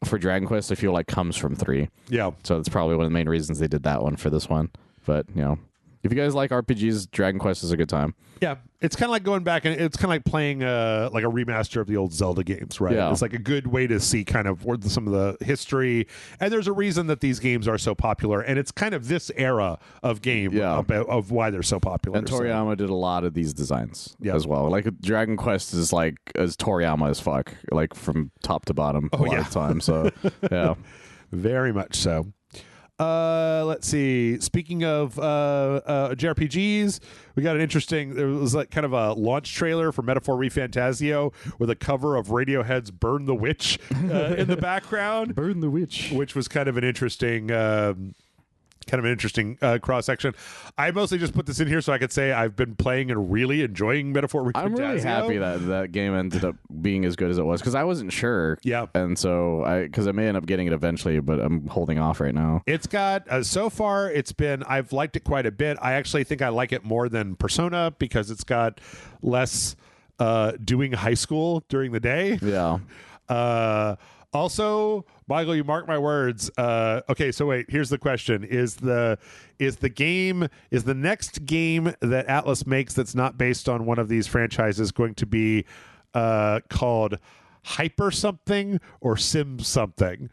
for Dragon Quest, I feel like, comes from 3. Yeah. So that's probably one of the main reasons they did that one for this one. But if you guys like RPGs, Dragon Quest is a good time. Yeah, it's kind of like going back and it's kind of like playing like a remaster of the old Zelda games, right? Yeah. It's like a good way to see kind of some of the history. And there's a reason that these games are so popular. And it's kind of this era of game of why they're so popular. And Toriyama did a lot of these designs as well. Like Dragon Quest is like as Toriyama as fuck, like from top to bottom a lot of the time. So, yeah. Very much so. Let's see. Speaking of JRPGs, we got there was like kind of a launch trailer for Metaphor ReFantazio with a cover of Radiohead's Burn the Witch in the background. Burn the Witch. Which was kind of an interesting cross section. I mostly just put this in here so I could say I've been playing and really enjoying Metaphor ReFantazio. I'm really happy that game ended up being as good as it was, because I wasn't sure. Yeah. And so I may end up getting it eventually, but I'm holding off right now. It's got so far I've liked it quite a bit. I actually think I like it more than Persona because it's got less doing high school during the day. Yeah. Also, Michael, you mark my words. Okay, so wait, here's the question. Is the next game that Atlas makes that's not based on one of these franchises going to be called hyper something or sim something,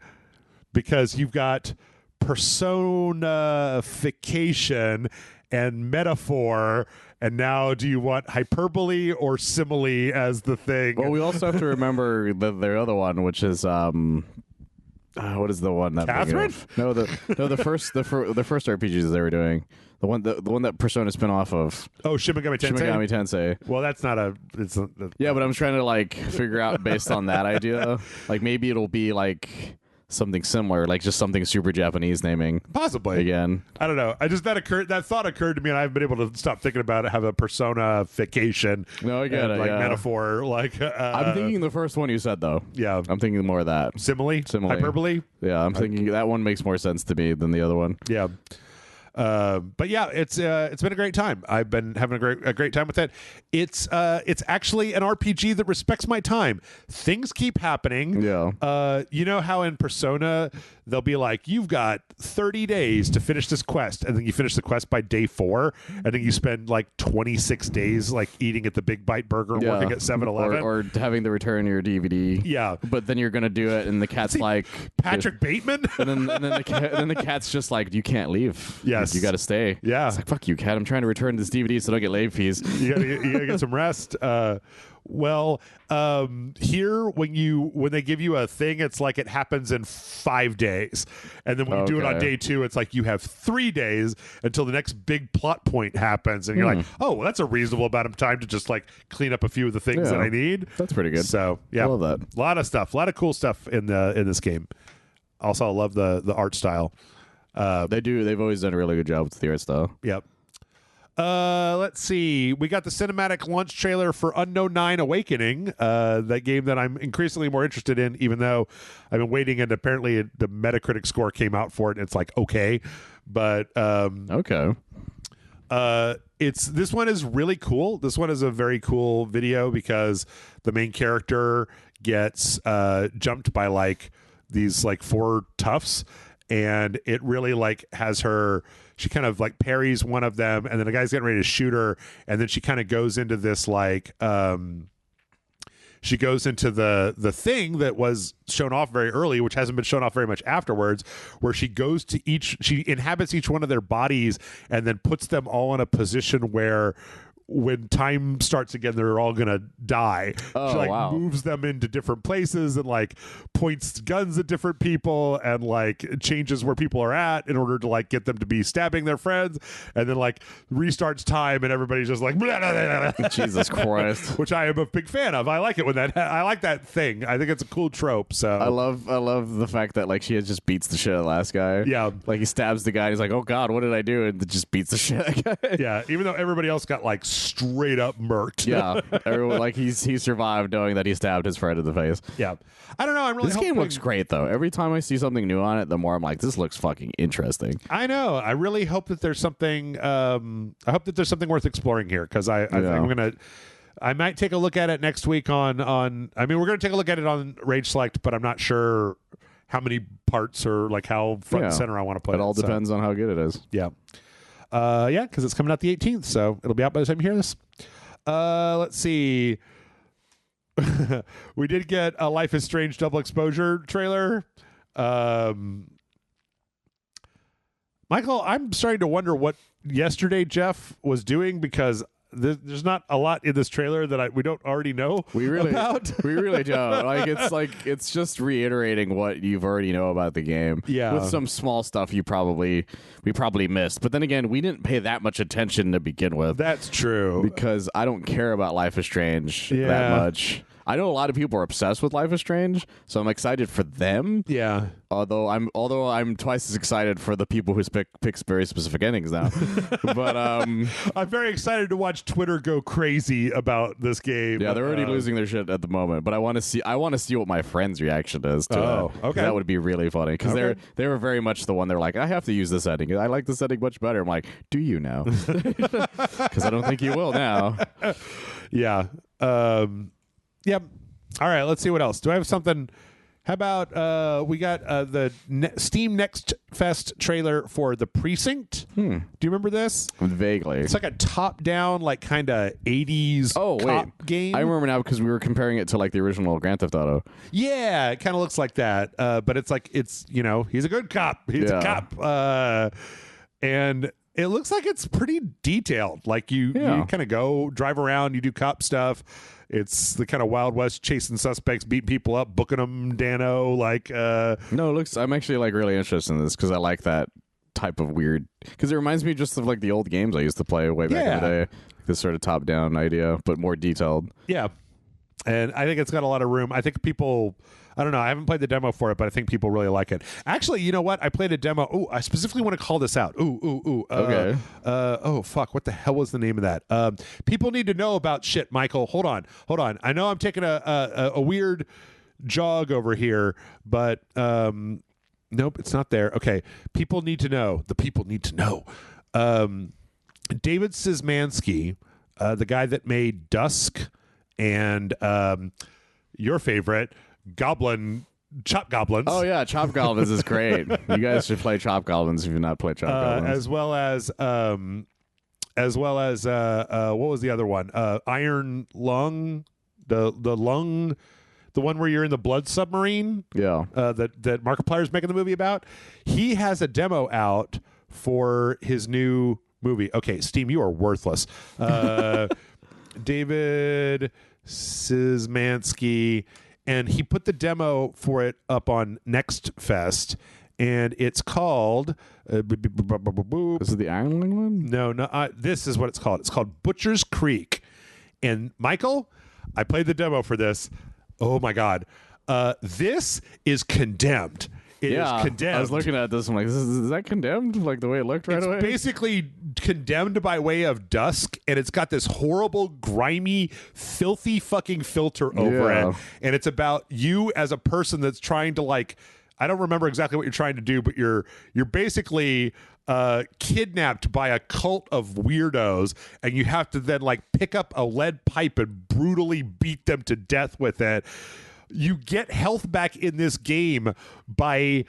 because you've got personification and metaphor, and now do you want hyperbole or simile as the thing? Well, we also have to remember their other one, which is what is the one that Catherine? the first RPGs they were doing, the one that Persona spin off of. Oh, Shin Megami Tensei. Shin Megami Tensei. Well, that's not a. Yeah, but I'm trying to like figure out based on that idea, like maybe it'll be like something similar, like just something super Japanese naming. Possibly. Again. I don't know. That thought occurred to me, and I haven't been able to stop thinking about it. Have a personification. No, I get it. Like yeah. metaphor. Like I'm thinking the first one you said though. Yeah. I'm thinking more of that. Simile. Hyperbole. Yeah, I'm thinking that one makes more sense to me than the other one. Yeah. But yeah, it's been a great time. I've been having a great time with it. It's actually an RPG that respects my time. Things keep happening. Yeah. You know how in Persona they'll be like, you've got 30 days to finish this quest, and then you finish the quest by day 4, and then you spend like 26 days like eating at the Big Bite Burger and working at 7-Eleven. Or having to return your DVD. Yeah. But then you're gonna do it, and the cat's like Patrick Bateman. and then the cat's just like, you can't leave. Yes. You got to stay. Yeah. It's like, fuck you, cat. I'm trying to return this DVD so I don't get late fees. You gotta get some rest. Here when they give you a thing, it's like it happens in 5 days, and then when you do it on day 2, it's like you have 3 days until the next big plot point happens, and you're like, oh, well, that's a reasonable amount of time to just like clean up a few of the things that I need. That's pretty good. So yeah, I love that. A lot of stuff, a lot of cool stuff in this game. Also, I love the art style. They've always done a really good job with the art style. Yep. Let's see. We got the cinematic launch trailer for Unknown 9 Awakening, that game that I'm increasingly more interested in, even though I've been waiting, and apparently the Metacritic score came out for it, and it's like, okay. But okay. This one is really cool. This one is a very cool video because the main character gets jumped by like these like 4 toughs, and it really like has her, she kind of like parries one of them, and then the guy's getting ready to shoot her, and then she kind of goes into this like she goes into the thing that was shown off very early, which hasn't been shown off very much afterwards, where she goes to she inhabits each one of their bodies and then puts them all in a position where when time starts again, they're all gonna die. Oh, she like wow. moves them into different places and like points guns at different people and like changes where people are at in order to like get them to be stabbing their friends, and then like restarts time and everybody's just like blah, blah, blah, blah. Jesus Christ. Which I am a big fan of. I like it when I like that thing. I think it's a cool trope. So I love the fact that like she just beats the shit out of the last guy. Yeah. Like he stabs the guy and he's like, oh God, what did I do? And just beats the shit out of the guy. Yeah, even though everybody else got like straight up murked. Yeah. Everyone like he survived knowing that he stabbed his friend in the face. Yeah. I don't know. I'm really This game looks great though. Every time I see something new on it, the more I'm like, this looks fucking interesting. I know. I really hope that there's something. I hope that there's something worth exploring here, because I think I'm gonna. I might take a look at it next week on. I mean, we're gonna take a look at it on RageSelect, but I'm not sure how many parts or like how front and center I want to put it. It all depends on how good it is. Yeah. Yeah, because it's coming out the 18th, so it'll be out by the time you hear this. Let's see. We did get a Life is Strange double exposure trailer. Michael, I'm starting to wonder what yesterday Jeff was doing, because there's not a lot in this trailer that we don't already know about. We really don't. It's just reiterating what you've already know about the game. Yeah. With some small stuff we probably missed. But then again, we didn't pay that much attention to begin with. That's true. Because I don't care about Life is Strange that much. I know a lot of people are obsessed with Life is Strange, so I'm excited for them. Yeah. Although I'm twice as excited for the people who picks very specific endings now. But I'm very excited to watch Twitter go crazy about this game. Yeah, they're already losing their shit at the moment. But I want to see what my friend's reaction is to it. Okay. That would be really funny, because they were very much the one. They're like, I have to use this ending. I like this ending much better. I'm like, do you now? Because I don't think you will now. Yeah. Yep. All right, let's see what else. Do I have something How about we got the Steam Next Fest trailer for The Precinct? Do you remember this? Vaguely. It's like a top-down, like kind of 80s cop game. I remember now because we were comparing it to like the original Grand Theft Auto. Yeah, it kind of looks like that. But it's like he's a good cop. He's a cop. And it looks like it's pretty detailed. Like you kind of go drive around, you do cop stuff. It's the kind of Wild West, chasing suspects, beating people up, booking them, Dano. No, it looks. I'm actually like really interested in this because I like that type of weird. Because it reminds me just of like the old games I used to play way back in the day. This sort of top-down idea, but more detailed. Yeah, and I think it's got a lot of room. I think people. I don't know. I haven't played the demo for it, but I think people really like it. Actually, you know what? I played a demo. Oh, I specifically want to call this out. Okay. Oh, fuck. What the hell was the name of that? People need to know about shit, Michael. Hold on. I know I'm taking a weird jog over here, but nope, it's not there. Okay. People need to know. The people need to know. David Szymanski, the guy that made Dusk and your favorite, Chop Goblins. Oh yeah, Chop Goblins is great. You guys should play Chop Goblins if you've not played Chop Goblins. As well as what was the other one? Iron Lung, the lung, the one where you're in the blood submarine. Yeah. That Markiplier's making the movie about. He has a demo out for his new movie. Okay, Steam, you are worthless. David Szymanski. And he put the demo for it up on Next Fest, and it's called... This is the Iron Lung one? No. This is what it's called. It's called Butcher's Creek. And, Michael, I played the demo for this. Oh, my God. This is Condemned. It is Condemned. I was looking at this. I'm like, is that Condemned? Like the way it looked right away? It's basically Condemned by way of Dusk, and it's got this horrible, grimy, filthy fucking filter over it. And it's about you as a person that's trying to, like, I don't remember exactly what you're trying to do, but you're basically kidnapped by a cult of weirdos, and you have to then like pick up a lead pipe and brutally beat them to death with it. You get health back in this game by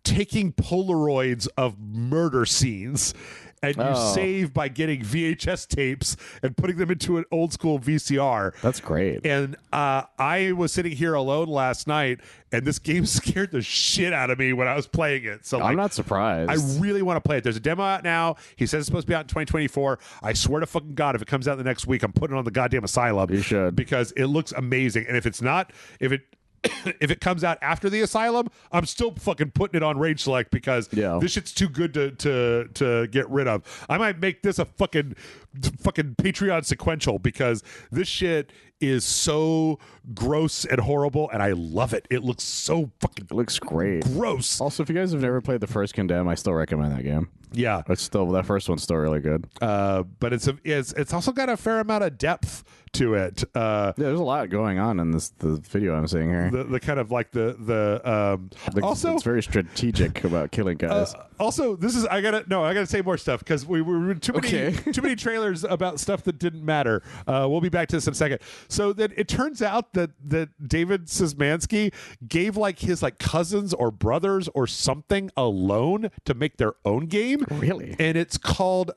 taking Polaroids of murder scenes, and you save by getting VHS tapes and putting them into an old school VCR. That's great. And I was sitting here alone last night, and this game scared the shit out of me when I was playing it. So I'm not surprised. I really want to play it. There's a demo out now. He says it's supposed to be out in 2024. I swear to fucking God, if it comes out the next week, I'm putting it on the goddamn Asylum. You should. Because it looks amazing. And if it's not, if it comes out after the Asylum, I'm still fucking putting it on RageSelect because this shit's too good to get rid of. I might make this a fucking Patreon sequential because this shit is so gross and horrible, and I love it. It looks so fucking great. Gross. Also, if you guys have never played the first Condemn, I still recommend that game. Yeah, it's still that first one's still really good. But it's also got a fair amount of depth to it. There's a lot going on in the video I'm seeing here. The kind of like also it's very strategic about killing guys. Also, this is I gotta say more stuff because we were too many trailers about stuff that didn't matter. We'll be back to this in a second. So then it turns out that David Szymanski gave like his like cousins or brothers or something a loan to make their own game. Really? And it's called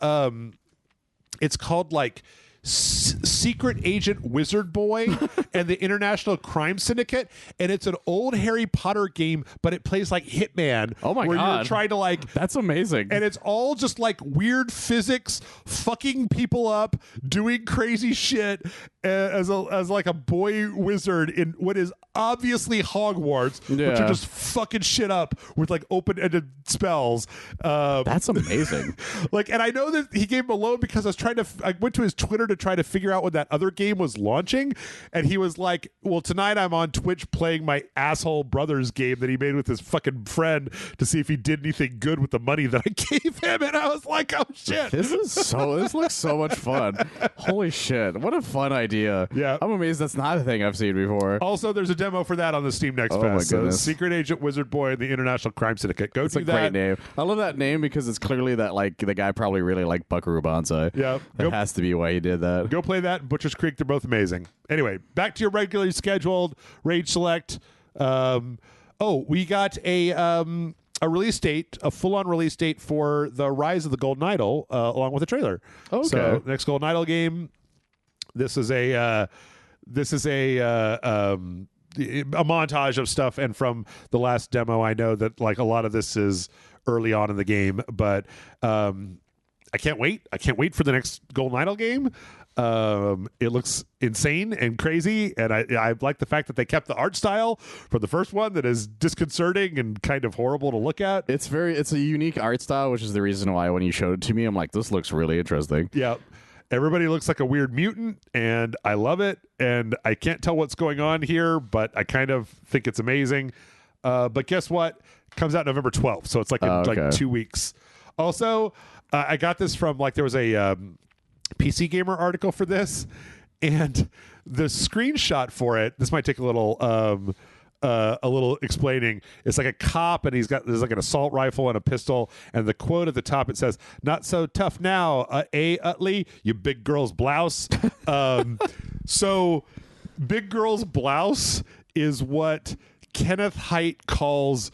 like Secret Agent Wizard Boy and the International Crime Syndicate, and it's an old Harry Potter game, but it plays like Hitman. Oh my God! Where you're trying to like that's amazing, and it's all just like weird physics, fucking people up, doing crazy shit as like a boy wizard in what is obviously Hogwarts, which are just fucking shit up with like open-ended spells. That's amazing. Like, and I know that he gave him a loan because I went to his Twitter to try to figure out when that other game was launching, and he was like, well, tonight I'm on Twitch playing my asshole brother's game that he made with his fucking friend to see if he did anything good with the money that I gave him. And I was like, oh shit, this looks so much fun. Holy shit, what a fun idea. Yeah, I'm amazed that's not a thing I've seen before. Also, there's a demo for that on the Steam Next Fest. My goodness. So Secret Agent Wizard Boy and the International Crime Syndicate. Go It's do a that. great name. I love that name because it's clearly that like the guy probably really liked Buckaroo Banzai. Yeah, that has to be why he did that. Go play that and Butcher's Creek. They're both amazing. Anyway, back to your regularly scheduled RageSelect We got a release date, a full-on release date for the Rise of the Golden Idol, along with a trailer. Okay. So next Golden Idol game. This is a montage of stuff, and from the last demo, I know that like a lot of this is early on in the game, but I can't wait. I can't wait for the next Golden Idol game. It looks insane and crazy, and I like the fact that they kept the art style from the first one that is disconcerting and kind of horrible to look at. It's a unique art style, which is the reason why when you showed it to me, I'm like, this looks really interesting. Yeah. Everybody looks like a weird mutant, and I love it, and I can't tell what's going on here, but I kind of think it's amazing. But guess what? Comes out November 12th, so it's like like 2 weeks. Also, I got this from, like, there was a PC Gamer article for this, and the screenshot for it, this might take a little explaining. It's like a cop, and there's like an assault rifle and a pistol, and the quote at the top, it says, "Not so tough now, Utley, you big girl's blouse." So big girl's blouse is what Kenneth Haidt calls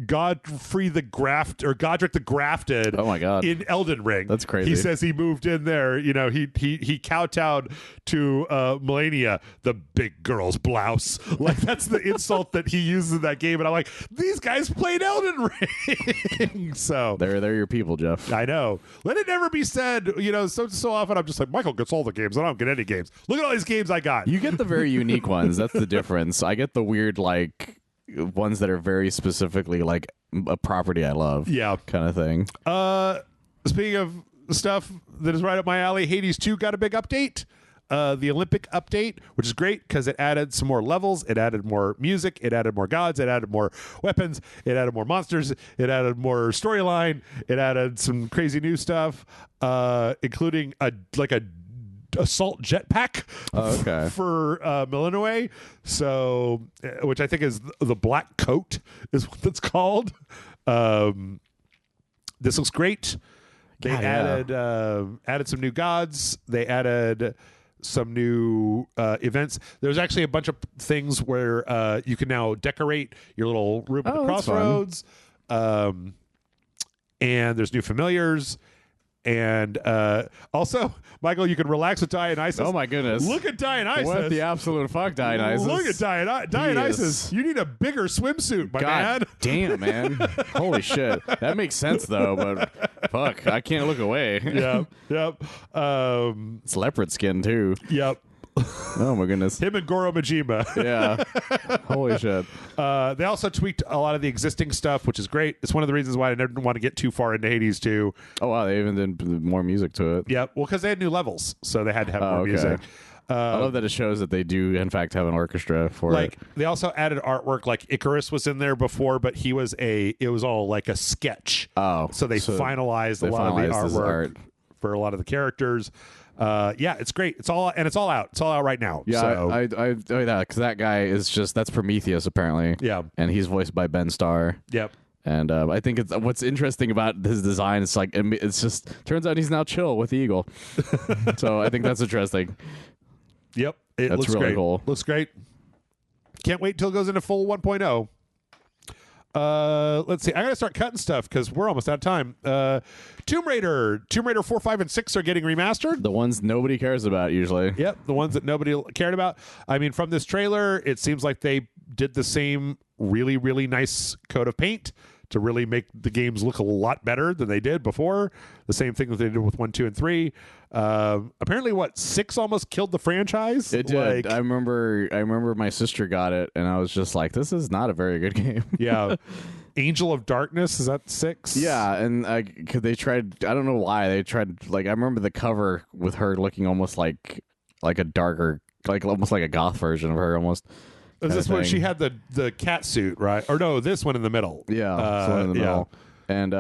Godfrey the Godric the Grafted. Oh my God. In Elden Ring. That's crazy. He says he moved in there, he kowtowed to Melania, the big girl's blouse. Like, that's the insult that he uses in that game, and I'm like, these guys played Elden Ring. So they're your people, Jeff. I know. Let it never be said, so often I'm just like, Michael gets all the games, I don't get any games. Look at all these games I got. You get the very unique ones. That's the difference. I get the weird, like, ones that are very specifically like a property I love, kind of thing. Speaking of stuff that is right up my alley, Hades 2 got a big update, the Olympic update, which is great because it added some more levels, it added more music, it added more gods, it added more weapons, it added more monsters, it added more storyline, it added some crazy new stuff, including a assault jetpack for Milanoe, so which I think is the Black Coat is what it's called. This looks great. They added some new gods. They added some new events. There's actually a bunch of things where you can now decorate your little room at the crossroads. And there's new familiars. And also, Michael, you can relax with Dionysus. Oh my goodness! Look at Dionysus. What the absolute fuck, Dionysus? Look at Dionysus. You need a bigger swimsuit, my man. Damn, man! Holy shit! That makes sense though, but fuck, I can't look away. Yep. It's leopard skin too. Yep. Oh my goodness. Him and Goro Majima. Yeah. Holy shit. They also tweaked a lot of the existing stuff, which is great. It's one of the reasons why I didn't want to get too far into Hades 2. Oh wow, they even did more music to it. Yeah, well, because they had new levels, so they had to have more music. I love that it shows that they do, in fact, have an orchestra for it. They also added artwork, like Icarus was in there before, but it was all like a sketch. Oh. So they finalized a lot of the artwork for a lot of the characters. It's great. It's all out. It's all out right now. Yeah, so. I that because that guy is that's Prometheus apparently. Yeah, and he's voiced by Ben Starr. Yep. And I think it's what's interesting about his design. It's like it's just turns out he's now chill with the eagle. So I think that's interesting. Yep, that's looks really great. Cool. Looks great. Can't wait till it goes into full 1.0. Let's see. I gotta start cutting stuff because we're almost out of time. Tomb Raider 4, 5, and 6 are getting remastered. The ones nobody cares about usually. Yep, the ones that nobody cared about. I mean, from this trailer, it seems like they did the same really, really nice coat of paint to really make the games look a lot better than they did before. The same thing that they did with 1, 2, and 3. Apparently, 6 almost killed the franchise? It did. I remember my sister got it, and I was just like, this is not a very good game. Yeah. Angel of Darkness, is that 6? Yeah, and cause they tried, I don't know why, they tried, like, I remember the cover with her looking almost like a darker, like almost like a goth version of her almost. Is this when she had the cat suit, right? Or no, this one in the middle. Yeah, one in the middle. And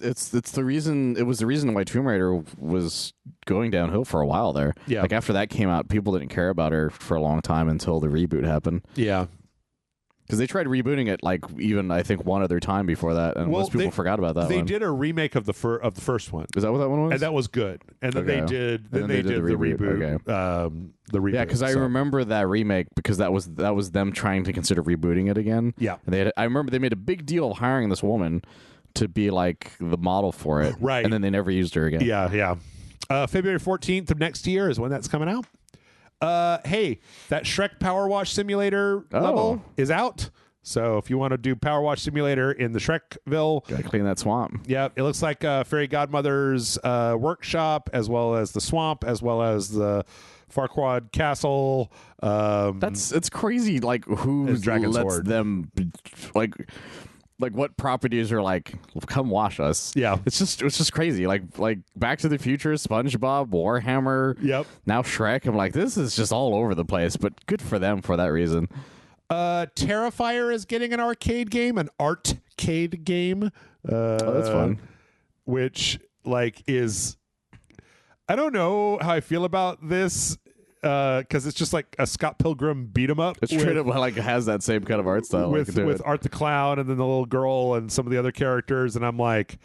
it's the reason. It was the reason why Tomb Raider was going downhill for a while there. Yeah, like after that came out, people didn't care about her for a long time until the reboot happened. Yeah, Because they tried rebooting it like even I think one other time before that, and most people forgot about that. They one. did a remake of the first one. Is that what that one was? And that was good. And then Okay. they did the reboot. Okay. The reboot. Yeah, because I remember that remake because that was them trying to consider rebooting it again. Yeah. And I remember they made a big deal of hiring this woman to be like the model for it. Right. And then they never used her again. Yeah. February 14th of next year is when that's coming out. Hey, that Shrek Power Wash Simulator level is out. So if you want to do Power Wash Simulator in the Shrekville, Gotta clean that swamp. yeah, it looks like Fairy Godmother's workshop, as well as the swamp, as well as the Farquaad Castle. It's crazy. Like who lets Sword. them like what properties are like come wash us? Yeah. it's just crazy. Like Back to the Future, SpongeBob, Warhammer. Yep. Now Shrek. I'm like, this is just all over the place. But good for them for that reason. Terrifier is getting an arcade game, an artcade game. That's fun. Which is, I don't know how I feel about this because it's just like a Scott Pilgrim beat 'em up. It's straight up like it has that same kind of art style with Art the Clown and then the little girl and some of the other characters, and I'm like,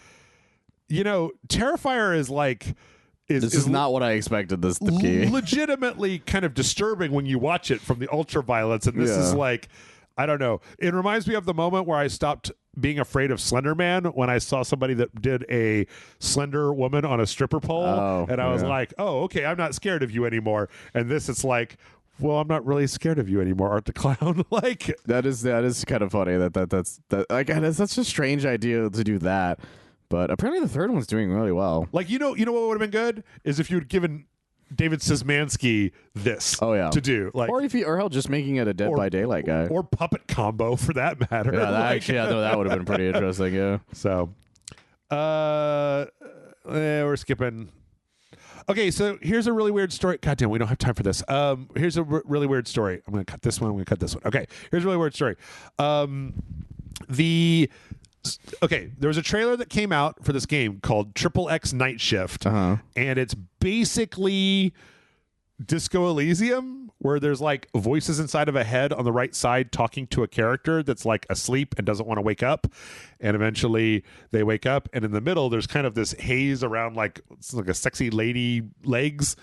Terrifier is like. This is not what I expected this to be. Legitimately kind of disturbing when you watch it from the ultraviolence, and this is like, I don't know. It reminds me of the moment where I stopped being afraid of Slender Man when I saw somebody that did a slender woman on a stripper pole, and I was like, oh, okay, I'm not scared of you anymore. And this, it's like, well, I'm not really scared of you anymore, Art the Clown. Like that is kind of funny. That's such a strange idea to do that. But apparently the third one's doing really well. Like, you know what would have been good is if you'd given David Szymanski this to do. Like, or hell, just making it a Dead by Daylight guy. Or Puppet Combo for that matter. Yeah, that would have been pretty interesting, yeah. So, we're skipping. Okay, so here's a really weird story. God damn, we don't have time for this. Here's a really weird story. I'm going to cut this one. I'm going to cut this one. Okay, here's a really weird story. There was a trailer that came out for this game called Triple X Night Shift, and it's basically Disco Elysium, where there's like voices inside of a head on the right side talking to a character that's like asleep and doesn't want to wake up, and eventually they wake up, and in the middle there's kind of this haze around like a sexy lady legs.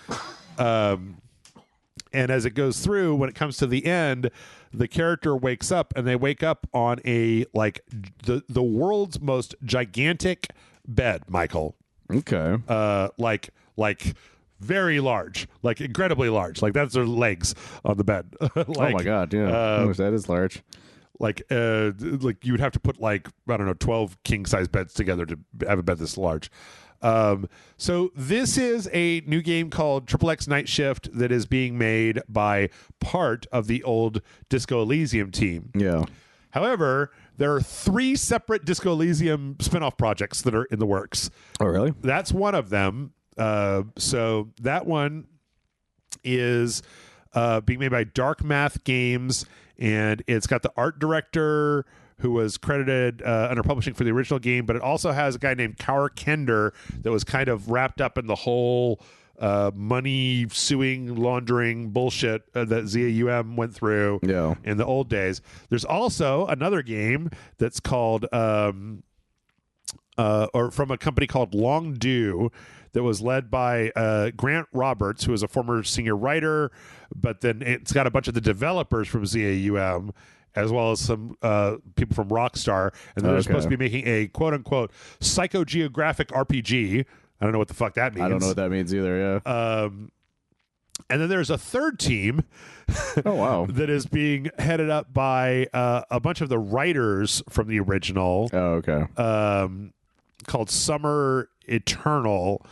And as it goes through, when it comes to the end, the character wakes up, and they wake up on a the world's most gigantic bed, Michael. Okay. Like very large, like incredibly large. Like that's their legs on the bed. Oh my God, yeah. That is large. Like you would have to put 12 king size beds together to have a bed this large. So this is a new game called Triple X Night Shift that is being made by part of the old Disco Elysium team. Yeah. However, there are 3 separate Disco Elysium spinoff projects that are in the works. Oh, really? That's one of them. So that one is being made by Dark Math Games, and it's got the art director who was credited under publishing for the original game, but it also has a guy named Kaur Kender that was kind of wrapped up in the whole money suing laundering bullshit that ZAUM went through in the old days. There's also another game that's called or from a company called Long Do that was led by Grant Roberts, who is a former senior writer, but then it's got a bunch of the developers from ZAUM, as well as some people from Rockstar, and they're supposed to be making a quote-unquote psychogeographic RPG. I don't know what the fuck that means. I don't know what that means either, yeah. And then there's a third team oh, wow. that is being headed up by a bunch of the writers from the original. Oh, okay. Called Summer Eternal.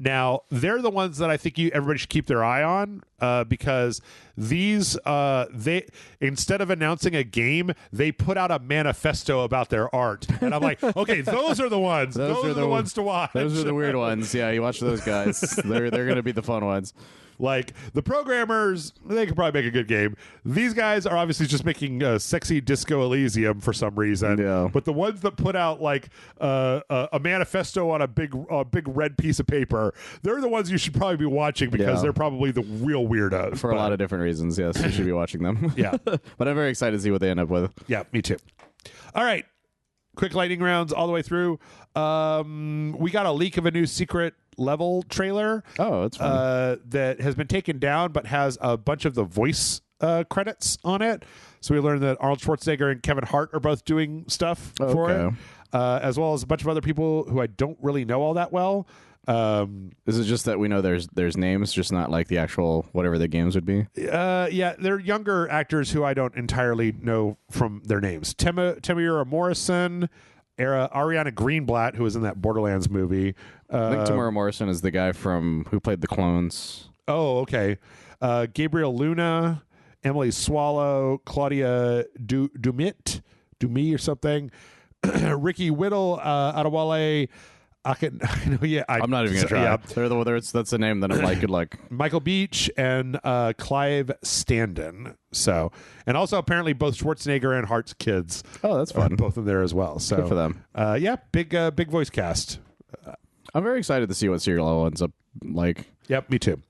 Now, they're the ones that I think everybody should keep their eye on because these, they instead of announcing a game, they put out a manifesto about their art. And I'm like, okay, those are the ones. Those are the ones to watch. Those are the weird ones. Yeah, you watch those guys. They're going to be the fun ones. Like the programmers, they could probably make a good game. These guys are obviously just making sexy Disco Elysium for some reason. Yeah. But the ones that put out like a manifesto on a big red piece of paper, they're the ones you should probably be watching because they're probably the real weirdos. For a lot of different reasons, yes, you should be watching them. Yeah. But I'm very excited to see what they end up with. Yeah, me too. All right. Quick lightning rounds all the way through. We got a leak of a new secret level trailer. Oh, that's fun. That has been taken down but has a bunch of the voice credits on it. So we learned that Arnold Schwarzenegger and Kevin Hart are both doing stuff for it, as well as a bunch of other people who I don't really know all that well. Is it just that we know there's names, just not like the actual whatever the games would be? Yeah, they're younger actors who I don't entirely know from their names. Temuera Morrison, Ariana Greenblatt, who was in that Borderlands movie. I think Temuera Morrison is the guy who played the clones. Oh, okay. Gabriel Luna, Emily Swallow, Claudia Dumit or something. Ricky Whittle, Adewale. I'm not even gonna try. Yeah. That's a name that I'm like, good luck. Michael Beach and Clive Standen. So, and also apparently both Schwarzenegger and Hart's kids. Oh, that's fun. Both in there as well. So good for them. Yeah, big voice cast. I'm very excited to see what Serial Level ends up like. Yep, me too.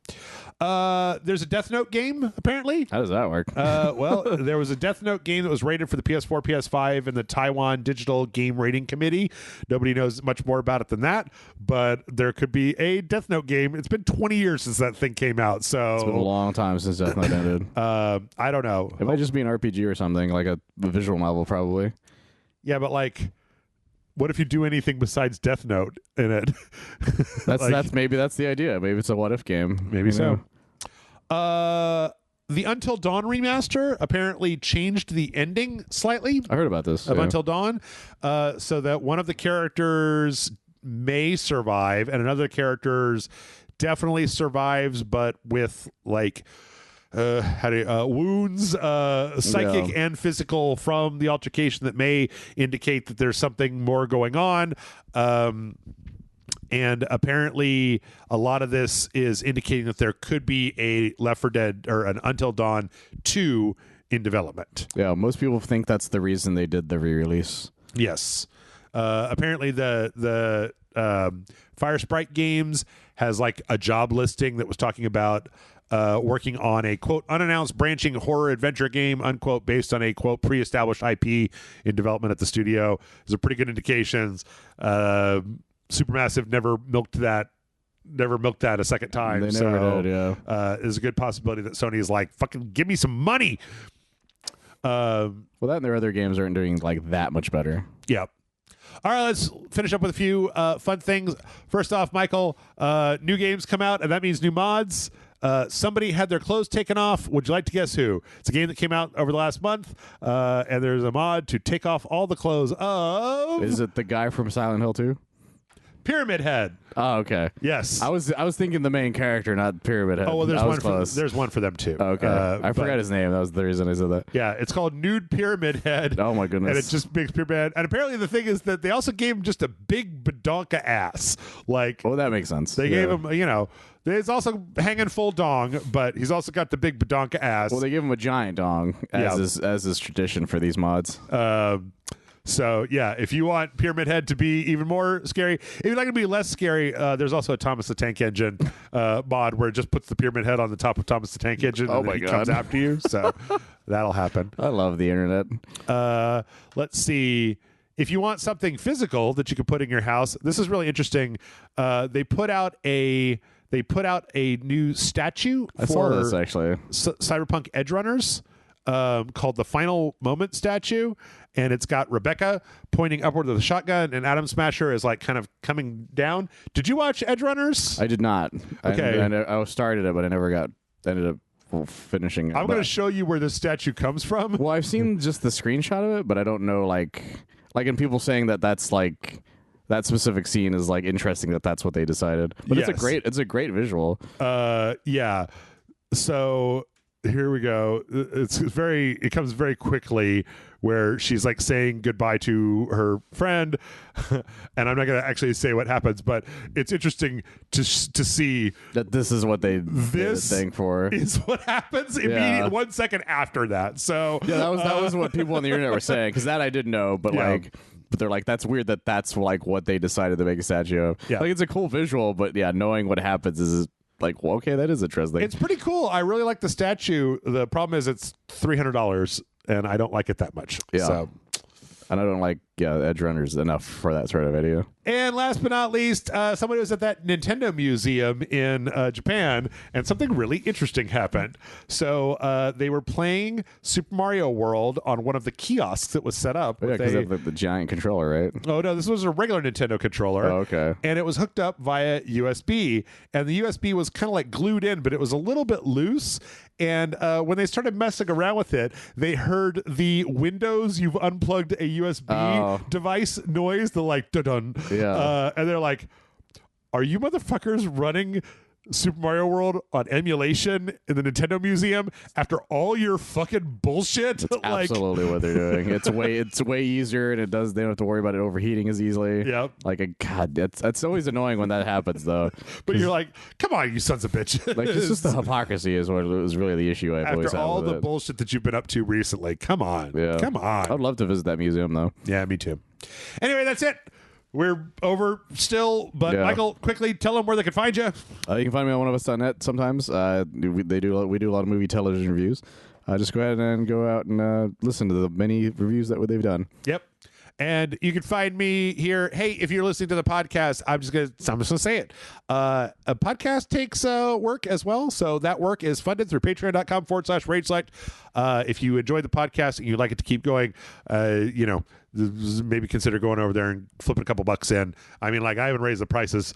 There's a Death Note game, apparently. How does that work? Well, there was a Death Note game that was rated for the PS4, PS5, and the Taiwan Digital Game Rating Committee. Nobody knows much more about it than that, but there could be a Death Note game. It's been 20 years since that thing came out, so... It's been a long time since Death Note ended. I don't know. It might just be an RPG or something, like a visual novel, probably. Yeah, but like... What if you do anything besides Death Note in it? Maybe that's the idea. Maybe it's a what if game. Maybe so. The Until Dawn remaster apparently changed the ending slightly. I heard about this. Of Until Dawn, so that one of the characters may survive and another character's definitely survives, but with like wounds, psychic and physical, from the altercation that may indicate that there's something more going on. And apparently a lot of this is indicating that there could be a Left 4 Dead or an Until Dawn 2 in development. Yeah, most people think that's the reason they did the re-release. Yes. Apparently the Fire Sprite Games has like a job listing that was talking about working on a, quote, unannounced branching horror adventure game, unquote, based on a, quote, pre-established IP in development at the studio. Those are pretty good indications. Supermassive never milked that a second time. They never did, yeah. There's a good possibility that Sony is like, fucking give me some money. Well, that and their other games aren't doing like that much better. Yeah. All right, let's finish up with a few fun things. First off, Michael, new games come out, and that means new mods. Somebody had their clothes taken off. Would you like to guess who? It's a game that came out over the last month, and there's a mod to take off all the clothes of... Is it the guy from Silent Hill 2? Pyramid Head. Oh, okay. Yes. I was thinking the main character, not Pyramid Head. Oh, well, there's one for them too. Okay. I forgot his name. That was the reason I said that. Yeah, it's called Nude Pyramid Head. Oh my goodness. And it just makes Pyramid Head. And apparently the thing is that they also gave him just a big badonka ass. Like, well, that makes sense. They gave him, he's also hanging full dong, but he's also got the big badonka ass. Well, they gave him a giant dong, as is tradition for these mods. So, yeah, if you want Pyramid Head to be even more scary, if you'd like it to be less scary, there's also a Thomas the Tank Engine mod where it just puts the Pyramid Head on the top of Thomas the Tank Engine and he comes after you. So that'll happen. I love the internet. Let's see. If you want something physical that you can put in your house, this is really interesting. They put out a new statue I saw this, actually. Cyberpunk Edgerunners. Called the Final Moment statue, and it's got Rebecca pointing upward with a shotgun, and Atom Smasher is like kind of coming down. Did you watch Edgerunners? I did not. Okay, I started it, but I never ended up finishing it. I'm going to show you where this statue comes from. Well, I've seen just the screenshot of it, but I don't know like in people saying that's like that specific scene is like interesting that's what they decided. But yes. It's a great visual. Yeah. So here we go. It comes very quickly where she's like saying goodbye to her friend, and I'm not going to actually say what happens, but it's interesting to see that this is what they this thing for is what happens immediately 1 second after that. So yeah, that was what people on the internet were saying, because that I didn't know, but but they're like, that's weird that that's like what they decided to make a statue of. Yeah. Like, it's a cool visual, but yeah, knowing what happens is like, well, okay, that is interesting. It's pretty cool. I really like the statue. The problem is it's $300, and I don't like it that much. Yeah. So. And I don't like edge runners enough for that sort of video. And last but not least, somebody was at that Nintendo museum in Japan, and something really interesting happened. So they were playing Super Mario World on one of the kiosks that was set up. Yeah, because of the giant controller, right? Oh, no, this was a regular Nintendo controller. Oh, okay. And it was hooked up via USB, and the USB was kind of like glued in, but it was a little bit loose. And when they started messing around with it, they heard the Windows you've unplugged a USB device noise, the like dun-dun. Yeah. And they're like, are you motherfuckers running Super Mario World on emulation in the Nintendo Museum after all your fucking bullshit? That's absolutely what they're doing. It's way easier, and they don't have to worry about it overheating as easily. Yep. Like, God, that's always annoying when that happens, though. But you're like, come on, you sons of bitches. Like, it's just the hypocrisy is what was really the issue I've always had after all with the it. bullshit that you've been up to recently. Come on. Yeah. Come on. I'd love to visit that museum, though. Yeah, me too. Anyway, that's it. We're over still, but Yeah. Michael, quickly tell them where they can find you. You can find me on oneofus.net sometimes. We do a lot of movie television reviews. Just go ahead and go out and listen to the many reviews that they've done. Yep. And you can find me here. Hey, if you're listening to the podcast, I'm just gonna say it. A podcast takes work as well, so that work is funded through patreon.com/RageSelect. If you enjoy the podcast and you'd like it to keep going, maybe consider going over there and flipping a couple bucks in. I mean, like, I haven't raised the prices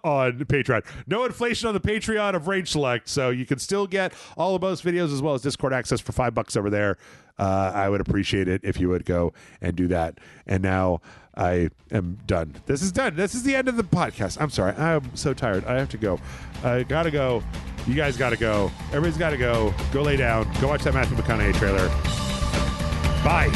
on Patreon. No inflation on the Patreon of RageSelect, so you can still get all of those videos as well as Discord access for $5 over there. I would appreciate it if you would go and do that. And now I am done. This is done. This is the end of the podcast. I'm sorry. I'm so tired. I have to go. I gotta go. You guys gotta go. Everybody's gotta go. Go lay down. Go watch that Matthew McConaughey trailer. Bye.